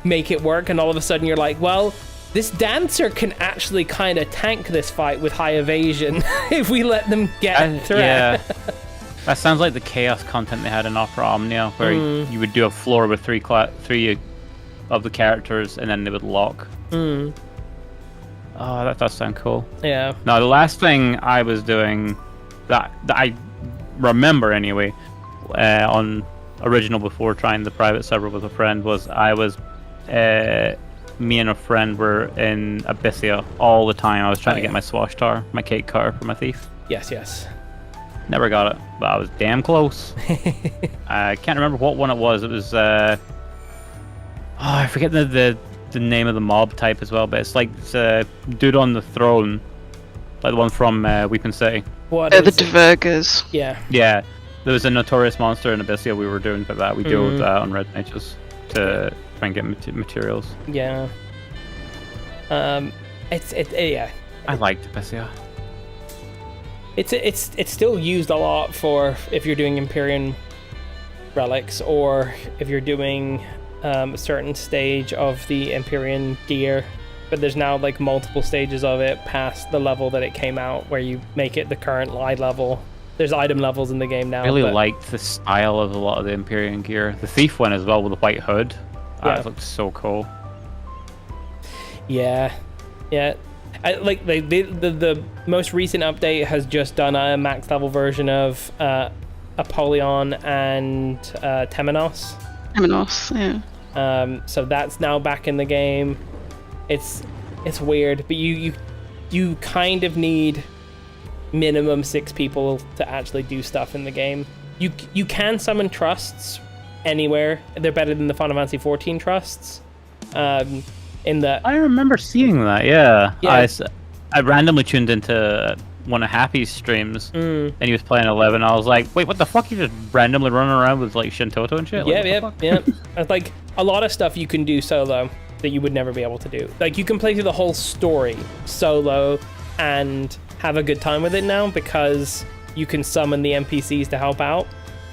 make it work, and all of a sudden you're like, well, this dancer can actually kind of tank this fight with high evasion if we let them get through. Yeah. That sounds like the chaos content they had in Opera Omnia, where you would do a floor with 3 of the characters, and then they would lock. Oh, that does sound cool. Yeah. Now, the last thing I was doing that I remember anyway, on original before trying the private server with a friend, was me and a friend were in Abyssia all the time. I was trying to get my Swash Tower, my cake car for my thief. Yes. Never got it, but I was damn close. I can't remember what one it was. It was I forget the name of the mob type as well, but it's like this dude on the throne, like the one from Weeping City. What? The Divergers. Yeah. Yeah. There was a notorious monster in Abyssia we were doing for that. We dealt with that on Red Mages to try and get materials. Yeah. Yeah. I liked Abyssia. It's still used a lot for if you're doing Empyrean relics, or if you're doing a certain stage of the Empyrean gear. But there's now like multiple stages of it past the level that it came out, where you make it the current live level. There's item levels in the game now. I really liked the style of a lot of the Empyrean gear. The Thief one as well, with the white hood. That looked so cool. Yeah. Like the most recent update has just done a max level version of Apollyon and Temenos. Yeah. So that's now back in the game. It's weird, but you kind of need minimum 6 people to actually do stuff in the game. You can summon trusts anywhere. They're better than the Final Fantasy 14 trusts. In that, I remember seeing that. Yeah, Yeah. I randomly tuned into one of Happy's streams, and he was playing 11. I was like, wait, what the fuck? You just randomly running around with like Shintoto and shit? Like, yeah. It's like a lot of stuff you can do solo that you would never be able to do. Like you can play through the whole story solo and have a good time with it now because you can summon the NPCs to help out.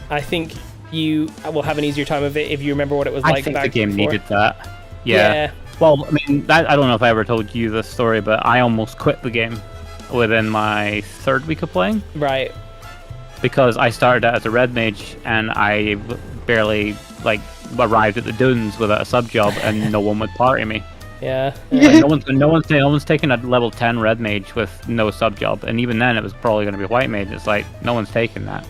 I think you will have an easier time of it if you remember what it was like. I think back the game before. needed that. Yeah. Well, I mean, I don't know if I ever told you this story, but I almost quit the game within my 3rd week of playing. Right. Because I started out as a red mage and I barely arrived at the dunes without a sub job, and no one would party me. Yeah. Like, no one's taking a level 10 red mage with no sub job, and even then it was probably going to be white mage. It's like no one's taking that.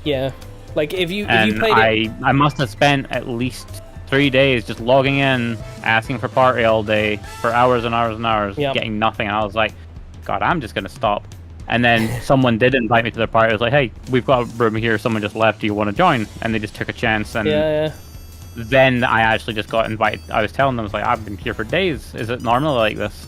Yeah. Like if you And played it. I must have spent at least 3 days just logging in, asking for party all day for hours and hours and hours, getting nothing. And I was like, God, I'm just gonna stop. And then someone did invite me to their party. I was like, hey, we've got a room here. Someone just left. Do you want to join? And they just took a chance. And then I actually just got invited. I was telling them, I was like, I've been here for days. Is it normally like this?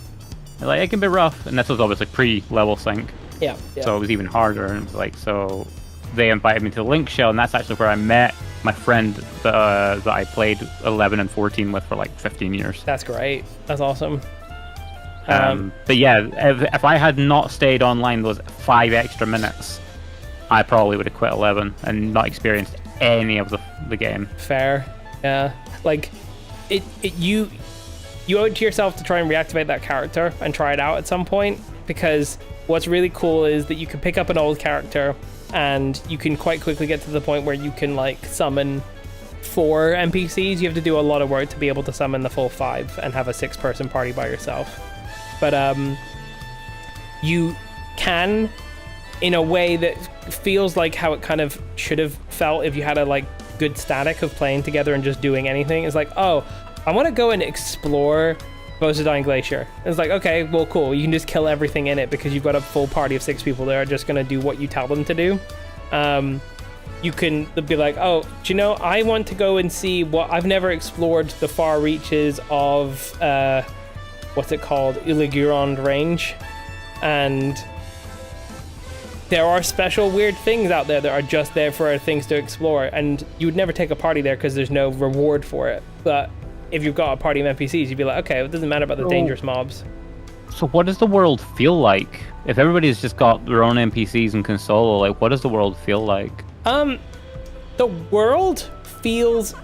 They're like, it can be rough. And this was obviously pre-level sync. Yeah. So it was even harder. And it was like, so they invited me to the Link Shell, and that's actually where I met my friend that I played 11 and 14 with for like 15 years. That's great. That's awesome. But yeah, if I had not stayed online those 5 extra minutes, I probably would have quit 11 and not experienced any of the game. Fair. Yeah. Like, you owe it to yourself to try and reactivate that character and try it out at some point, because what's really cool is that you can pick up an old character and you can quite quickly get to the point where you can like summon 4 NPCs. You have to do a lot of work to be able to summon the full 5 and have a 6-person party by yourself. But you can, in a way that feels like how it kind of should have felt if you had a like good static of playing together and just doing anything. It's like, oh, I want to go and explore Bosadine Glacier. It's like, okay, well, cool. You can just kill everything in it because you've got a full party of 6 people that are just going to do what you tell them to do. You can be like, oh, do you know, I want to go and see what... I've never explored the far reaches of, what's it called? Illigurond Range. And there are special weird things out there that are just there for things to explore. And you would never take a party there because there's no reward for it. But if you've got a party of NPCs, you'd be like, okay, it doesn't matter about the dangerous mobs. So what does the world feel like? If everybody's just got their own NPCs and can solo, like, what does the world feel like? The world feels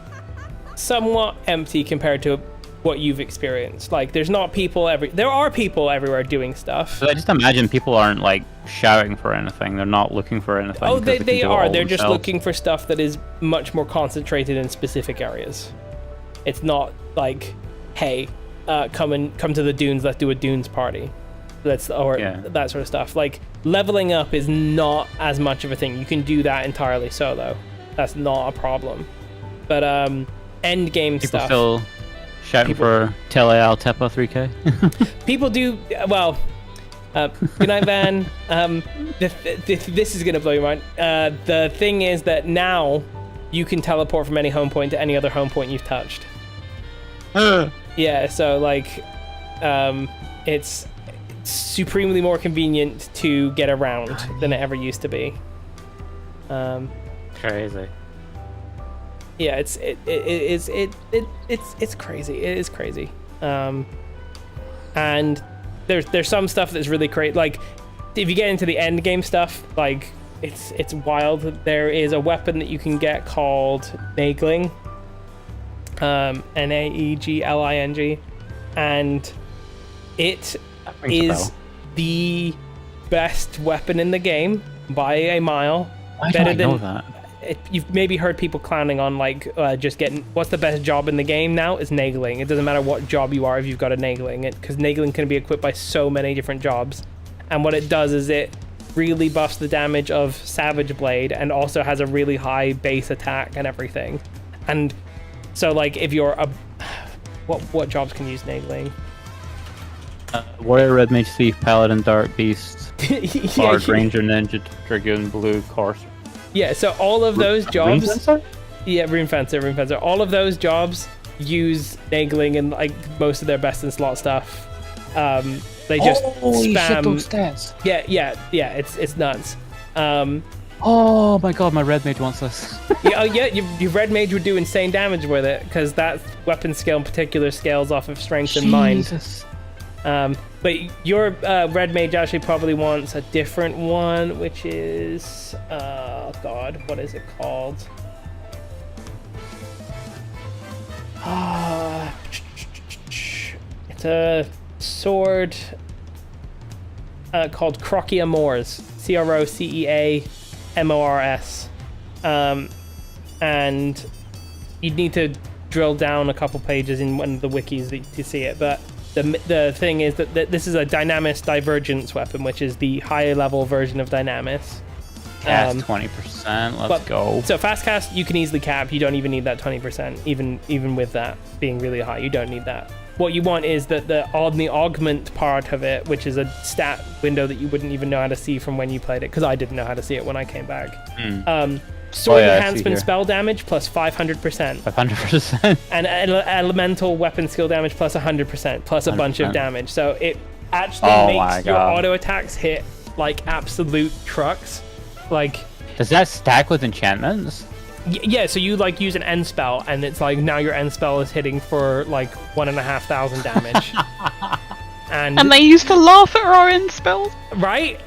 somewhat empty compared to what you've experienced. Like, there's not people there are people everywhere doing stuff. So I just imagine people aren't like shouting for anything. They're not looking for anything. Oh, they can do it are. all They're just themselves. looking for stuff that is much more concentrated in specific areas. It's not like, hey, come to the dunes, let's do a dunes party. That sort of stuff. Like, leveling up is not as much of a thing. You can do that entirely solo. That's not a problem. But end game People stuff. still shouting for Teleal Tepa 3K. People do well. Good night, Van. This is gonna blow your mind. The thing is that now you can teleport from any home point to any other home point you've touched. Yeah, so like, it's supremely more convenient to get around than it ever used to be. Crazy. Yeah, it's crazy. It is crazy. And there's some stuff that's really crazy. Like, if you get into the end game stuff, like, it's wild. There is a weapon that you can get called Naegling. Naegling, and it is the best weapon in the game by a mile. Why do I know that? You've maybe heard people clowning on like just getting what's the best job in the game now is Naegling. It doesn't matter what job you are if you've got a Naegling, because Naegling can be equipped by so many different jobs. And what it does is it really buffs the damage of Savage Blade and also has a really high base attack and everything. And so like if you're a what jobs can use Naegling? Warrior, Red Mage, Thief, Paladin, Dark Beast, Bard, yeah. Ranger, Ninja, Dragoon, Blue, Course. Yeah, so all of those jobs, Yeah, Rune Fencer. All of those jobs use Nagling and like most of their best in slot stuff. They just spam. Those stats. Yeah. It's nuts. Oh my god, my red mage wants this. Your red mage would do insane damage with it because that weapon skill in particular scales off of strength and mind. But your red mage actually probably wants a different one, which is what is it called? It's a sword called Crocea Mors. CROCEAMORS. And you'd need to drill down a couple pages in one of the wikis to see it, but the thing is that this is a Dynamis Divergence weapon, which is the higher level version of Dynamis. Cast 20%, let's go. So fast cast you can easily cap, you don't even need that 20%, even with that being really high, you don't need that. What you want is that the augment part of it, which is a stat window that you wouldn't even know how to see from when you played it, because I didn't know how to see it when I came back. Sword enhancement spell damage plus 500%. 500%. And elemental weapon skill damage plus 100%, plus a bunch of damage. So it actually makes your auto attacks hit like absolute trucks. Like, does that stack with enchantments? Yeah, so you like use an end spell, and it's like now your end spell is hitting for like 1,500 damage. and they used to laugh at our end spells. Right.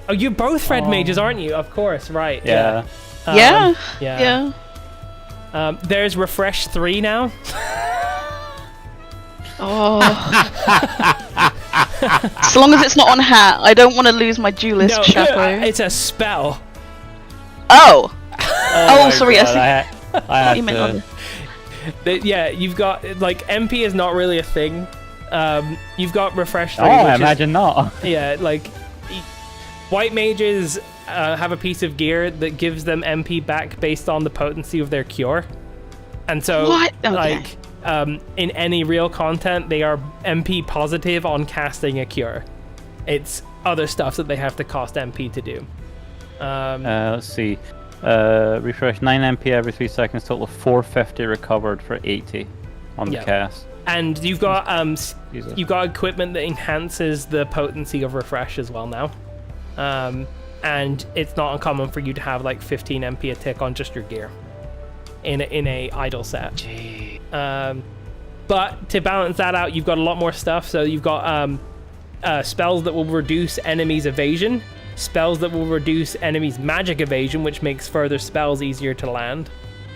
Oh, you're both red mages, aren't you? Of course, right? Yeah. Yeah. There's Refresh 3 now. So long as it's not on hat, I don't want to lose my duelist chapeau. It's a spell. Oh, sorry. God, I have to... Yeah, you've got like MP is not really a thing. You've got Refresh 3. I imagine not. Yeah, like white mages have a piece of gear that gives them MP back based on the potency of their cure, and so like in any real content they are MP positive on casting a cure. It's other stuff that they have to cost MP to do. Let's see. Refresh 9 MP every 3 seconds, total of 450 recovered for 80 on the cast. And you've got equipment that enhances the potency of Refresh as well now. And it's not uncommon for you to have like 15 MP a tick on just your gear in a idle set. But to balance that out, you've got a lot more stuff. So you've got spells that will reduce enemies' evasion, spells that will reduce enemies' magic evasion, which makes further spells easier to land.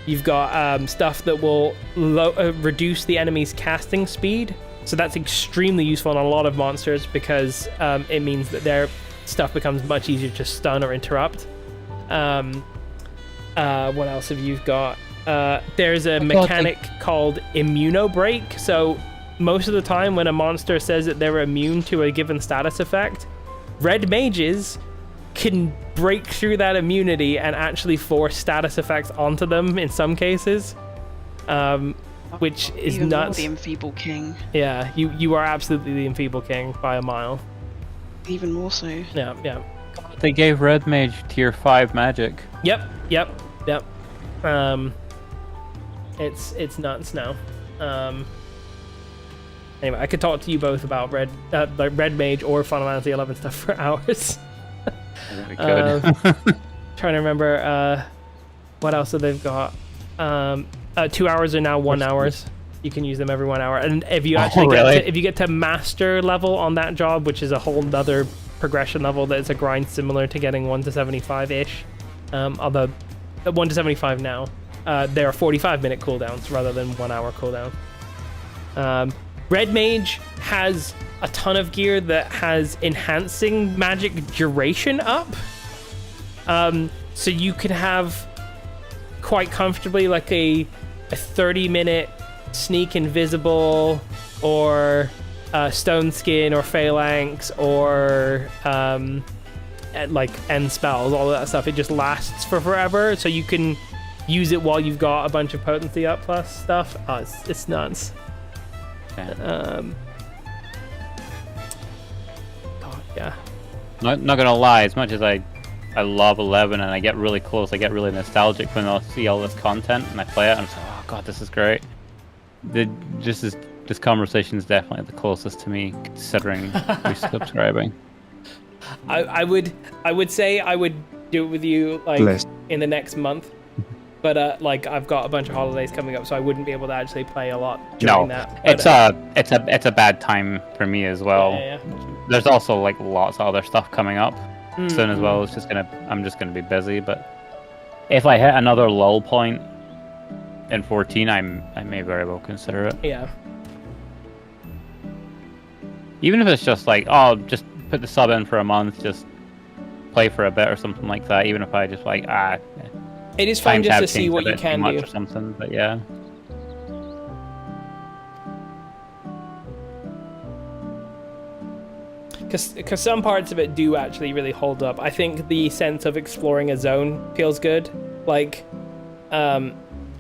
You've got stuff that will reduce the enemy's casting speed, so that's extremely useful on a lot of monsters because it means that their stuff becomes much easier to stun or interrupt. What else have you got? There's a mechanic called Immunobreak. So most of the time when a monster says that they're immune to a given status effect, red mages can break through that immunity and actually force status effects onto them in some cases, which is Even nuts. The Enfeeble King. Yeah, you are absolutely the Enfeeble King by a mile. Even more so. Yeah. They gave red mage tier 5 magic. Yep. It's nuts now. Anyway, I could talk to you both about red mage or Final Fantasy 11 stuff for hours. We could. Trying to remember what else have they've got. 2 hours are now 1 hours. You can use them every 1 hour, and if you actually if you get to master level on that job, which is a whole nother progression level, that is a grind similar to getting 1 to 75 ish. Although 1 to 75 now, there are 45-minute cooldowns rather than 1 hour cooldown. Red Mage has a ton of gear that has enhancing magic duration up. So you could have quite comfortably like a 30-minute sneak invisible, or stone skin, or phalanx, or like end spells, all that stuff. It just lasts for forever, so you can use it while you've got a bunch of potency up plus stuff. It's nuts. God, yeah. Not gonna lie, as much as I I love 11 and I get really close. I get really nostalgic when I see all this content and I play it and I'm like, oh god, this is great. This conversation is definitely the closest to me considering resubscribing. I would say I would do it with you like in the next month, but like I've got a bunch of holidays coming up, so I wouldn't be able to actually play a lot during that. But, it's a bad time for me as well. Yeah. There's also like lots of other stuff coming up soon as well. I'm just gonna be busy. But if I hit another lull point in 14, I may very well consider it. Yeah. Even if it's just like, oh, just put the sub in for a month, just play for a bit or something like that. Even if I just like it is fun just to see what you can do or something. But yeah. Because some parts of it do actually really hold up. I think the sense of exploring a zone feels good. Like, and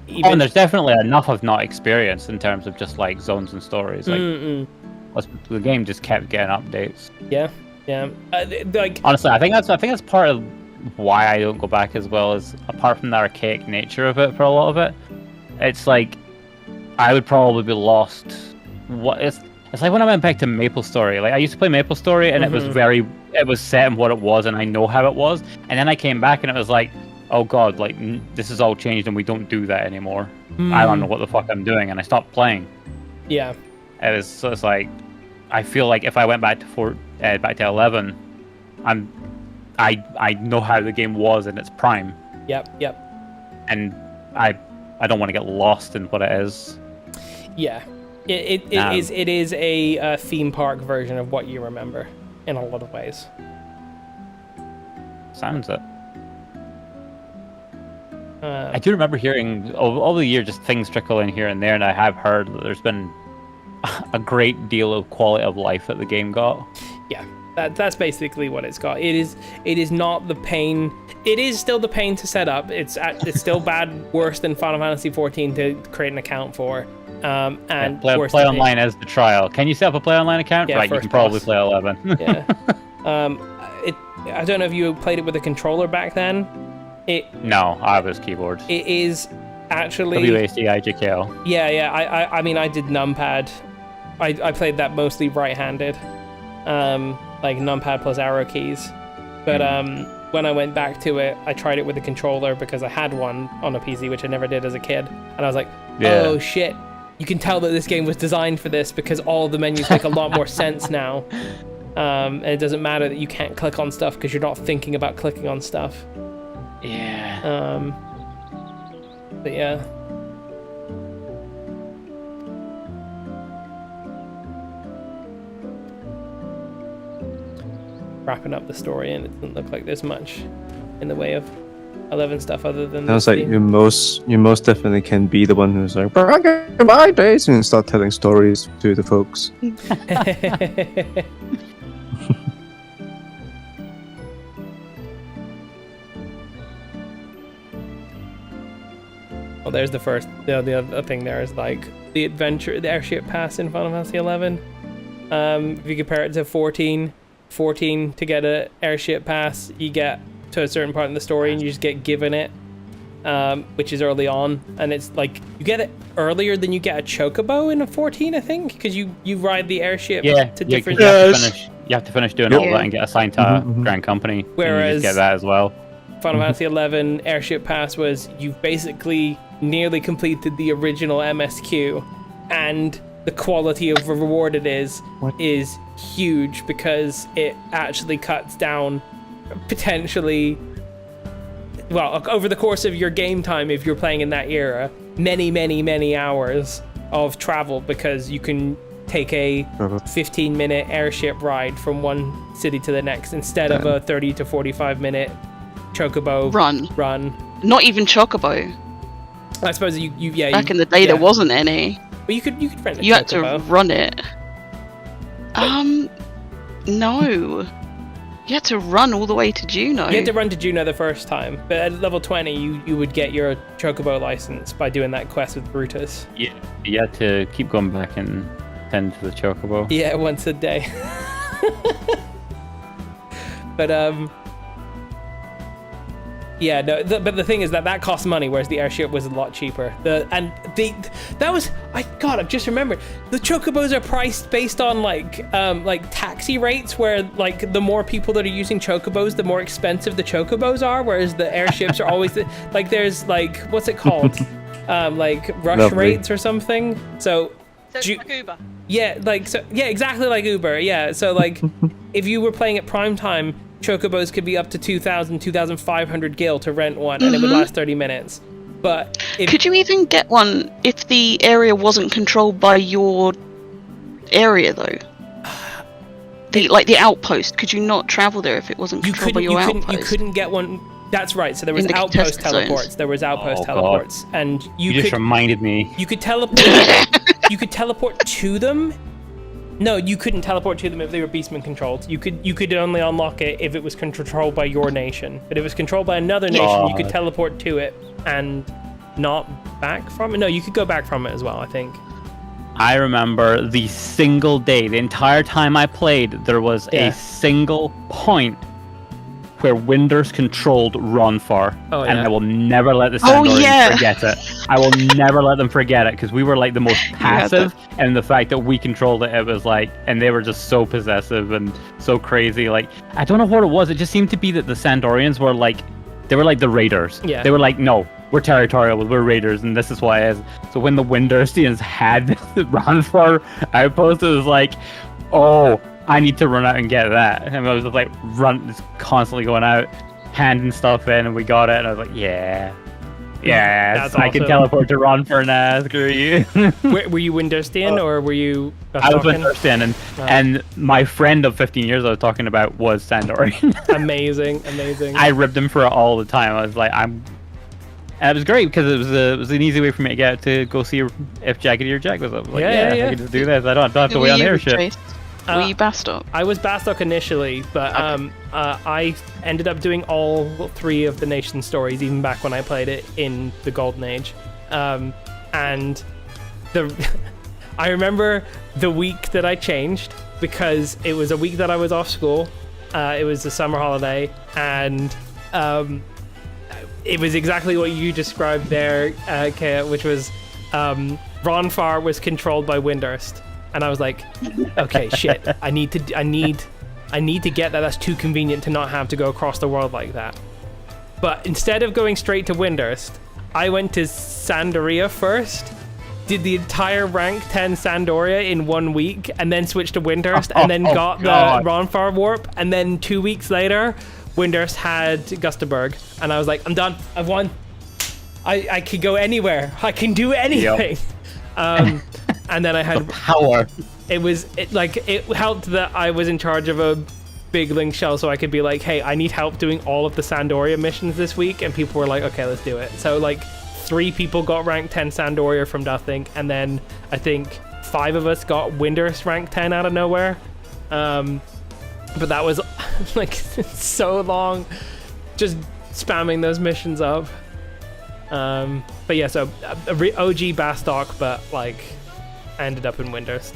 there's definitely enough of not experience in terms of just like zones and stories. Like, the game just kept getting updates. Yeah. Like honestly, I think that's part of why I don't go back as well. As apart from the archaic nature of it for a lot of it, it's like I would probably be lost. It's like when I went back to MapleStory. Like I used to play MapleStory, and it was set in what it was, and I know how it was. And then I came back, and it was like, oh god, like this is all changed, and we don't do that anymore. I don't know what the fuck I'm doing, and I stopped playing. Yeah. It's like I feel like if I went back to back to 11, I know how the game was in its prime. Yep. And I don't want to get lost in what it is. Yeah. It is a theme park version of what you remember in a lot of ways. Sounds it. I do remember hearing over the year just things trickle in here and there, and I have heard that there's been a great deal of quality of life that the game got. Yeah, that's basically what it's got. It is not the pain. It is still the pain to set up. It's still bad, worse than Final Fantasy 14 to create an account for. And play online as the trial. Can you set up a play online account? Yeah, right, you can probably play 11. Yeah. I don't know if you played it with a controller back then. No, I was keyboard. It is actually WASD-IJKL. Yeah. I mean, I did numpad. I played that mostly right-handed, like numpad plus arrow keys. But when I went back to it, I tried it with a controller because I had one on a PC, which I never did as a kid. And I was like, oh shit. You can tell that this game was designed for this because all the menus make a lot more sense now. And it doesn't matter that you can't click on stuff because you're not thinking about clicking on stuff. Yeah. But yeah. Wrapping up the story, and it doesn't look like there's much in the way of 11 stuff other than. Sounds like you most definitely can be the one who's like, "Bye, days," and start telling stories to the folks. Well, there's the first. The other thing there is like the airship pass in Final Fantasy 11. If you compare it to 14 to get an airship pass, you get to a certain part in the story and you just get given it, which is early on, and it's like you get it earlier than you get a chocobo in a 14, I think, because you ride the airship to different. You have to finish doing all that and get assigned to a Grand Company. Whereas and you just get that as well. Final Fantasy 11 airship pass was you've basically nearly completed the original MSQ, and the quality of reward it is huge because it actually cuts down potentially, well, over the course of your game time, if you're playing in that era, many hours of travel, because you can take a 15-minute airship ride from one city to the next instead of a 30 to 45-minute chocobo run. Not even chocobo. I suppose you back in the day there wasn't any. But you could rent a You had chocobo. to run it. No. You had to run all the way to Juno. You had to run to Juno the first time, but at level 20 you would get your chocobo license by doing that quest with Brutus. Yeah, you had to keep going back and tend to the chocobo. Yeah, once a day. But Yeah, no, but the thing is that costs money, whereas the airship was a lot cheaper. I've just remembered, the chocobos are priced based on like taxi rates, where like the more people that are using chocobos, the more expensive the chocobos are, whereas the airships are always like there's like what's it called, like rush Lovely. rates or something. So it's like Uber. yeah, exactly like Uber. Yeah, so like if you were playing at prime time, chocobos could be up to 2,500 gil to rent one, and it would last 30 minutes. But could you even get one if the area wasn't controlled by your area, though? The outpost. Could you not travel there if it wasn't controlled by your outpost? You couldn't get one. That's right. So there was In the outpost contested zones. teleports. There was outpost Oh, teleports, God. and You could just reminded me. you could teleport. You could teleport to them. No, you couldn't teleport to them if they were Beastman controlled. You could only unlock it if it was controlled by your nation. But if it was controlled by another nation, you could teleport to it and not back from it. No, you could go back from it as well, I think. I remember the single day, the entire time I played, there was a single point where Winders controlled Ronfar, and I will never let the Sandorians forget it. I will never let them forget it, because we were like the most passive, and the fact that we controlled it, it was like, and they were just so possessive and so crazy. Like, I don't know what it was. It just seemed to be that the Sandorians were like, they were like the raiders. Yeah. They were like, no, we're territorial, we're raiders, and this is why it is. So when the Winderstians had the Ronfar outpost, it was like, oh, I need to run out and get that. And I was just like, just constantly going out, handing stuff in, and we got it, and I was like, yeah. Yes, I can teleport to Ronfar now, screw you. Were you Winderstian or were you... I was Winderstian, and my friend of 15 years I was talking about was Sandorian. Amazing. I ribbed him for it all the time. I was like, and it was great because it was an easy way for me to get to go see if Jaggedy or Jack was up. Like, I can just do this. I don't have to wait on the airship. Were you Bastok? I was Bastok initially, but I ended up doing all 3 of the nation stories, even back when I played it in the Golden Age. And I remember the week that I changed, because it was a week that I was off school. It was the summer holiday, and it was exactly what you described there, Kea, which was Ronfar was controlled by Windurst. And I was like, okay, shit, I need to get that. That's too convenient to not have to go across the world like that. But instead of going straight to Windurst, I went to Sandoria first, did the entire rank 10 Sandoria in 1 week, and then switched to Windurst, and then got the Ronfar warp, and then 2 weeks later, Windurst had Gustaberg, and I was like, I'm done, I've won. I can go anywhere, I can do anything. Yep. And then I had power. It helped that I was in charge of a big link shell, so I could be like, hey, I need help doing all of the Sandoria missions this week, and people were like, okay, let's do it. So like 3 people got rank 10 Sandoria from nothing, and then I think 5 of us got Windurst rank 10 out of nowhere. But that was like so long, just spamming those missions up. But yeah, so OG Bastok, but like I ended up in Windurst.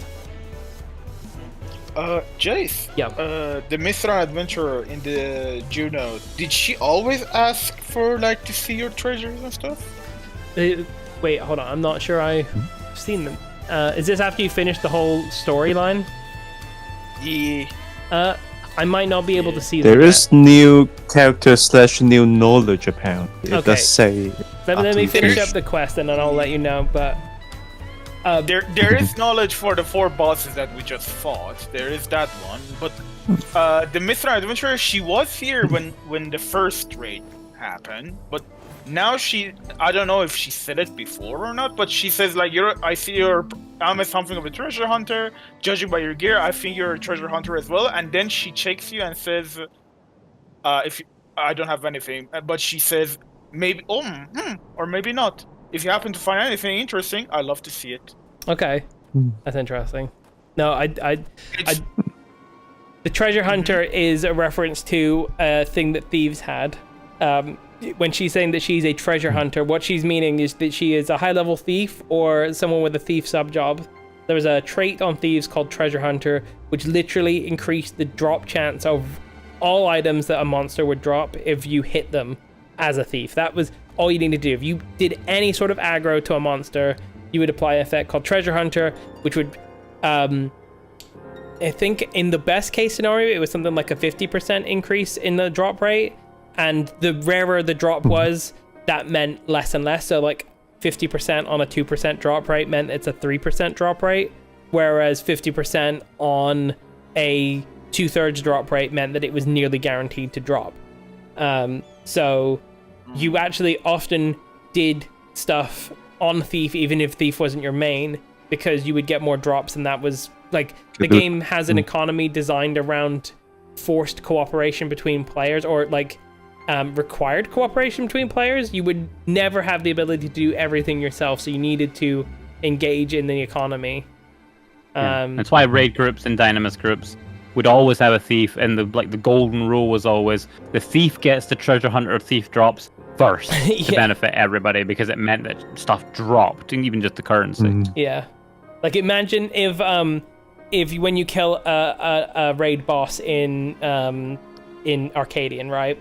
Jace. Yeah. The Mithra adventurer in the Juno, did she always ask for like to see your treasures and stuff? Wait, hold on. I'm not sure I've seen them. Is this after you finished the whole storyline? Yeah. I might not be able to see them. There is new character / new knowledge apparently. It does say. Let me finish up the quest and then I'll let you know. But there is knowledge for the 4 bosses that we just fought. There is that one, but the Mithra adventurer, she was here when the first raid happened, but now I don't know if she said it before or not, but she says like, I'm something of a treasure hunter. Judging by your gear, I think you're a treasure hunter as well. And then she checks you and says, I don't have anything, but she says maybe, or maybe not. If you happen to find anything interesting, I'd love to see it. Okay, that's interesting. No, the treasure hunter is a reference to a thing that thieves had. When she's saying that she's a treasure hunter, what she's meaning is that she is a high-level thief or someone with a thief sub-job. There was a trait on thieves called treasure hunter, which literally increased the drop chance of all items that a monster would drop if you hit them. as a thief. That was all you needed to do. If you did any sort of aggro to a monster, you would apply an effect called Treasure Hunter, which would, I think in the best case scenario, it was something like a 50% increase in the drop rate. And the rarer the drop was, that meant less and less. So like 50% on a 2% drop rate meant it's a 3% drop rate. Whereas 50% on a 2/3 drop rate meant that it was nearly guaranteed to drop. So you actually often did stuff on Thief, even if Thief wasn't your main, because you would get more drops, and that was like the game has an economy designed around forced cooperation between players, or like required cooperation between players. You would never have the ability to do everything yourself, so you needed to engage in the economy. That's why raid groups and dynamis groups would always have a thief, and the golden rule was always the thief gets the treasure hunter thief drops first to benefit everybody, because it meant that stuff dropped, and even just the currency. Yeah, like imagine if when you kill a raid boss in Arcadian, right?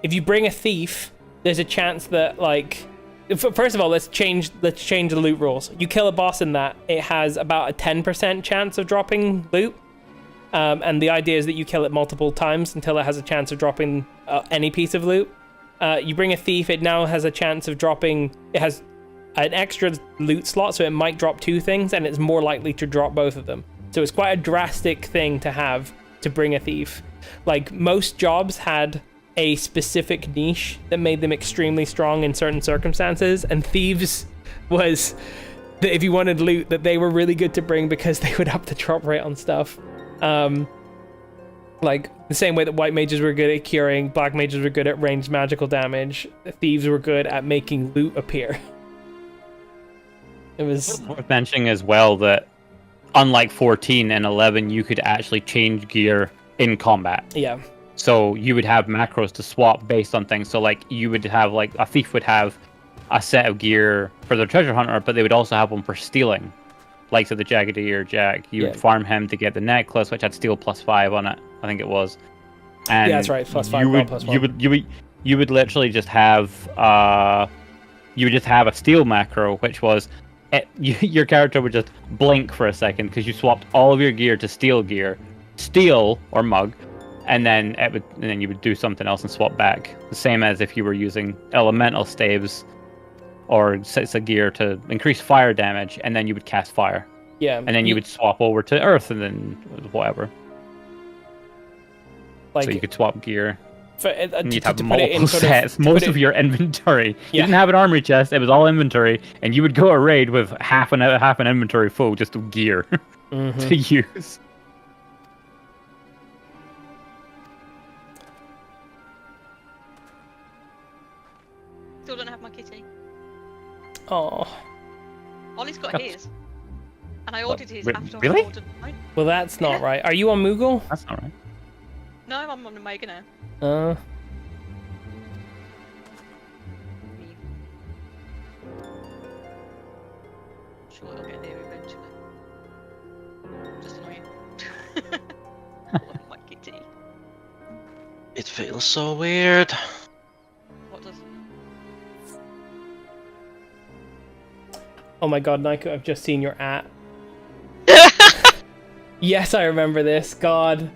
If you bring a thief, there's a chance that like. First of all, let's change the loot rules. You kill a boss in that, it has about a 10% chance of dropping loot. And the idea is that you kill it multiple times until it has a chance of dropping any piece of loot. You bring a thief, it now has a chance of dropping... It has an extra loot slot, so it might drop 2 things, and it's more likely to drop both of them. So it's quite a drastic thing to have to bring a thief. Like, most jobs had a specific niche that made them extremely strong in certain circumstances, and thieves was that if you wanted loot, that they were really good to bring because they would up the drop rate on stuff. Like the same way that white mages were good at curing, black mages were good at ranged magical damage, thieves were good at making loot appear. It was worth mentioning as well that unlike 14 and 11, you could actually change gear in combat. Yeah. So you would have macros to swap based on things. So like you would have like a thief would have a set of gear for the treasure hunter, but they would also have one for stealing. Like so the Jaggedy or Jack, you would farm him to get the necklace, which had steal +5 on it. I think it was. And yeah, that's right. +5, +1. You would literally just have a steal macro, which was your character would just blink for a second because you swapped all of your gear to steal gear, steal or mug. And then you would do something else and swap back. The same as if you were using elemental staves or sets of gear to increase fire damage, and then you would cast fire. Yeah. And then you would swap over to earth, and then whatever. Like, so you could swap gear. And you'd have multiple sets, most of your inventory. You didn't have an armory chest; it was all inventory, and you would go a raid with half an inventory full just of gear to use. Still don't have my kitty. Oh. Ollie's got his. And I ordered his after really? I ordered mine. Well, that's not right. Are you on Moogle? That's not right. No, I'm on Omega now. Sure, it'll get there eventually. Just annoying. My kitty. It feels so weird. What does? Oh my god, Nico, I've just seen your at. Yes, I remember this. God.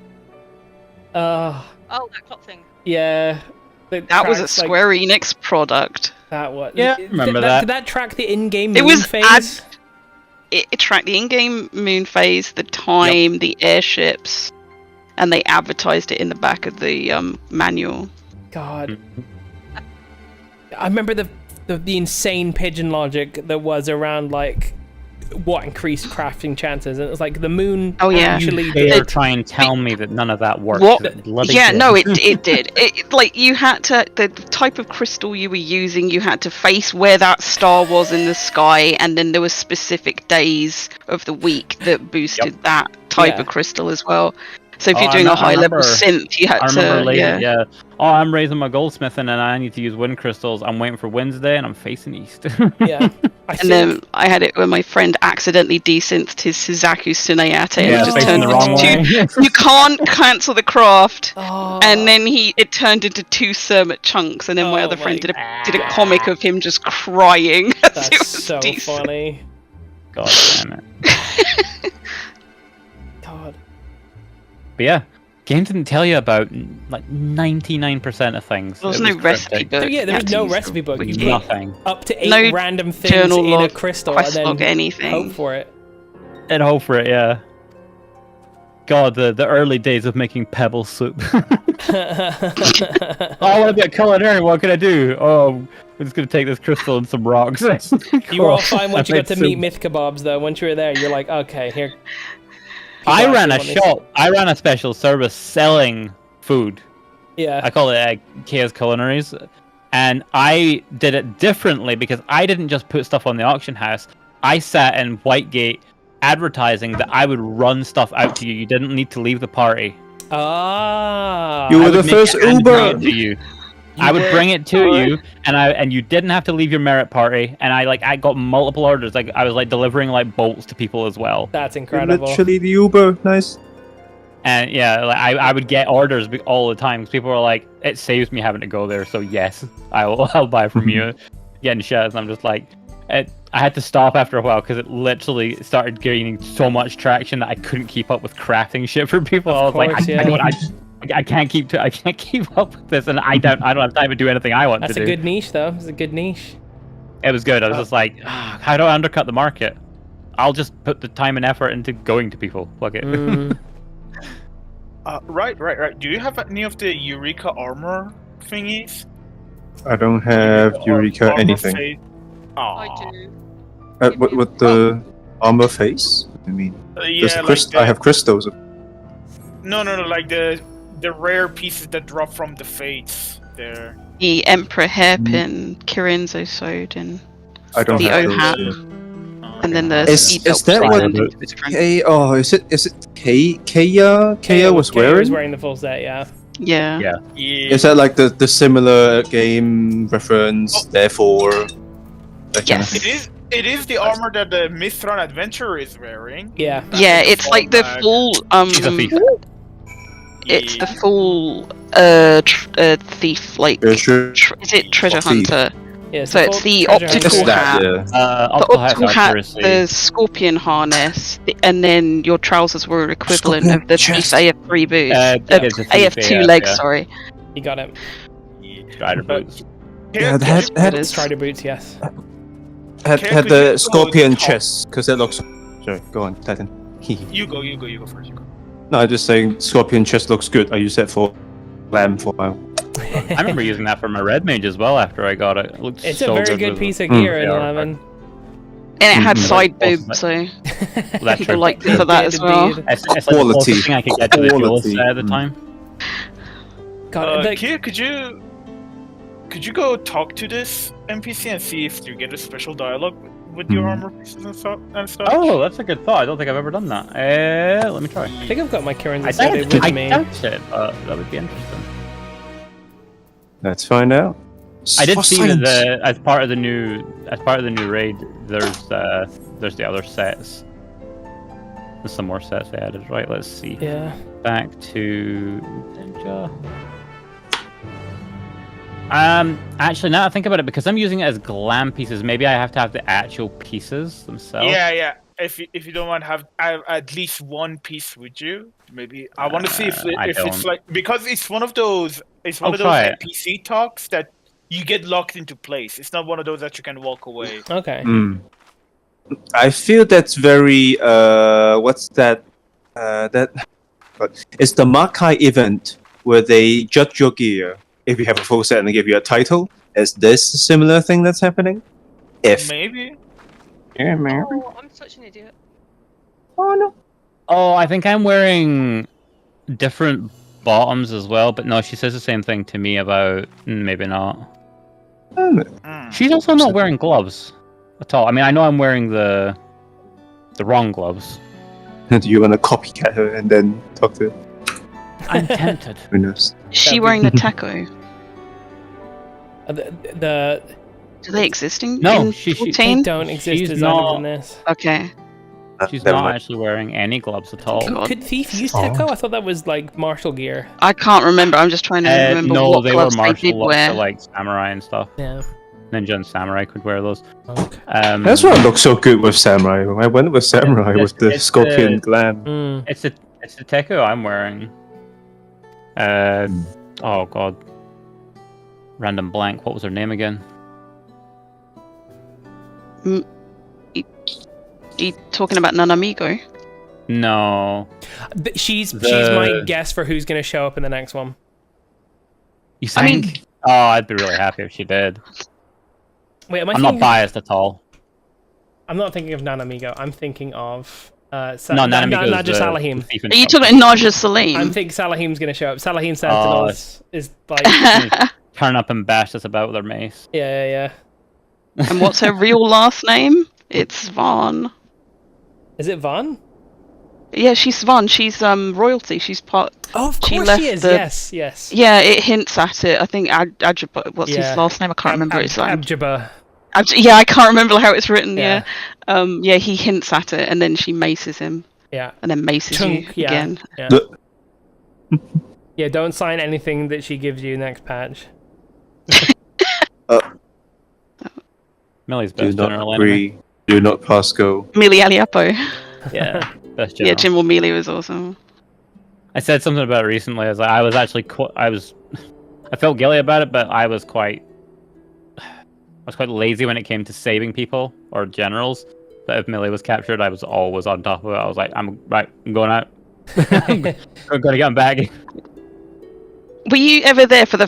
Oh, that clock thing. Yeah. That was a Square Enix product. That was. Yeah, remember that. Did that track the in-game moon phase? It tracked the in-game moon phase, the time, the airships, and they advertised it in the back of the manual. God. I remember the insane pigeon logic that was around like what increased crafting chances, and it was like the moon. Oh yeah, actually did try and tell me that none of that worked. Yeah, no, it did. It like you had to the type of crystal you were using. You had to face where that star was in the sky, and then there was specific days of the week that boosted that type of crystal as well. So if you're doing a high level synth, you had to. Yeah. Oh, I'm raising my goldsmith and then I need to use wind crystals. I'm waiting for Wednesday and I'm facing east. Yeah. And then I had it when my friend accidentally desynthed his Suzaku Tsunayate and Yeah, it just facing turned the wrong into way. you can't cancel the craft. And then it turned into 2 Cermet chunks, and then my other friend did a comic of him just crying. That's so funny. God damn it. God. But yeah, game didn't tell you about like 99% of things. There was It no was recipe cryptic. book. Yeah, there was no recipe book. You put Nothing. up to 8 No random things journal in a log, crystal quest and log, then anything. hope for it. And hope for it, yeah. God, the early days of making pebble soup. Oh, I want to be a culinarian. What can I do? Oh, we're just gonna take this crystal and some rocks. You were all fine once I you got to made meet soup. Myth Kebabs, though. Once you were there, you're like, okay, here. I People ran a actually want shop. I ran a special service selling food. Yeah. I call it Chaos Culinaries. And I did it differently because I didn't just put stuff on the auction house. I sat in Whitegate advertising that I would run stuff out to you. You didn't need to leave the party. Ah. You I were the would make first it and bring Uber. it to you. I would bring it to you, and you didn't have to leave your merit party. And I got multiple orders. Like I was like delivering like bolts to people as well. That's You're incredible. literally the Uber. Nice. And yeah, like, I would get orders all the time because people were like, it saves me having to go there. So yes, I'll buy from you. Getting shares, and I'm just like, I had to stop after a while because it literally started gaining so much traction that I couldn't keep up with crafting shit for people. I was like, I can't keep up with this, and I don't have time to do anything I want That's to a do. good niche, though. It's a good niche. It was good. I was just like, how do I undercut the market? I'll just put the time and effort into going to people. Fuck it. Right. Do you have any of the Eureka armor thingies? I don't have Eureka Armor anything. face? I do. What the armor face? I mean, there's yeah, the I have crystals. No, like the rare pieces that drop from the fates there. The Emperor Hairpin, Kirinzo Sword, and I don't the have OHAP. those, And then the Is that what? Is it Kaya was Kaya wearing? was wearing the full set, yeah. Yeah. Is that like the similar game reference? Therefore, that kind of thing? It is the armor that the Mithran Adventurer is wearing. Yeah. Yeah, it's like the full it's the full thief, like is it treasure hunter? Yeah, so it's the treasure optical hunter. hat, the optical hat, accuracy. the scorpion harness, and then your trousers were equivalent of the Thief AF3 boots, it's a Thief AF2 AF, legs. yeah. Sorry. You got it. Strider boots. Yeah, Strider boots, yes. had the scorpion chest because it looks. Sorry, go on, Titan. You go first. No, I'm just saying scorpion chest looks good. I use that for lamb for a while. I remember using that for my red mage as well after I got it. It looked It's so a very good with piece of it. gear in Yeah, 11. And it had Mhm. side Awesome. boobs, so That's people true. liked it for that as well. It's like the closest thing I could get to the duelist at the time. Kia, could you go talk to this NPC and see if you get a special dialogue with your armor pieces and stuff? Oh, that's a good thought. I don't think I've ever done that. Let me try. I think I've got my Kirin's I Sword with me. doubt it, but that would be interesting. Let's find out. I did For see science. that as part of the new raid, there's the other sets. There's some more sets they added. Right, let's see. Yeah. Back to Ninja. Actually, now that I think about it, because I'm using it as glam pieces, maybe I have to have the actual pieces themselves. Yeah. If you don't want to have at least one piece with you, maybe I want to see if it's don't. like, because it's one of those I'll try it. NPC talks that you get locked into place. It's not one of those that you can walk away. Okay. I feel that's very what's that? It's the Makai event where they judge your gear if you have a full set and they give you a title. Is this a similar thing that's happening? Maybe. Yeah, maybe. Oh, I'm such an idiot. Oh no. Oh, I think I'm wearing different bottoms as well, but no, she says the same thing to me about maybe not. She's also not wearing gloves at all. I mean, I know I'm wearing the wrong gloves. Do you want to copycat her and then talk to her? I'm tempted. Who knows? Is she wearing the taco? The Do they exist in No, in she 14? they don't exist She's as not- in this. Okay. She's Never not mind. actually wearing any gloves at all. Could Thief use Tekko? I thought that was like martial gear. I can't remember. I'm just trying to remember no, what they were gloves they martial did gloves wear. for like samurai and stuff. Yeah. Ninja and samurai could wear those. Okay. That's why it looks so good with samurai. I went with samurai with the it's scorpion the- gland. It's the Tekko I'm wearing. Oh god. Random blank. What was her name again? You talking about Nanamigo? No. She's The- my guess for who's going to show up in the next one. You think? Oh, I'd be really happy if she did. Wait, am I I'm not thinking- biased at all. I'm not thinking of Nanamigo. I'm thinking of No, Nanamigo is Naja the Salahim. thief in Are you Top talking about Naja Salim? I'm thinking Salahim's going to show up. Salahim Sentinel is like Turn up and bash us about with her mace. yeah. And what's her real last name? It's Svan. Is it Vaughn? Yeah, she's Svan. She's royalty. She's part. Oh, of she course left she is. the- Yes. Yeah, it hints at it. I think Ajaba. What's Yeah. his last name? I can't remember. It's like Abjaba. Yeah, I can't remember how it's written. Yeah. Yeah. Yeah, he hints at it, and then she maces him. Yeah. And then maces Chunk, you yeah. again. Yeah. Yeah, don't sign anything that she gives you next patch. Millie's Do best not general agree. Do not pass go. Mili Aliapo. Yeah, best Yeah, general. Jim Mili was awesome. I said something about it recently. I was actually I felt guilty about it, but I was quite lazy when it came to saving people or generals. But if Millie was captured, I was always on top of it. I was like, I'm going out. I'm gonna get him back. Were you ever there for the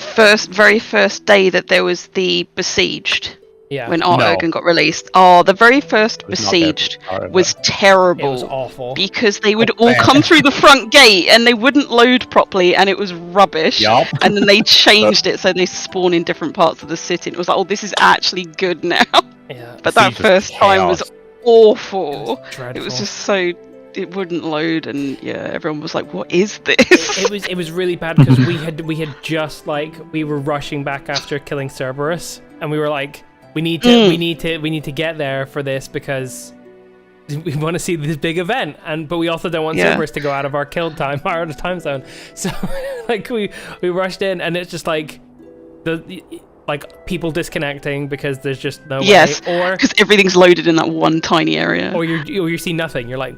very first day that there was the Besieged? Yeah. When Art No. Ogun got released. Oh, the very first was not there Besieged for part of was it. terrible. It was awful. Because they would all come through the front gate and they wouldn't load properly and it was rubbish. Yup. And then they changed it so they spawn in different parts of the city. And it was like, oh, this is actually good now. Yeah. But that Siege was first time was chaos. awful. It Dreadful. was just so. It wouldn't load, and yeah, everyone was like, "What is this?" It was really bad because we had just we were rushing back after killing Cerberus, and we were like, we need to get there for this because we want to see this big event, but we also don't want Yeah. Cerberus to go out of our kill time, out of time zone. So we rushed in, and it's just people disconnecting because there's just no Yes, way, or because everything's loaded in that one tiny area. or you see nothing. You're like,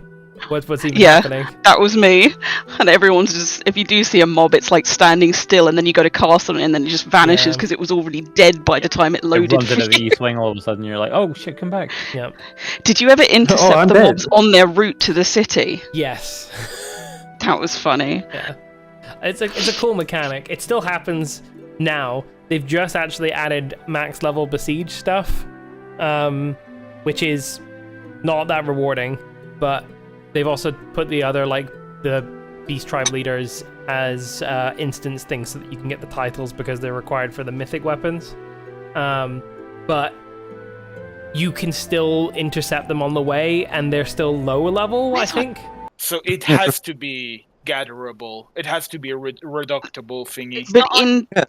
what's even Yeah, happening? that was me. And everyone's just, if you do see a mob, it's like standing still, and then you go to cast on it, and then it just vanishes Yeah. because it was already dead by the time it It loaded. runs for into the you. East Wing all of a sudden. You're like, oh shit, come back. Yeah. Did you ever intercept I'm the dead. mobs on their route to the city? Yes. That was funny. Yeah. It's a cool mechanic. It still happens now. They've just actually added max level besiege stuff, which is not that rewarding, but they've also put the other the beast tribe leaders as instance things so that you can get the titles because they're required for the mythic weapons. But you can still intercept them on the way and they're still lower level, I think. So it has to be gatherable. It has to be a reductible thingy. But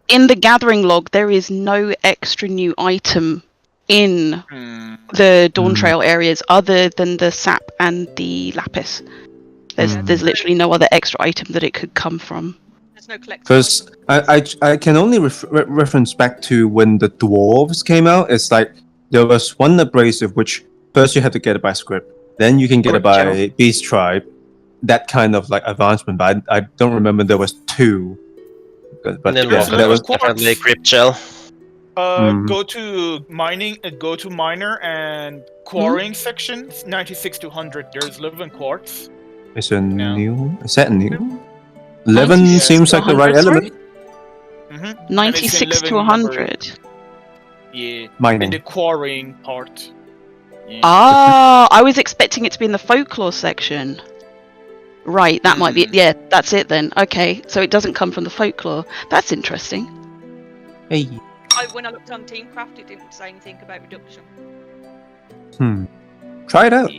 in the gathering log, there is no extra new item in the Dawn Trail areas other than the sap and the lapis. There's literally no other extra item that it could come from. There's no collectible. Because I can only reference back to when the dwarves came out. It's like there was one abrasive which first you had to get it by script, then you can get it by beast tribe. That kind of advancement, but I don't remember there was two. But And then yeah, that was definitely Crypt Shell. Go to mining. Go to miner and quarrying sections. 96 to 100. There's 11 quartz. Is a new? Is that new? 11 seems like the right element. 96 to 100. Yeah. Mining. And the quarrying part. Yeah. Ah, I was expecting it to be in the folklore section. Right, that might be. Yeah, that's it then. Okay, so it doesn't come from the folklore. That's interesting. Hey. When I looked on Teamcraft, it didn't say anything about reduction. Try it out.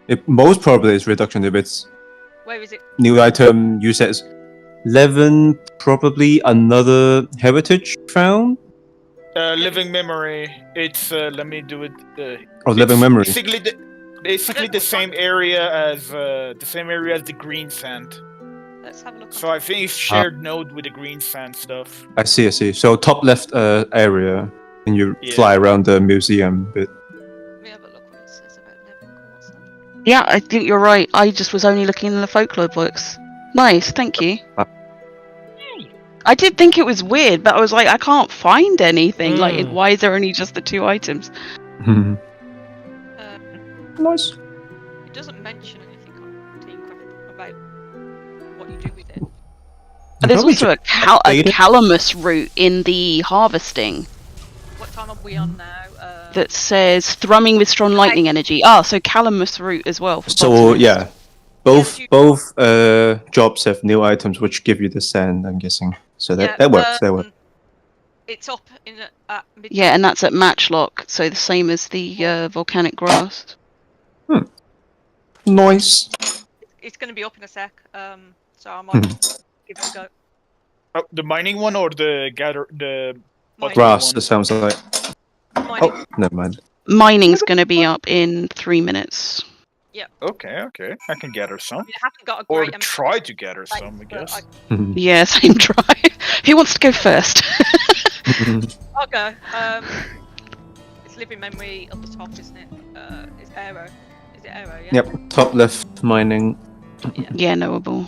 It most probably is reduction if it's Where is it? new item. You says 11, probably another heritage found. Living memory. It's let me do it. Living memory. Basically the same area as the green sand. Let's have a look. So I think it's shared node with the green sand stuff. I see. So top left area, and you fly around the museum bit. Let me have a look what it says about living quartz. Yeah, I think you're right. I just was only looking in the folklore books. Nice, thank you. I did think it was weird, but I was like, I can't find anything. Like, why is there only just the 2 items? Nice. It doesn't mention anything on Teamcraft about what you do with it. But there's also a Calamus route in the harvesting. What time are we on now? That says thrumming with strong lightning energy. Ah, so Calamus route as well. So yeah, both jobs have new items which give you the sand. I'm guessing. So that works. That works. It's up in at mid. Yeah, and that's at Matchlock, so the same as the volcanic grass. Nice. It's going to be up in a sec. So I might give it a go. Oh, the mining one or the grass? It sounds like. Oh, never mind. Mining's going to be up in 3 minutes. Yeah. Okay. I can gather some. I haven't got a or great try to gather some, I guess. Yeah, same try. Who wants to go first? I'll go. It's living memory at the top, isn't it? It's Aero. Is it Aero? Yeah. Yep. Top left mining. Yeah, knowable.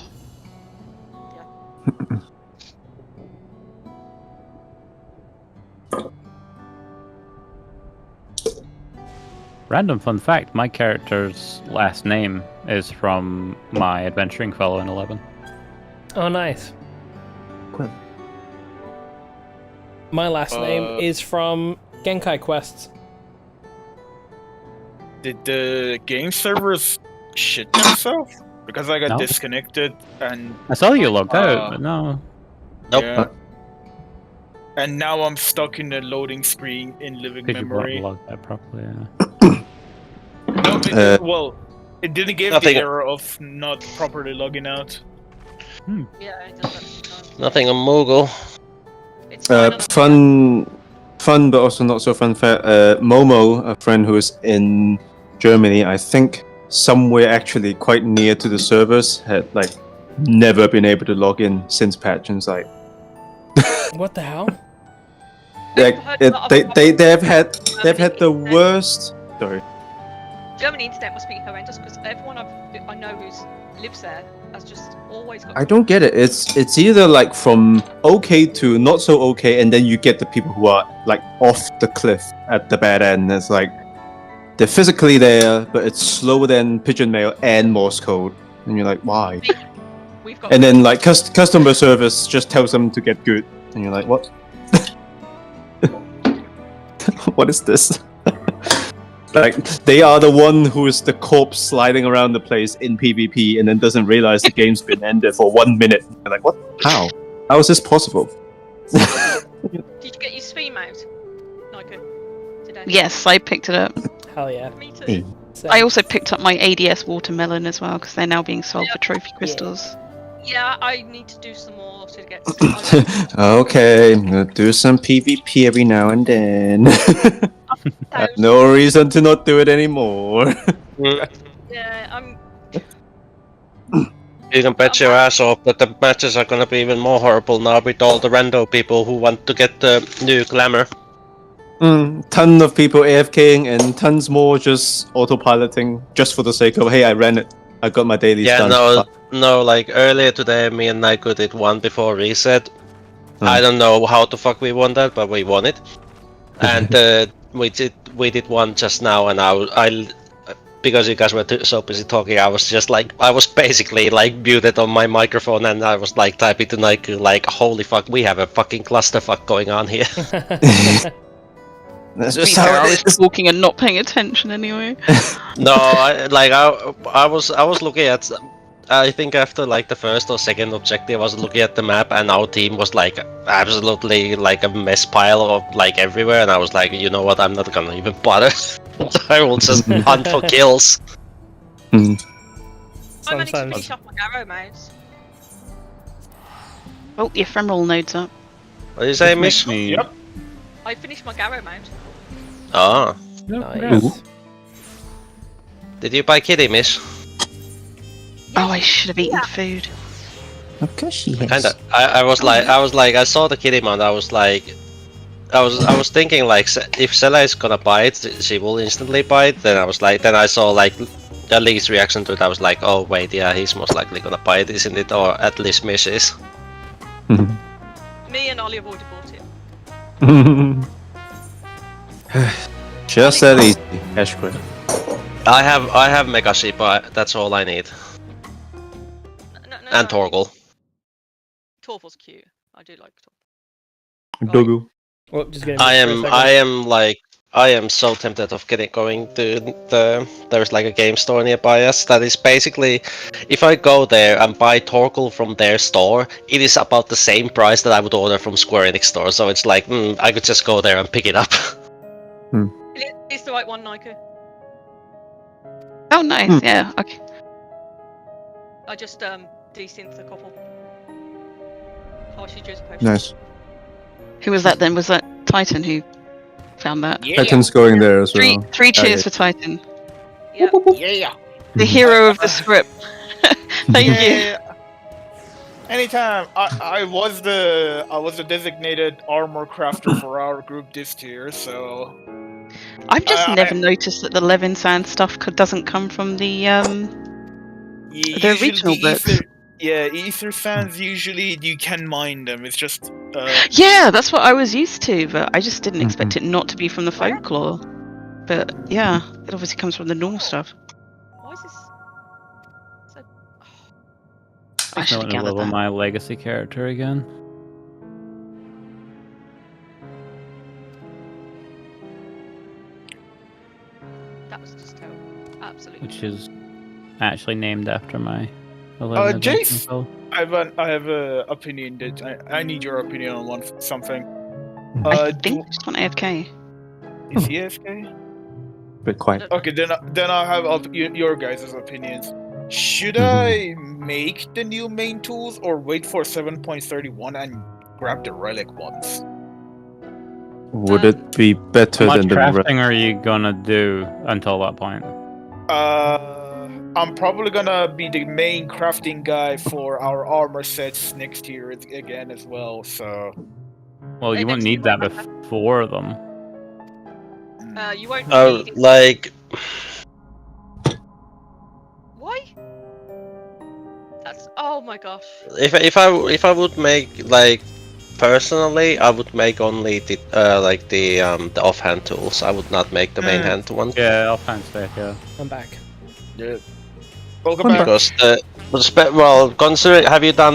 Random fun fact, my character's last name is from my adventuring fellow in 11. Oh, nice. Cool. My last name is from Genkai Quests. Did the game servers shit themselves? Because I got disconnected and... I saw you logged out, but no. Nope. Yeah. And now I'm stuck in the loading screen in living memory. You logged out properly, yeah. No, well, it didn't give the error of not properly logging out. Yeah, it does. Nothing on Moogle. It's fun, but also not so fun. Momo, a friend who is in Germany, I think somewhere actually quite near to the servers, had like never been able to log in since patch, and it's like, what the hell? They've had the worst. Sorry. German internet must be horrendous because everyone I know who lives there has just always got. I don't get it. It's either like from okay to not so okay, and then you get the people who are like off the cliff at the bad end. It's like they're physically there, but it's slower than Pigeon Mail and Morse code, and you're like, why? And then like customer service just tells them to get good, and you're like, what? What is this? Like, they are the one who is the corpse sliding around the place in PvP and then doesn't realize the game's been ended for 1 minute. You're like, what? How? How is this possible? Did you get your stream out, Nike, today? Yes, I picked it up. Hell yeah. Me too. I also picked up my ADS watermelon as well, because they're now being sold for trophy crystals. Yeah, I need to do some more to get. Okay, I'm gonna do some PvP every now and then. I have no reason to not do it anymore. Yeah, I'm. You can bet your ass off that the matches are gonna be even more horrible now with all the rando people who want to get the new glamour. Ton of people AFKing and tons more just autopiloting just for the sake of, hey, I ran it. I got my dailies done. No, like earlier today, me and Naiko did one before reset. I don't know how the fuck we won that, but we won it. And we did one just now, and I because you guys were so busy talking, I was basically like muted on my microphone, and I was like typing to Naiko like, holy fuck, we have a fucking clusterfuck going on here. That's To be fair, I was talking and not paying attention anyway. No, I was looking at. I think after like the first or second objective, I was looking at the map, and our team was like absolutely like a mess pile of like everywhere, and I was like, you know what, I'm not gonna even bother. I will just hunt for kills. I managed to finish off my arrow mouse. Oh, your ephemeral node's up. What did you say, Miss? Yep. I finished my Garrow mount. Ah. Nice. Did you buy kitty, Miss? Oh, I should have eaten food. Of course she has. Kinda. I was like, I saw the kitty mount. I was like, I was thinking like, if Sela is gonna buy it, she will instantly buy it. Then I was like, then I saw like Lee's reaction to it. I was like, oh wait, yeah, he's most likely gonna buy it, isn't it? Or at least Miss is. Me and Ollie have already bought it. Just that easy. Cash grab. I have Mega Sheep, but that's all I need. And Torgal. Torval's cute. I do like Torval. Dogu. Well, just I am so tempted of going to there's like a game store nearby us that is basically, if I go there and buy Torgal from their store, it is about the same price that I would order from Square Enix store. So it's like, I could just go there and pick it up. It's the right one, Nico. Oh, nice. Yeah. Okay. I just desynth a couple. Oh, she just posted. Nice. Who was that then? Was that Titan who found that? Yeah. Titan's going there as well. Three cheers for Titan. Yeah. Yeah. The hero of the script. Thank you. Anytime. I was the designated armor crafter for our group this tier, so. I've just never noticed that the Levin Sand stuff doesn't come from the original books. Ether sands usually you can mine them. It's just. Yeah, that's what I was used to, but I just didn't expect it not to be from the folklore. But yeah, it obviously comes from the normal stuff. Why is this? I should have gathered level that. my legacy character again. That was just terrible. Absolutely. Which is actually named after my 11th Jace, level. I have an opinion that I need your opinion on something. I think just want AFK. Is he AFK? Bit quiet. Okay, then I have your guys' opinions. Should I make the new main tools or wait for 7.31 and grab the relic ones? Would it be better How than much the crafting are you gonna do until that point? I'm probably gonna be the main crafting guy for our armor sets next year again as well, so... Well, you won't need that before them. You won't need... Like... Why? That's... Oh my gosh. If I would make, like... Personally, I would make only the the offhand tools. I would not make the main hand ones. Yeah, offhand stuff, yeah. I'm back. Yeah. Welcome back. Because well, considering, have you done